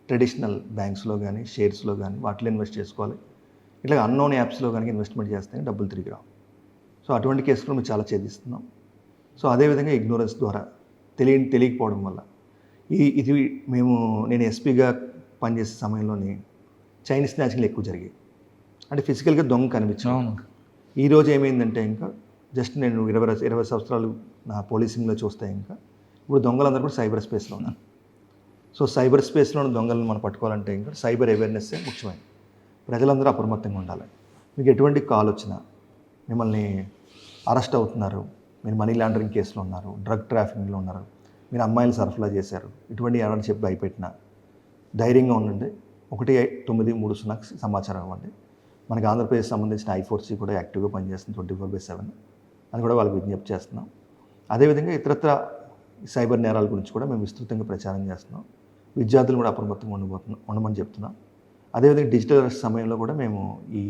ట్రెడిషనల్ బ్యాంక్స్లో కానీ, షేర్స్లో కానీ వాటిలో ఇన్వెస్ట్ చేసుకోవాలి. ఇట్లా అన్నోన్ యాప్స్లో కానీ ఇన్వెస్ట్మెంట్ చేస్తే డబ్బులు తిరిగి రావు. సో అటువంటి కేసులు మేము చాలా ఛేదిస్తున్నాం. సో అదేవిధంగా ఇగ్నోరెన్స్ ద్వారా తెలియకపోవడం వల్ల ఇది నేను ఎస్పీగా పనిచేసే సమయంలోని చైన్ స్నాచింగ్లు ఎక్కువ జరిగాయి. అంటే ఫిజికల్గా దొంగ కనిపించాను. ఈరోజు ఏమైందంటే ఇంకా జస్ట్ నేను 20 సంవత్సరాలు నా పోలీసింగ్లో చూస్తే ఇంకా ఇప్పుడు దొంగలందరూ కూడా సైబర్ స్పేస్లో ఉన్నారు. సో సైబర్ స్పేస్లో ఉన్న దొంగలను మనం పట్టుకోవాలంటే ఇంకా సైబర్ అవేర్నెస్సే ముఖ్యమైనది. ప్రజలందరూ అప్రమత్తంగా ఉండాలి. మీకు ఎటువంటి కాల్ వచ్చినా, మిమ్మల్ని అరెస్ట్ అవుతున్నారు, మీరు మనీ లాండరింగ్ కేసులో ఉన్నారు, డ్రగ్ ట్రాఫికింగ్లో ఉన్నారు, మీరు అమ్మాయిలు సరఫరా చేశారు, ఇటువంటి ఎవరైనా చెప్పి భయపెట్టినా ధైర్యంగా ఉండండి. 1930కి సమాచారం ఇవ్వండి. మనకి ఆంధ్రప్రదేశ్ సంబంధించిన I4C కూడా యాక్టివ్గా పనిచేస్తుంది 24/7. అది కూడా వాళ్ళకి విజ్ఞప్తి చేస్తున్నాం. అదేవిధంగా ఇతరత్ర సైబర్ నేరాల గురించి కూడా మేము విస్తృతంగా ప్రచారం చేస్తున్నాం. విద్యార్థులు కూడా అప్రమత్తంగా ఉండమని చెప్తున్నాం. అదేవిధంగా డిజిటల్ అరెస్ట్ సమయంలో కూడా మేము ఈ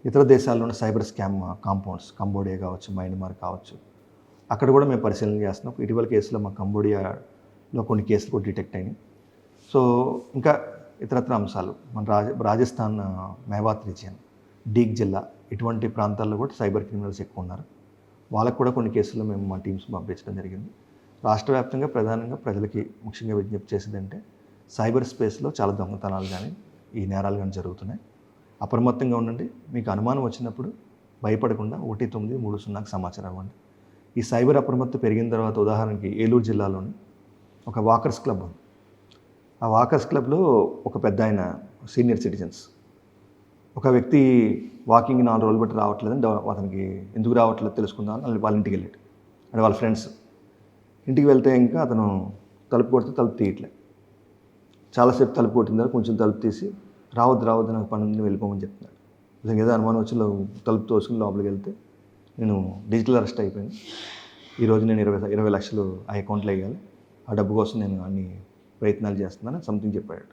ఇతర దేశాల్లో ఉన్న సైబర్ స్కామ్ కాంపౌండ్స్, కంబోడియా కావచ్చు, మయన్మార్ కావచ్చు, అక్కడ కూడా మేము పరిశీలన చేస్తున్నాం. ఇటీవల కేసులో మా కంబోడియాలో కొన్ని కేసులు కూడా డిటెక్ట్ అయినాయి. సో ఇంకా ఇతరత్ర అంశాలు మన రాజస్థాన్ మేవాత్ రీజియన్, డీగ్ జిల్లా, ఇటువంటి ప్రాంతాల్లో కూడా సైబర్ క్రిమినల్స్ ఎక్కువ ఉన్నారు. వాళ్ళకు కూడా కొన్ని కేసుల్లో మేము మా టీమ్స్ పంపించడం జరిగింది. రాష్ట్ర వ్యాప్తంగా ప్రధానంగా ప్రజలకి ముఖ్యంగా విజ్ఞప్తి చేసేదంటే సైబర్ స్పేస్లో చాలా దొంగతనాలు కానీ ఈ నేరాలు కానీ జరుగుతున్నాయి. అప్రమత్తంగా ఉండండి. మీకు అనుమానం వచ్చినప్పుడు భయపడకుండా 1930కి సమాచారం ఇవ్వండి. ఈ సైబర్ అప్రమత్తం పెరిగిన తర్వాత ఉదాహరణకి ఏలూరు జిల్లాలోని ఒక వాకర్స్ క్లబ్ ఉంది. ఆ వాకర్స్ క్లబ్లో ఒక పెద్ద ఆయన సీనియర్ సిటిజన్స్, ఒక వ్యక్తి వాకింగ్ 4 రోజులు బట్టి రావట్లేదని అతనికి ఎందుకు రావట్లేదు తెలుసుకుందామని వాళ్ళ ఇంటికి వెళ్ళాడు. అంటే వాళ్ళ ఫ్రెండ్స్ ఇంటికి వెళ్తే ఇంకా అతను తలుపు కొడితే తలుపు తీయట్లే. చాలాసేపు తలుపు కొట్టిన తర్వాత కొంచెం తలుపు తీసి రావద్దు నాకు పని ఉంది వెళ్ళిపోమని చెప్తున్నాడు. నిజంగా ఏదో అనుమానం వచ్చి తలుపు తోసుకుని లోపలికి వెళ్తే నేను డిజిటల్ అరెస్ట్ అయిపోయింది, ఈరోజు నేను 20 లక్షలు ఆ అకౌంట్లో వేయాలి, ఆ డబ్బు కోసం నేను అన్ని ప్రయత్నాలు చేస్తున్నాను సంథింగ్ చెప్పాడు.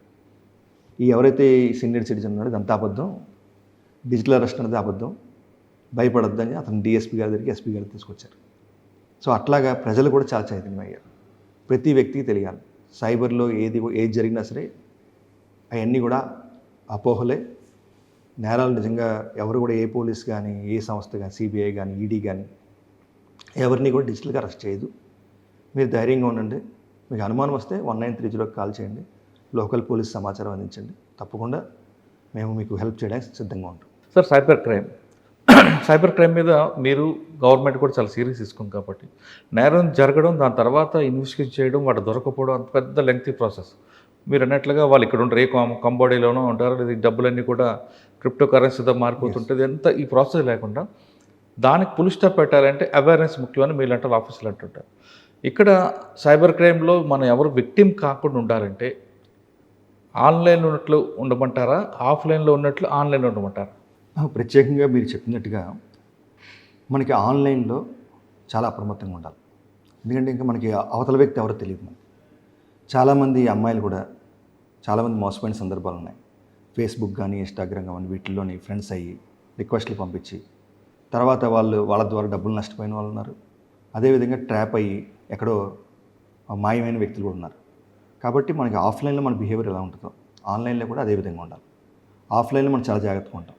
ఎవరైతే ఈ సీనియర్ సిటిజన్ ఉన్నాడో ఇదంతా అబద్ధం, డిజిటల్ అరెస్ట్ అనేది అబద్ధం, భయపడొద్దని అతను డిఎస్పీ గారి దగ్గరికి ఎస్పీ గారికి తీసుకొచ్చారు. సో అట్లాగా ప్రజలు కూడా చాలా చైతన్యం అయ్యారు. ప్రతి వ్యక్తికి తెలియాలి సైబర్లో ఏది జరిగినా సరే అవన్నీ కూడా అపోహలే, నేరాలు నిజంగా ఎవరు కూడా ఏ పోలీస్ కానీ, ఏ సంస్థ కానీ, సిబిఐ కానీ, ఈడీ కానీ ఎవరిని కూడా డిజిటల్గా అరెస్ట్ చేయదు. మీరు ధైర్యంగా ఉండండి. మీకు అనుమానం వస్తే 1930కి కాల్ చేయండి, లోకల్ పోలీస్ సమాచారం అందించండి. తప్పకుండా మేము మీకు హెల్ప్ చేయడానికి సిద్ధంగా ఉంటాం. సార్, సైబర్ క్రైమ్ మీద మీరు గవర్నమెంట్ కూడా చాలా సీరియస్ తీసుకుంది కాబట్టి నేరం జరగడం, దాని తర్వాత ఇన్వెస్టిగేట్ చేయడం, వాటి దొరకపోవడం అంత పెద్ద లెంగ్తీ ప్రాసెస్. మీరు అన్నట్లుగా వాళ్ళు ఇక్కడ ఉంటారు, కంబోడియాలోనూ ఉంటారు, ఇది డబ్బులన్నీ కూడా క్రిప్టో కరెన్సీతో మారిపోతుంటుంది. ఎంత ఈ ప్రాసెస్ లేకుండా దానికి పుల్ స్టాప్ పెట్టాలంటే అవేర్నెస్ ముఖ్యమని మీరు అంటారు, ఆఫీసులు అంటుంటారు. ఇక్కడ సైబర్ క్రైమ్లో మనం ఎవరు విక్టిమ్ కాకుండా ఉండాలంటే ఆన్లైన్లో ఉన్నట్లు ఉండమంటారా, ఆఫ్లైన్లో ఉన్నట్లు ఆన్లైన్లో ఉండమంటారా? ప్రత్యేకంగా మీరు చెప్పినట్టుగా మనకి ఆన్లైన్లో చాలా అప్రమత్తంగా ఉండాలి. ఎందుకంటే ఇంకా మనకి అవతల వ్యక్తి ఎవరో తెలియదు. మనకి చాలామంది అమ్మాయిలు కూడా చాలామంది మోసపోయిన సందర్భాలు ఉన్నాయి. ఫేస్బుక్ కానీ ఇన్స్టాగ్రామ్ కానీ వీటిల్లోని ఫ్రెండ్స్ అయ్యి రిక్వెస్ట్లు పంపించి తర్వాత వాళ్ళ ద్వారా డబ్బులు నష్టపోయిన వాళ్ళు ఉన్నారు. అదేవిధంగా ట్రాప్ అయ్యి ఎక్కడో మాయమైన వ్యక్తులు కూడా ఉన్నారు. కాబట్టి మనకి ఆఫ్లైన్లో మన బిహేవియర్ ఎలా ఉంటుందో ఆన్లైన్లో కూడా అదే విధంగా ఉండాలి. ఆఫ్లైన్లో మనం చాలా జాగ్రత్తగా ఉంటాం,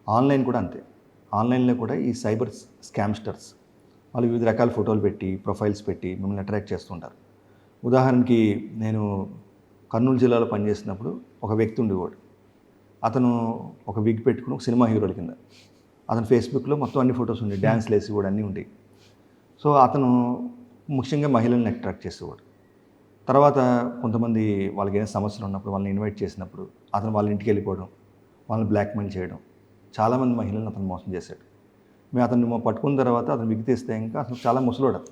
ఆన్లైన్ కూడా అంతే. ఆన్లైన్లో కూడా ఈ సైబర్ స్కామ్స్టర్స్ వాళ్ళు వివిధ రకాల ఫోటోలు పెట్టి ప్రొఫైల్స్ పెట్టి మిమ్మల్ని అట్రాక్ట్ చేస్తుంటారు. ఉదాహరణకి నేను కర్నూలు జిల్లాలో పనిచేసినప్పుడు ఒక వ్యక్తి ఉండేవాడు. అతను ఒక విగ్ పెట్టుకుని ఒక సినిమా హీరోల కింద అతను ఫేస్బుక్లో మొత్తం అన్ని ఫొటోస్ ఉండేవి, డ్యాన్స్లు వేసి కూడా అన్నీ ఉండేవి. సో అతను ముఖ్యంగా మహిళల్ని అట్రాక్ట్ చేసేవాడు. తర్వాత కొంతమంది వాళ్ళకి ఏదైనా సమస్యలు ఉన్నప్పుడు వాళ్ళని ఇన్వైట్ చేసినప్పుడు అతను వాళ్ళ ఇంటికి వెళ్ళిపోవడం, వాళ్ళని బ్లాక్మెయిల్ చేయడం, చాలామంది మహిళలను అతను మోసం చేశాడు. మేము అతన్ని పట్టుకున్న తర్వాత అతను విగ్ తీస్తే ఇంకా అసలు చాలా ముసలోడు, అతను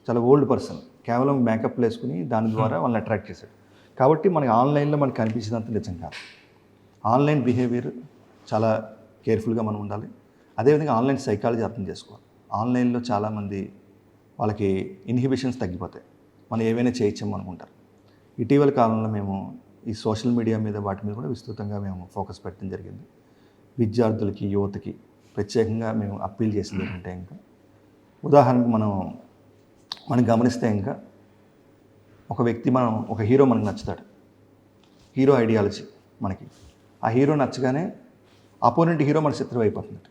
చాలా ఓల్డ్ పర్సన్, కేవలం మేకప్లు వేసుకుని దాని ద్వారా వాళ్ళని అట్రాక్ట్ చేశాడు. కాబట్టి మనకి ఆన్లైన్లో మనకు కనిపించేదంత నిజం కాదు. ఆన్లైన్ బిహేవియర్ చాలా కేర్ఫుల్గా మనం ఉండాలి. అదేవిధంగా ఆన్లైన్ సైకాలజీ అర్థం చేసుకోవాలి. ఆన్లైన్లో చాలామంది వాళ్ళకి ఇన్హిబిషన్స్ తగ్గిపోతాయి, మనం ఏవైనా చేయొచ్చాము అనుకుంటారు. ఇటీవల కాలంలో మేము ఈ సోషల్ మీడియా మీద వాటి మీద కూడా విస్తృతంగా మేము ఫోకస్ పెట్టడం జరిగింది. విద్యార్థులకి, యువతకి ప్రత్యేకంగా మేము అప్పీల్ చేసేది ఏంటంటే, ఇంకా ఉదాహరణకు మనం గమనిస్తే ఇంకా ఒక వ్యక్తి ఒక హీరో మనకు నచ్చుతాడు, హీరో ఐడియాలజీ మనకి, ఆ హీరో నచ్చగానే అపోనెంట్ హీరో మన శత్రువు అయిపోతుంది.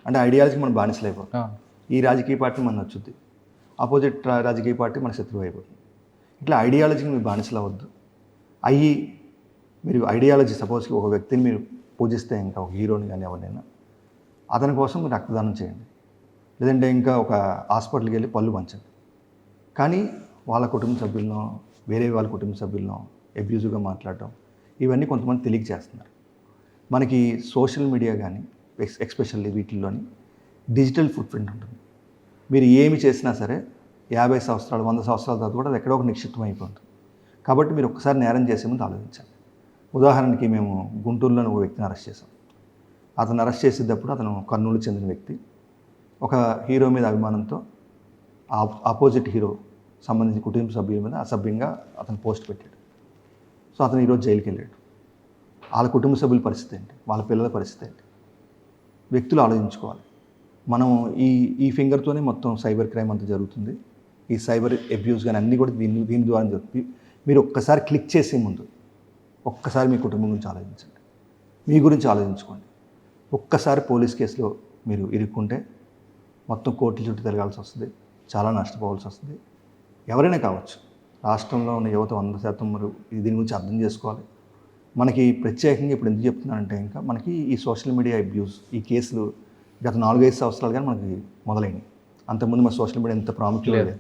అంటే ఐడియాలజీకి మనం బానిసలు అయిపోతాం. ఈ రాజకీయ పార్టీ మనకు నచ్చుద్ది, ఆపోజిట్ రాజకీయ పార్టీ మన శత్రువు అయిపోతుంది. ఇట్లా ఐడియాలజీకి మీరు బానిసలు అవ్వద్దు. మీరు ఐడియాలజీ సపోజ్కి ఒక వ్యక్తిని మీరు పూజిస్తే, ఇంకా ఒక హీరోని కానీ ఎవరినైనా, అతని కోసం మీరు రక్తదానం చేయండి, లేదంటే ఇంకా ఒక హాస్పిటల్కి వెళ్ళి పళ్ళు పంచండి. కానీ వాళ్ళ కుటుంబ సభ్యులను, వేరే వాళ్ళ కుటుంబ సభ్యులను అబ్యూజివ్గా మాట్లాడటం, ఇవన్నీ కొంతమంది తెలియక చేస్తున్నారు. మనకి సోషల్ మీడియా కానీ ఎస్పెషల్లీ వీటిల్లోని డిజిటల్ ఫుట్ ప్రింట్ ఉంటుంది. మీరు ఏమి చేసినా సరే 50 సంవత్సరాలు 100 సంవత్సరాల తర్వాత కూడా అది ఎక్కడో ఒక నిక్షిప్తం అయిపోతుంది. కాబట్టి మీరు ఒక్కసారి నేరం చేసే ముందు ఆలోచించండి. ఉదాహరణకి మేము గుంటూరులోని ఒక వ్యక్తిని అరెస్ట్ చేసాం. అతను అరెస్ట్ చేసేటప్పుడు అతను కర్నూలు చెందిన వ్యక్తి, ఒక హీరో మీద అభిమానంతో ఆపోజిట్ హీరో సంబంధించిన కుటుంబ సభ్యుల మీద అసభ్యంగా అతను పోస్ట్ పెట్టాడు. సో అతను ఈరోజు జైలుకి వెళ్ళాడు. వాళ్ళ కుటుంబ సభ్యుల పరిస్థితి ఏంటి, వాళ్ళ పిల్లల పరిస్థితి ఏంటి? వ్యక్తులు ఆలోచించుకోవాలి. మనం ఈ ఫింగర్తోనే మొత్తం సైబర్ క్రైమ్ అంతా జరుగుతుంది. ఈ సైబర్ అబ్యూస్ కానీ అన్నీ కూడా దీని ద్వారా జరుగుతుంది. మీరు ఒక్కసారి క్లిక్ చేసే ముందు ఒక్కసారి మీ కుటుంబం గురించి ఆలోచించండి, మీ గురించి ఆలోచించుకోండి. ఒక్కసారి పోలీస్ కేసులో మీరు ఇరుక్కుంటే మొత్తం కోర్టుల చుట్టూ తిరగాల్సి వస్తుంది, చాలా నష్టపోవాల్సి వస్తుంది. ఎవరైనా కావచ్చు. రాష్ట్రంలో ఉన్న యువత 100% మరి దీని గురించి అర్థం చేసుకోవాలి. మనకి ప్రత్యేకంగా ఇప్పుడు ఎందుకు చెప్తున్నానంటే, ఇంకా మనకి ఈ సోషల్ మీడియా అబ్యూస్ ఈ కేసులు గత 4-5 సంవత్సరాలు కానీ మనకి మొదలైనవి. అంతకుముందు మన సోషల్ మీడియా ఎంత ప్రాముఖ్యం లేదు.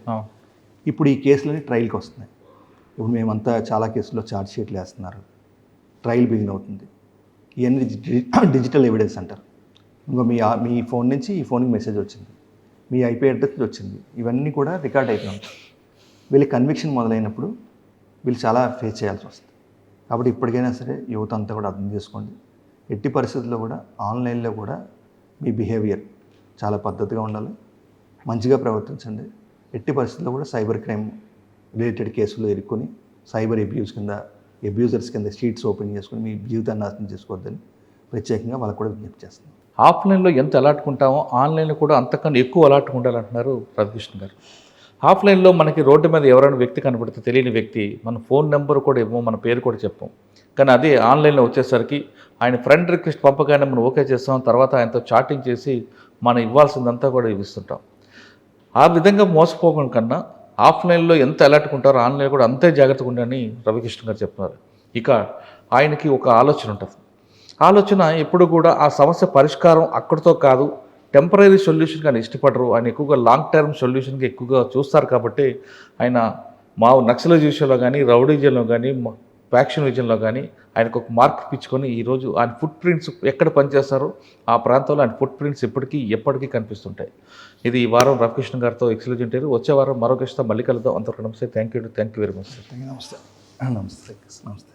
ఇప్పుడు ఈ కేసులన్నీ ట్రయల్కి వస్తున్నాయి. ఇప్పుడు మేమంతా చాలా కేసుల్లో ఛార్జ్ షీట్లు వేస్తున్నారు, ట్రయల్ బిగిన్ అవుతుంది. ఇవన్నీ డిజిటల్ ఎవిడెన్స్ అంటారు. ఇంకా మీ ఫోన్ నుంచి ఈ ఫోన్కి మెసేజ్ వచ్చింది, మీ ఐపీ అడ్రస్ వచ్చింది, ఇవన్నీ కూడా రికార్డ్ అయిపోయి ఉంటాయి. వీళ్ళకి కన్విక్షన్ మొదలైనప్పుడు వీళ్ళు చాలా ఫేస్ చేయాల్సి వస్తుంది. కాబట్టి ఇప్పటికైనా సరే యువత అంతా కూడా అర్థం చేసుకోండి. ఎట్టి పరిస్థితుల్లో కూడా ఆన్లైన్లో కూడా మీ బిహేవియర్ చాలా పద్ధతిగా ఉండాలి, మంచిగా ప్రవర్తించండి. ఎట్టి పరిస్థితుల్లో కూడా సైబర్ క్రైమ్ రిలేటెడ్ కేసులు ఇరుక్కొని సైబర్ అబ్యూజర్స్ కింద షీట్స్ ఓపెన్ చేసుకుని మీ జీవితాన్ని నాశనం చేసుకోవద్దని ప్రత్యేకంగా వాళ్ళకు కూడా విజ్ఞప్తి చేస్తున్నాం. ఆఫ్లైన్లో ఎంత అలాటుకుంటామో ఆన్లైన్లో కూడా అంతకన్నా ఎక్కువ అలాటుకుంటారంటున్నారు రవికృష్ణ గారు. ఆఫ్లైన్లో మనకి రోడ్డు మీద ఎవరైనా వ్యక్తి కనబడితే తెలియని వ్యక్తి, మన ఫోన్ నెంబర్ కూడా ఇవ్వం, మన పేరు కూడా చెప్పాం. కానీ అదే ఆన్లైన్లో వచ్చేసరికి ఆయన ఫ్రెండ్ రిక్వెస్ట్ పంపగానే మనం ఓకే చేస్తాం, తర్వాత ఆయనతో చాటింగ్ చేసి మనం ఇవ్వాల్సిందంతా కూడా ఇస్తుంటాం. ఆ విధంగా మోసపోవడం కన్నా ఆఫ్లైన్లో ఎంత అలర్ట్కుంటారో ఆన్లైన్లో కూడా అంతే జాగ్రత్తగా ఉండని రవికృష్ణ గారు చెప్తున్నారు. ఇక ఆయనకి ఒక ఆలోచన ఉంటుంది. ఆలోచన ఎప్పుడు కూడా ఆ సమస్య పరిష్కారం అక్కడితో కాదు, టెంపరీ సొల్యూషన్ కానీ ఇష్టపడరు. ఆయన ఎక్కువగా లాంగ్ టర్మ్ సొల్యూషన్కి ఎక్కువగా చూస్తారు. కాబట్టి ఆయన నక్సలైజ్ విషయంలో కానీ, రౌడీజంలో కానీ, ఫ్యాక్షన్ విజన్లో కానీ ఆయనకు ఒక మార్క్ ఇప్పించుకొని ఈరోజు ఆయన ఫుట్ ప్రింట్స్ ఎక్కడ పనిచేస్తారో ఆ ప్రాంతంలో ఆయన ఫుట్ ప్రింట్స్ ఎప్పటికీ కనిపిస్తుంటాయి. ఇది ఈ వారం రవికృష్ణ గారితో ఎక్స్క్లూజివ్ ఇంటర్వ్యూ. వచ్చే వారం మరో గెస్ట్తో మళ్ళీ కలుద్దాం. అంతవరకు నమస్తే. Thank you very much. నమస్తే.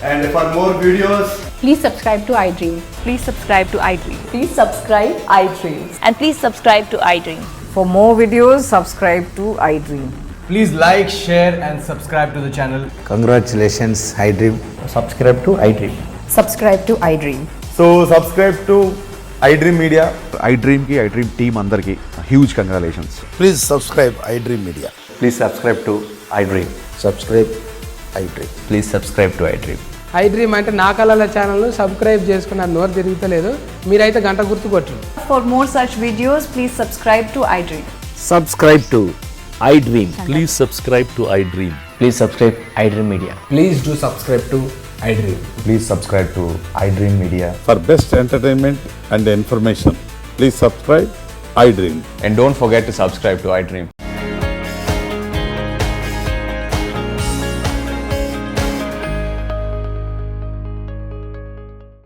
And for more videos, please subscribe to iDream. Please subscribe to iDream. Please subscribe iDream. And please subscribe to iDream. For more videos, subscribe to iDream. Please like, share and subscribe to the channel. Congratulations, iDream. Subscribe to iDream. Subscribe to iDream. So subscribe to iDream Media. iDream team అందరికి huge congratulations. Please subscribe iDream Media. Please subscribe to iDream. Subscribe iDream. Please subscribe to iDream. iDream అంటే నా కళల ఛానల్ను subscribe చేసుకున్న నోరు తిరుగుతలేదు, మీరైతే గంట గుర్తు కొట్టండి. For more such videos, please subscribe to iDream. Subscribe to iDream. Please subscribe to iDream. Please subscribe iDream Media. Please do subscribe to iDream. Please subscribe to iDream Media. For best entertainment and information, please subscribe iDream. And don't forget to subscribe to iDream.